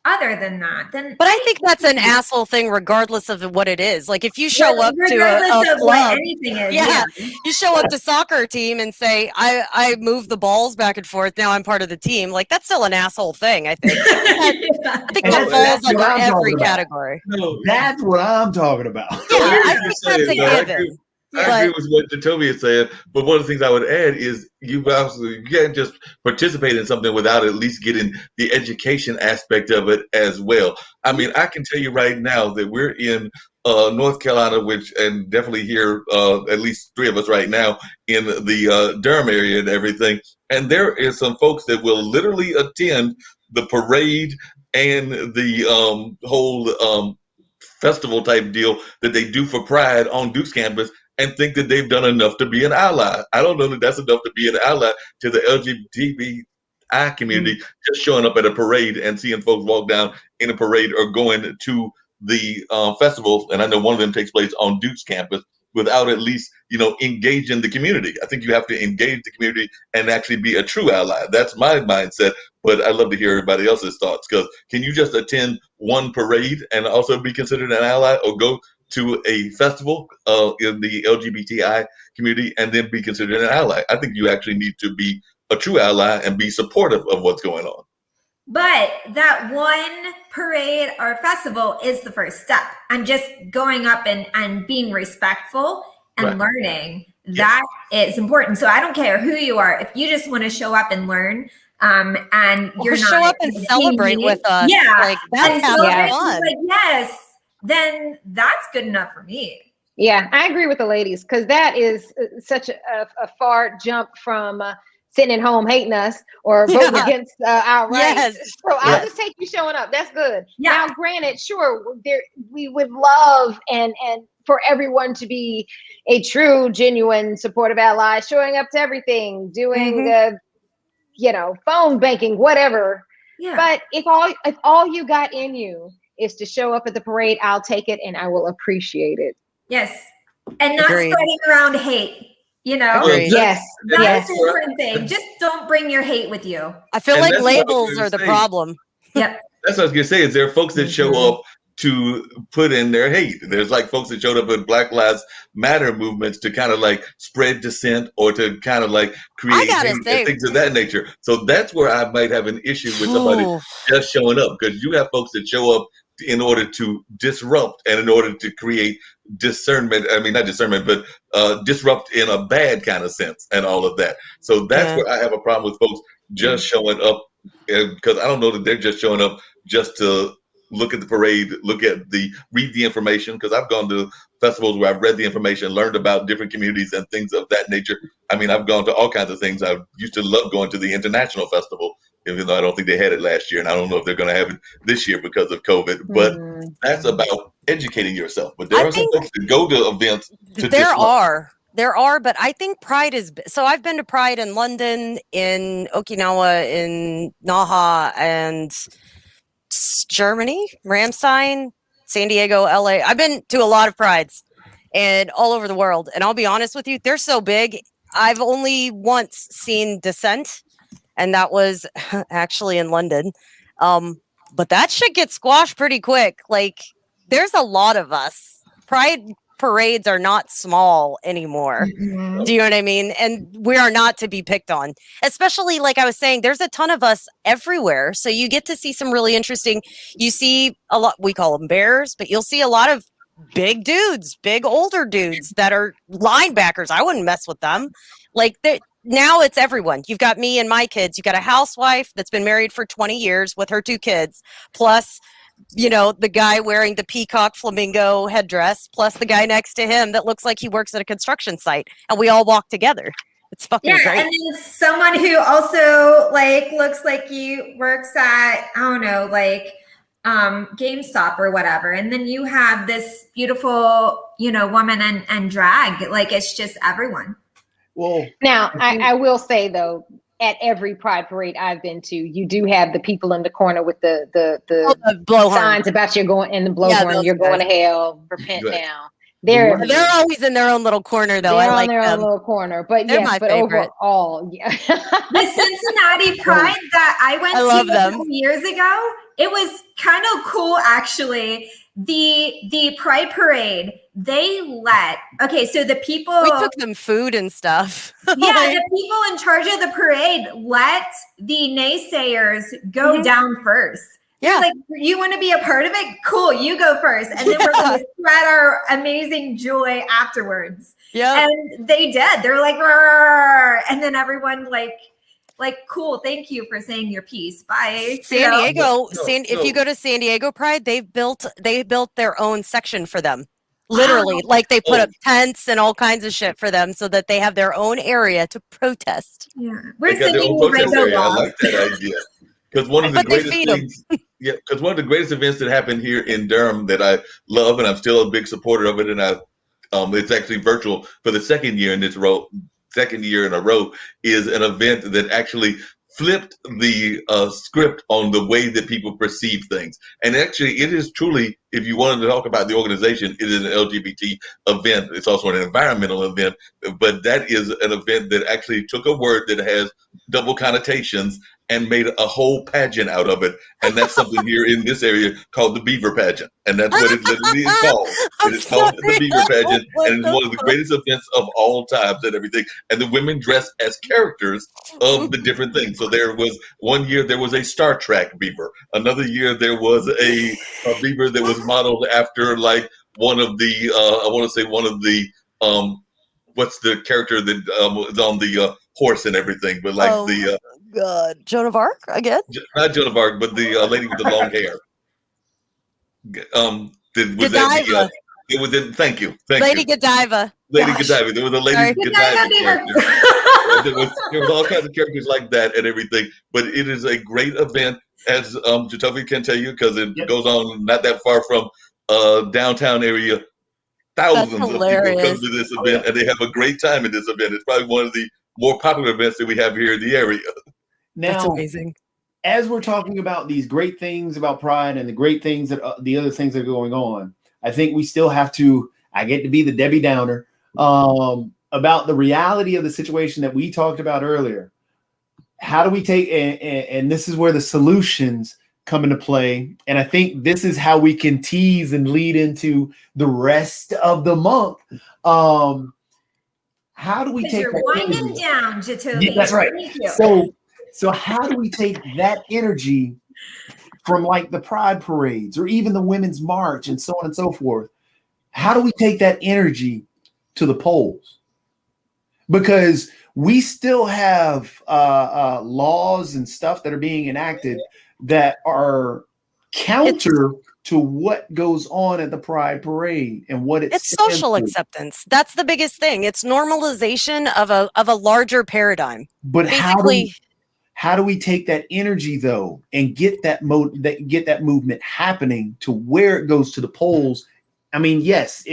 Speaker 2: other than that, then
Speaker 5: But I think that's an asshole thing, regardless of what it is. Like if you show up to
Speaker 2: regardless
Speaker 5: a
Speaker 2: of what
Speaker 5: club,
Speaker 2: anything is,
Speaker 5: yeah, you show up to soccer team and say, I move the balls back and forth. Now I'm part of the team. Like that's still an asshole thing. I think. I think that falls under every category.
Speaker 3: No,
Speaker 1: That's what I'm talking about.
Speaker 5: Yeah, I think that's a given.
Speaker 3: I agree with what JATOVI is saying, but one of the things I would add is you can't just participate in something without at least getting the education aspect of it as well. I mean, I can tell you right now that we're in North Carolina, and definitely here, at least 3 of us right now in the Durham area and everything. And there is some folks that will literally attend the parade and the whole festival type deal that they do for Pride on Duke's campus and think that they've done enough to be an ally. I don't know that that's enough to be an ally to the LGBTI community, just showing up at a parade and seeing folks walk down in a parade or going to the festival. And I know one of them takes place on Duke's campus without at least, engaging the community. I think you have to engage the community and actually be a true ally. That's my mindset. But I'd love to hear everybody else's thoughts, because can you just attend one parade and also be considered an ally, or go to a festival in the LGBTI community and then be considered an ally? I think you actually need to be a true ally and be supportive of what's going on.
Speaker 2: But that one parade or festival is the first step. And just going up and being respectful and learning, that is important. So I don't care who you are. If you just want to show up and learn, and you're not
Speaker 5: show up and celebrate with us.
Speaker 2: Yeah.
Speaker 5: Like that's having fun.
Speaker 2: Like, yes, then that's good enough for me.
Speaker 4: Yeah, I agree with the ladies, because that is such a far jump from sitting at home hating us or voting against our rights.
Speaker 5: Yes.
Speaker 4: So I'll just take you showing up. That's good.
Speaker 2: Yeah.
Speaker 4: Now, granted, sure, we would love and for everyone to be a true, genuine, supportive ally, showing up to everything, doing phone banking, whatever.
Speaker 2: Yeah.
Speaker 4: But if all you got in you is to show up at the parade, I'll take it and I will appreciate it.
Speaker 2: Yes. And not
Speaker 5: Agreed.
Speaker 2: spreading around hate,
Speaker 5: Agreed.
Speaker 4: Yes.
Speaker 2: That's an important thing. Just don't bring your hate with you.
Speaker 5: I feel
Speaker 3: And
Speaker 5: like
Speaker 3: that's what I was
Speaker 5: labels
Speaker 3: gonna
Speaker 5: are the
Speaker 3: say.
Speaker 5: problem.
Speaker 2: Yep.
Speaker 3: That's what I was gonna say. Is there folks that show up to put in their hate? There's like folks that showed up in Black Lives Matter movements to kind of like spread dissent or to kind of like create hate and things of that nature. So that's where I might have an issue with somebody just showing up, because you have folks that show up in order to disrupt and in order to create discernment. I mean, not discernment, but disrupt in a bad kind of sense and all of that. So that's where I have a problem with folks just showing up, because I don't know that they're just showing up just to look at the parade, read the information, because I've gone to festivals where I've read the information, learned about different communities and things of that nature. I mean, I've gone to all kinds of things. I used to love going to the International Festival, even though I don't think they had it last year, and I don't know if they're going to have it this year because of COVID. But that's about educating yourself. But there are some folks that go to events to
Speaker 5: There are, but I think Pride is, so I've been to Pride in London, in Okinawa, in Naha, and Germany, Ramstein, San Diego, LA. I've been to a lot of Prides and all over the world. And I'll be honest with you, they're so big. I've only once seen Dissent, and that was actually in London. But that shit gets squashed pretty quick. Like, there's a lot of us. Pride parades are not small anymore.
Speaker 2: Mm-hmm.
Speaker 5: Do you know what I mean? And we are not to be picked on, especially like I was saying, there's a ton of us everywhere. So you get to see some really interesting, you see a lot, we call them bears, but you'll see a lot of big dudes, big older dudes that are linebackers. I wouldn't mess with them. Like now it's everyone. You've got me and my kids. You've got a housewife that's been married for 20 years with her 2 kids, plus the guy wearing the peacock flamingo headdress, plus the guy next to him that looks like he works at a construction site, and we all walk together. It's fucking great.
Speaker 2: And then someone who also looks like he works at, I don't know, GameStop or whatever. And then you have this beautiful, woman and drag. Like, it's just everyone.
Speaker 1: Well,
Speaker 4: now I will say though, at every pride parade I've been to, you do have the people in the corner with the
Speaker 5: blowhorn
Speaker 4: signs about you're going in the blowhorn, you're going to hell, repent
Speaker 3: Right.
Speaker 4: now. They're
Speaker 5: always in their own little corner, though.
Speaker 4: They're
Speaker 5: I like
Speaker 4: on their
Speaker 5: them.
Speaker 4: own little corner, but
Speaker 5: They're
Speaker 4: yes,
Speaker 5: my
Speaker 4: but
Speaker 5: favorite.
Speaker 4: overall, yeah.
Speaker 2: The Cincinnati Pride that I went
Speaker 5: love
Speaker 2: to
Speaker 5: them.
Speaker 2: a couple years ago, it was kind of cool actually. The Pride Parade, they let so the people
Speaker 5: We took them food and stuff.
Speaker 2: yeah,
Speaker 5: Like,
Speaker 2: the people in charge of the parade let the naysayers go down first.
Speaker 5: Yeah.
Speaker 2: Like, you want to be a part of it? Cool, you go first. And then we're going to spread our amazing joy afterwards.
Speaker 5: Yeah.
Speaker 2: And they did. They're like, "Roar." And then everyone like, cool, thank you for saying your piece. Bye.
Speaker 5: San Diego,
Speaker 3: No,
Speaker 5: if you go to San Diego Pride, they built their own section for them. Literally, like they put up tents and all kinds of shit for them so that they have their own area to protest.
Speaker 2: Yeah. We're
Speaker 3: They got their
Speaker 2: singing
Speaker 3: own protest
Speaker 2: rainbow
Speaker 3: area. I
Speaker 2: laws.
Speaker 3: like that idea. Because one of the
Speaker 5: But they
Speaker 3: greatest
Speaker 5: feed 'em.
Speaker 3: things, because one of the greatest events that happened here in Durham that I love, and I'm still a big supporter of it, and it's actually virtual for the second year in a row, is an event that actually flipped the script on the way that people perceive things. And actually, it is truly, if you wanted to talk about the organization, it is an LGBT event. It's also an environmental event, but that is an event that actually took a word that has double connotations and made a whole pageant out of it. And that's something here in this area called the Beaver Pageant. And that's what it literally is called. It is called the Beaver Pageant. And it's one of the greatest events of all times and everything. And the women dress as characters of the different things. So there was one year there was a Star Trek beaver. Another year there was a beaver that was modeled after like one of the what's the character that was on the horse and everything, but like
Speaker 5: God, Joan of Arc again?
Speaker 3: not Joan of Arc, but the lady with the long hair.
Speaker 5: Godiva.
Speaker 3: Thank you.
Speaker 5: Lady Godiva.
Speaker 3: Lady
Speaker 5: Gosh.
Speaker 3: Godiva. There was a Lady
Speaker 5: Sorry.
Speaker 3: Godiva
Speaker 2: Godiva
Speaker 3: character. there was all kinds of characters like that and everything. But it is a great event, as JATOVI can tell you, because it goes on not that far from downtown area. Thousands of people come to this event, and they have a great time at this event. It's probably one of the more popular events that we have here in the area.
Speaker 1: Now,
Speaker 5: That's amazing.
Speaker 1: As we're talking about these great things about Pride and the great things that the other things that are going on, I think we still have to, I get to be the Debbie Downer, about the reality of the situation that we talked about earlier. How do we take, and this is where the solutions come into play. And I think this is how we can tease and lead into the rest of the month. How do we take
Speaker 2: you're winding down, JATOVI.
Speaker 1: Yeah, that's right.
Speaker 2: Thank you.
Speaker 1: So how do we take that energy from like the Pride parades or even the Women's March and so on and so forth? How do we take that energy to the polls? Because we still have laws and stuff that are being enacted that are counter to what goes on at the Pride parade and what
Speaker 5: it's social acceptance. That's the biggest thing. It's normalization of a larger paradigm.
Speaker 1: But how do we take that energy though and get that movement happening to where it goes to the polls? I mean, yes,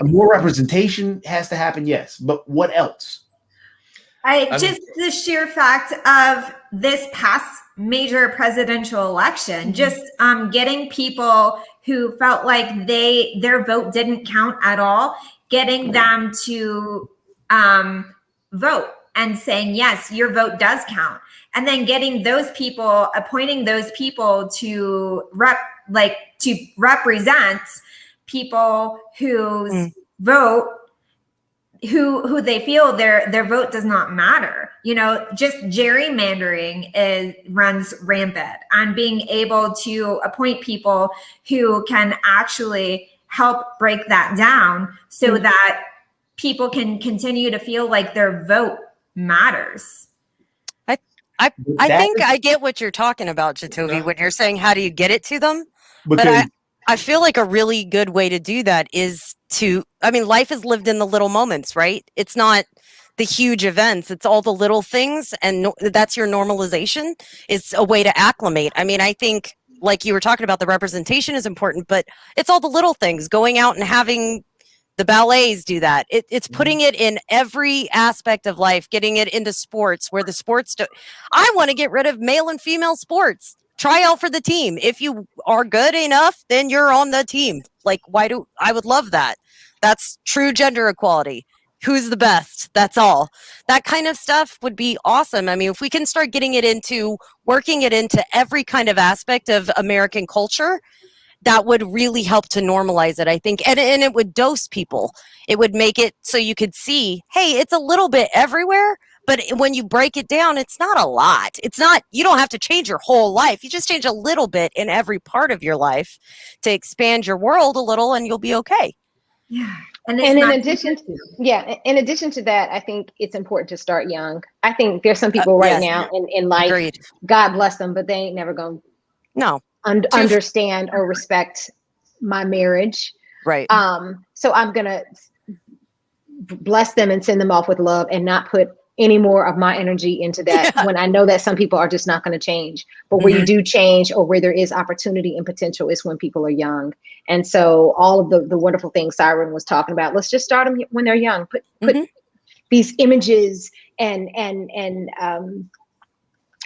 Speaker 1: more representation has to happen. Yes, but what else?
Speaker 2: Just the sheer fact of this past major presidential election, just getting people who felt like their vote didn't count at all, getting them to vote and saying, yes, your vote does count. And then getting those people, appointing those people to represent people whose vote, who they feel their vote does not matter. Just gerrymandering runs rampant, and being able to appoint people who can actually help break that down so that people can continue to feel like their vote matters.
Speaker 5: I think I get what you're talking about, JATOVI, when you're saying how do you get it to them? But I feel like a really good way to do that is life is lived in the little moments, right? It's not the huge events. It's all the little things. And that's your normalization. It's a way to acclimate. I mean, I think like you were talking about, the representation is important, but it's all the little things, going out and having The ballets do that. It's putting it in every aspect of life, getting it into sports where the sports do. I want to get rid of male and female sports. Try out for the team. If you are good enough, then you're on the team. Like, I would love that. That's true gender equality. Who's the best? That's all. That kind of stuff would be awesome. I mean, if we can start working it into every kind of aspect of American culture, that would really help to normalize it, I think. And it would dose people. It would make it so you could see, hey, it's a little bit everywhere, but when you break it down, it's not a lot. It's not, you don't have to change your whole life. You just change a little bit in every part of your life to expand your world a little, and you'll be okay.
Speaker 2: Yeah.
Speaker 4: And in addition to that, I think it's important to start young. I think there's some people now in life, Agreed. God bless them, but they ain't never going to understand or respect my marriage.
Speaker 5: Right.
Speaker 4: So I'm going to bless them and send them off with love and not put any more of my energy into that when I know that some people are just not going to change. But where you do change, or where there is opportunity and potential, is when people are young. And so all of the wonderful things Siren was talking about, let's just start them when they're young. Put these images and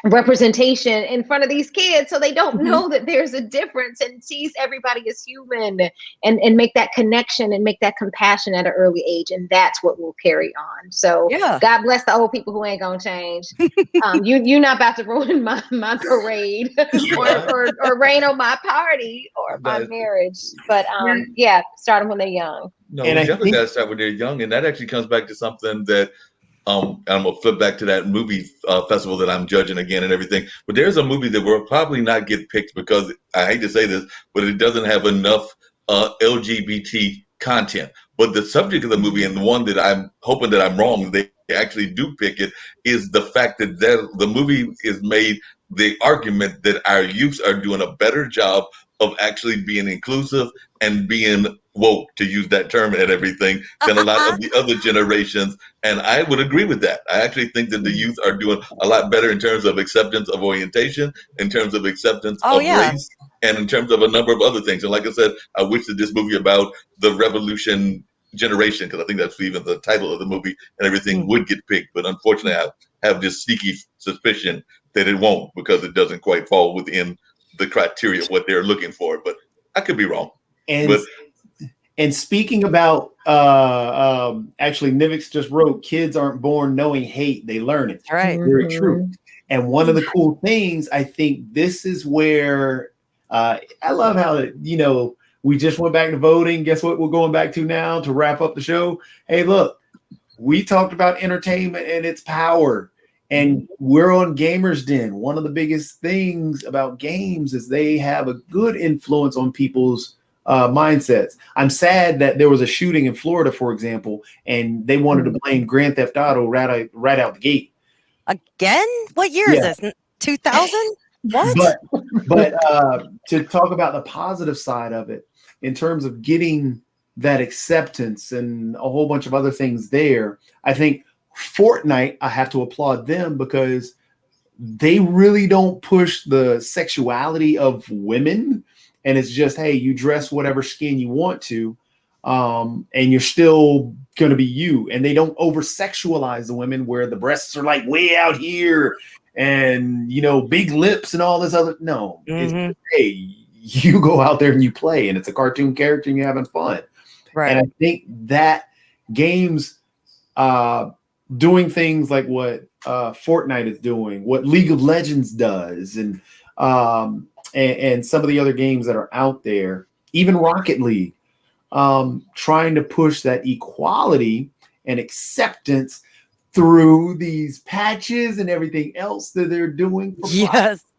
Speaker 4: representation in front of these kids so they don't know that there's a difference, and sees everybody as human, and make that connection and make that compassion at an early age. And that's what will carry on. So God bless the old people who ain't gonna change. You're not about to ruin my parade or rain on my party or my marriage. But start them when they're young.
Speaker 3: No, we definitely got to start when they're young. And that actually comes back to something that I'm gonna flip back to that movie festival that I'm judging again and everything. But there's a movie that will probably not get picked because, I hate to say this, but it doesn't have enough LGBT content. But the subject of the movie, and the one that I'm hoping that I'm wrong, they actually do pick it, is the fact that the movie is made the argument that our youth are doing a better job of actually being inclusive and being woke, to use that term and everything, than a lot of the other generations. And I would agree with that. I actually think that the youth are doing a lot better in terms of acceptance of orientation, in terms of acceptance of race, and in terms of a number of other things. And like I said, I wish that this movie about the revolution generation, because I think that's even the title of the movie, and everything would get picked. But unfortunately, I have this sneaky suspicion that it won't, because it doesn't quite fall within the criteria of what they're looking for. But I could be wrong.
Speaker 1: And speaking about, actually, Nivix just wrote, kids aren't born knowing hate, they learn it.
Speaker 5: Right.
Speaker 1: Very true. And one of the cool things, I think this is where, I love how, we just went back to voting. Guess what we're going back to now to wrap up the show? Hey, look, we talked about entertainment and its power. And we're on Gamers Den. One of the biggest things about games is they have a good influence on people's mindsets. I'm sad that there was a shooting in Florida, for example, and they wanted to blame Grand Theft Auto right out the gate.
Speaker 5: Again? What year is this? 2000? What?
Speaker 1: But to talk about the positive side of it, in terms of getting that acceptance and a whole bunch of other things there, I think Fortnite, I have to applaud them, because they really don't push the sexuality of women. And it's just, hey, you dress whatever skin you want to, and you're still going to be you. And they don't over sexualize the women where the breasts are like way out here and, big lips and all this other. No, it's just, hey, you go out there and you play, and it's a cartoon character and you're having fun. Right. And I think that games, doing things like what Fortnite is doing, what League of Legends does, and some of the other games that are out there, even Rocket League, trying to push that equality and acceptance through these patches and everything else that they're doing.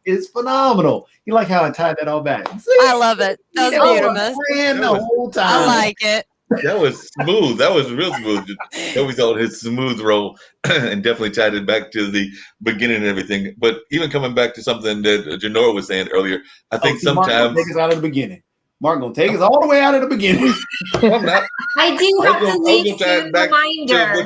Speaker 1: Is phenomenal. You like how I tied that all back? See?
Speaker 5: I love it. That was beautiful.
Speaker 1: The whole time.
Speaker 5: I like it.
Speaker 3: That was smooth. That was real smooth. Always on his smooth roll, and definitely tied it back to the beginning and everything. But even coming back to something that Janora was saying earlier, I think sometimes
Speaker 1: Mark take us out of the beginning. Mark gonna take us all the way out of the beginning.
Speaker 3: I'm not.
Speaker 2: I do have to leave to reminder.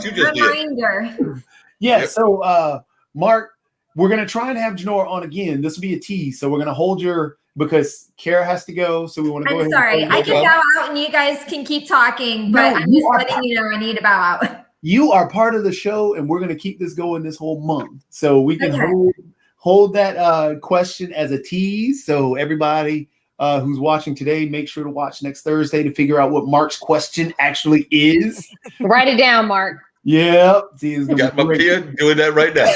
Speaker 1: Yeah. Yep. So, Mark, we're gonna try and have Janora on again. This will be a tease. So we're gonna hold your because Kara has to go. So we want to go
Speaker 2: I'm
Speaker 1: ahead.
Speaker 2: sorry.
Speaker 1: And
Speaker 2: I can bow out and you guys can keep talking, but
Speaker 1: No,
Speaker 2: I'm just letting you know I need to bow out.
Speaker 1: You are part of the show, and we're going to keep this going this whole month. So we can
Speaker 2: Okay.
Speaker 1: hold that question as a tease. So everybody who's watching today, make sure to watch next Thursday to figure out what Mark's question actually is.
Speaker 4: Write it down, Mark.
Speaker 1: Yeah. See, it's gonna
Speaker 3: Got
Speaker 1: be
Speaker 3: my
Speaker 1: great.
Speaker 3: pen doing that right now.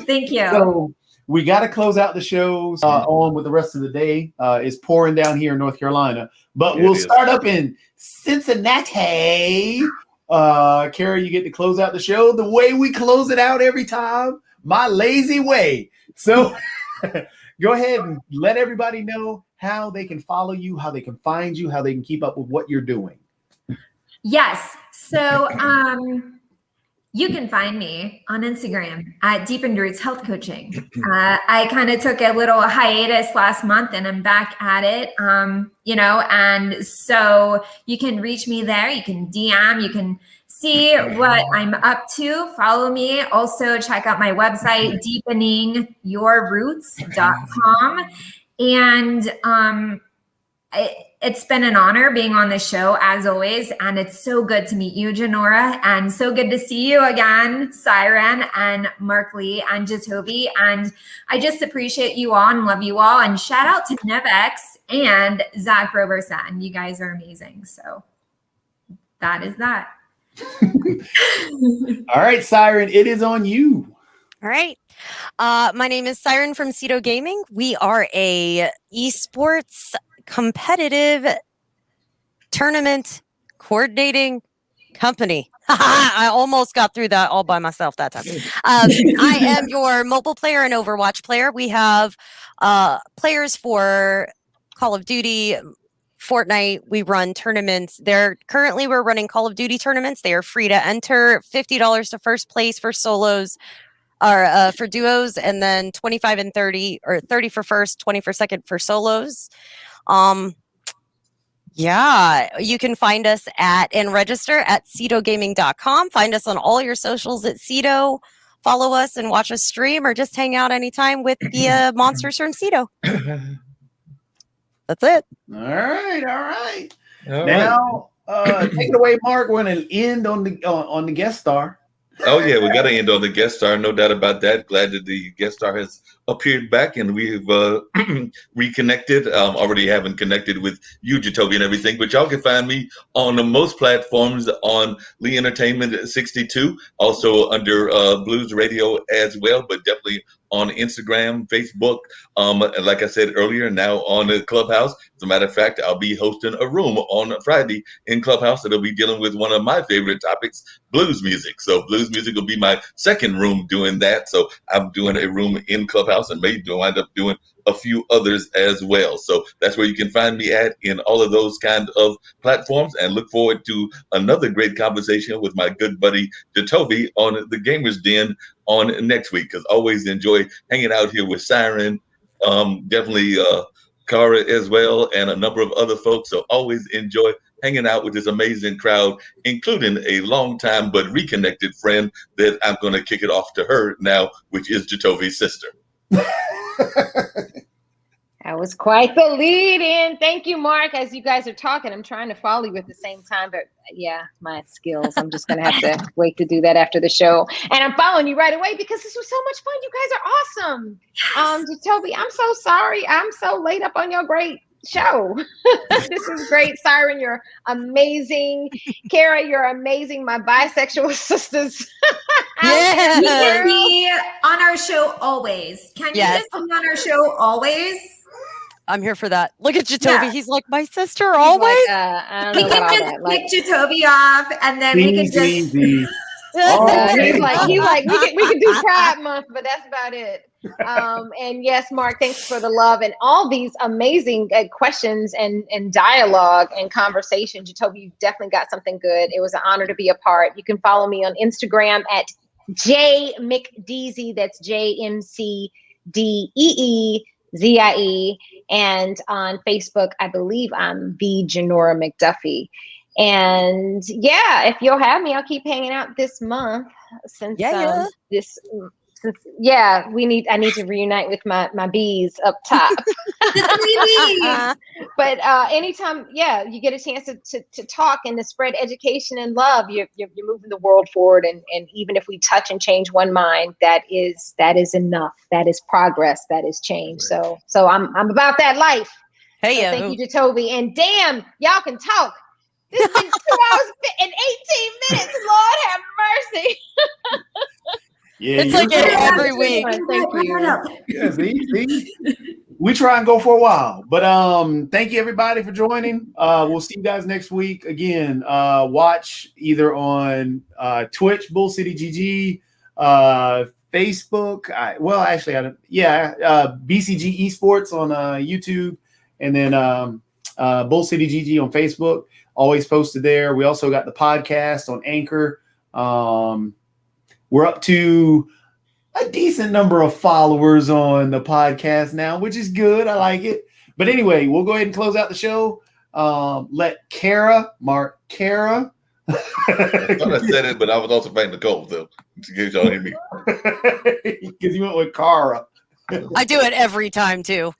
Speaker 2: Thank you.
Speaker 1: So we got to close out the shows on with the rest of the day. It's pouring down here in North Carolina, but
Speaker 3: It
Speaker 1: we'll
Speaker 3: is.
Speaker 1: start up in Cincinnati. Kara, you get to close out the show the way we close it out every time, my lazy way. So go ahead and let everybody know how they can follow you, how they can find you, how they can keep up with what you're doing.
Speaker 2: Yes. So you can find me on Instagram at Deepened Roots Health Coaching. I kind of took a little hiatus last month and I'm back at it, and so you can reach me there. You can DM, you can see what I'm up to. Follow me. Also check out my website, deepeningyourroots.com. And it's been an honor being on the show as always. And it's so good to meet you, Janora, and so good to see you again, Siren and Mark Lee and Jatovi. And I just appreciate you all and love you all. And shout out to Nevex and Zach Roberson. You guys are amazing. So that is that.
Speaker 1: All right, Siren, it is on you.
Speaker 5: All right. My name is Siren from CETO Gaming. We are a esports competitive tournament coordinating company. I almost got through that all by myself that time. I am your mobile player and Overwatch player. We have players for Call of Duty, Fortnite. We run tournaments. Currently we're running Call of Duty tournaments. They are free to enter. $50 to first place for solos. Or for duos, and then 25 and 30, or 30 for first, 20 for second for solos. Yeah, you can find us and register at CETOgaming.com. Find us on all your socials at CETO. Follow us and watch us stream, or just hang out anytime with the monsters from CETO. That's it.
Speaker 1: All right.
Speaker 3: All
Speaker 1: Now, take it away, Mark. We're going to end on the guest star.
Speaker 3: Oh yeah, we got to end on the guest star. No doubt about that. Glad that the guest star has appeared back and we've reconnected. Already having connected with you, JATOVI, and everything. But y'all can find me on the most platforms on Lee Entertainment 62, also under Blues Radio as well, but definitely on Instagram, Facebook, and like I said earlier, now on the Clubhouse. As a matter of fact, I'll be hosting a room on Friday in Clubhouse that'll be dealing with one of my favorite topics, blues music. So blues music will be my second room doing that. So I'm doing a room in Clubhouse and maybe wind up doing a few others as well. So that's where you can find me at in all of those kind of platforms, and look forward to another great conversation with my good buddy JATOVI on the Gamers Den on next week, because always enjoy hanging out here with Siren, definitely Cara as well, and a number of other folks. So always enjoy hanging out with this amazing crowd, including a longtime but reconnected friend that I'm going to kick it off to her now, which is JATOVI's sister.
Speaker 4: That was quite the lead in. Thank you, Mark. As you guys are talking, I'm trying to follow you at the same time, but yeah, my skills. I'm just going to have to wait to do that after the show. And I'm following you right away because this was so much fun. You guys are awesome.
Speaker 2: Yes.
Speaker 4: JATOVI, I'm so sorry. I'm so late up on your great show. This is great. Siren, you're amazing. Kara, you're amazing. My bisexual sisters.
Speaker 5: Yeah.
Speaker 2: You can be on our show always. Can you just be on our show always?
Speaker 5: I'm here for that. Look at JATOVI.
Speaker 2: Yeah.
Speaker 5: He's like, my sister always.
Speaker 4: Like, I don't
Speaker 2: We
Speaker 4: know
Speaker 2: can
Speaker 4: about all
Speaker 2: just
Speaker 4: that. Like,
Speaker 2: pick JATOVI off, and then we can just.
Speaker 1: Easy.
Speaker 4: he's like we can do Pride Month, but that's about it. And yes, Mark, thanks for the love and all these amazing questions and dialogue and conversation. JATOVI, you've definitely got something good. It was an honor to be a part. You can follow me on Instagram at JMcDeezy. That's JMCDEEZIE. And on Facebook, I believe I'm the Janora McDuffie. And yeah, if you'll have me, I'll keep hanging out this month since Yeah, I need to reunite with my bees up top. But anytime, you get a chance to talk and to spread education and love, you're moving the world forward. And even if we touch and change one mind, that is enough. That is progress. That is change. So I'm about that life.
Speaker 5: Hey,
Speaker 4: so thank you, JATOVI. And damn, y'all can talk. This has been 2 hours and 18 minutes. Lord have mercy.
Speaker 1: Yeah,
Speaker 5: it's like every week.
Speaker 4: Thank you.
Speaker 1: Yeah, see? We try and go for a while, but thank you everybody for joining. We'll see you guys next week again. Watch either on Twitch, Bull City GG, Facebook. BCG Esports on YouTube, and then Bull City GG on Facebook. Always posted there. We also got the podcast on Anchor. We're up to a decent number of followers on the podcast now, which is good. I like it. But anyway, we'll go ahead and close out the show. Let Kara.
Speaker 3: I thought I said it, but I was also playing the goal, though, in case y'all hear me.
Speaker 1: Because you went with Kara.
Speaker 5: I do it every time, too.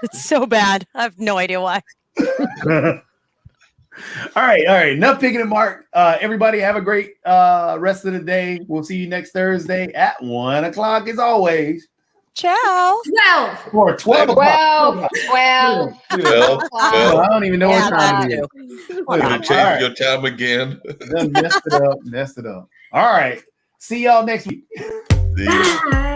Speaker 5: It's so bad. I have no idea why.
Speaker 1: All right. Enough picking at Mark. Everybody have a great rest of the day. We'll see you next Thursday at 1 o'clock as always.
Speaker 5: Ciao.
Speaker 2: 12.
Speaker 1: Or 12 o'clock.
Speaker 4: 12.
Speaker 1: I don't even know what time it is.
Speaker 3: You change your time again.
Speaker 1: Messed it up. All right. See y'all next week.
Speaker 3: See ya.
Speaker 2: Bye.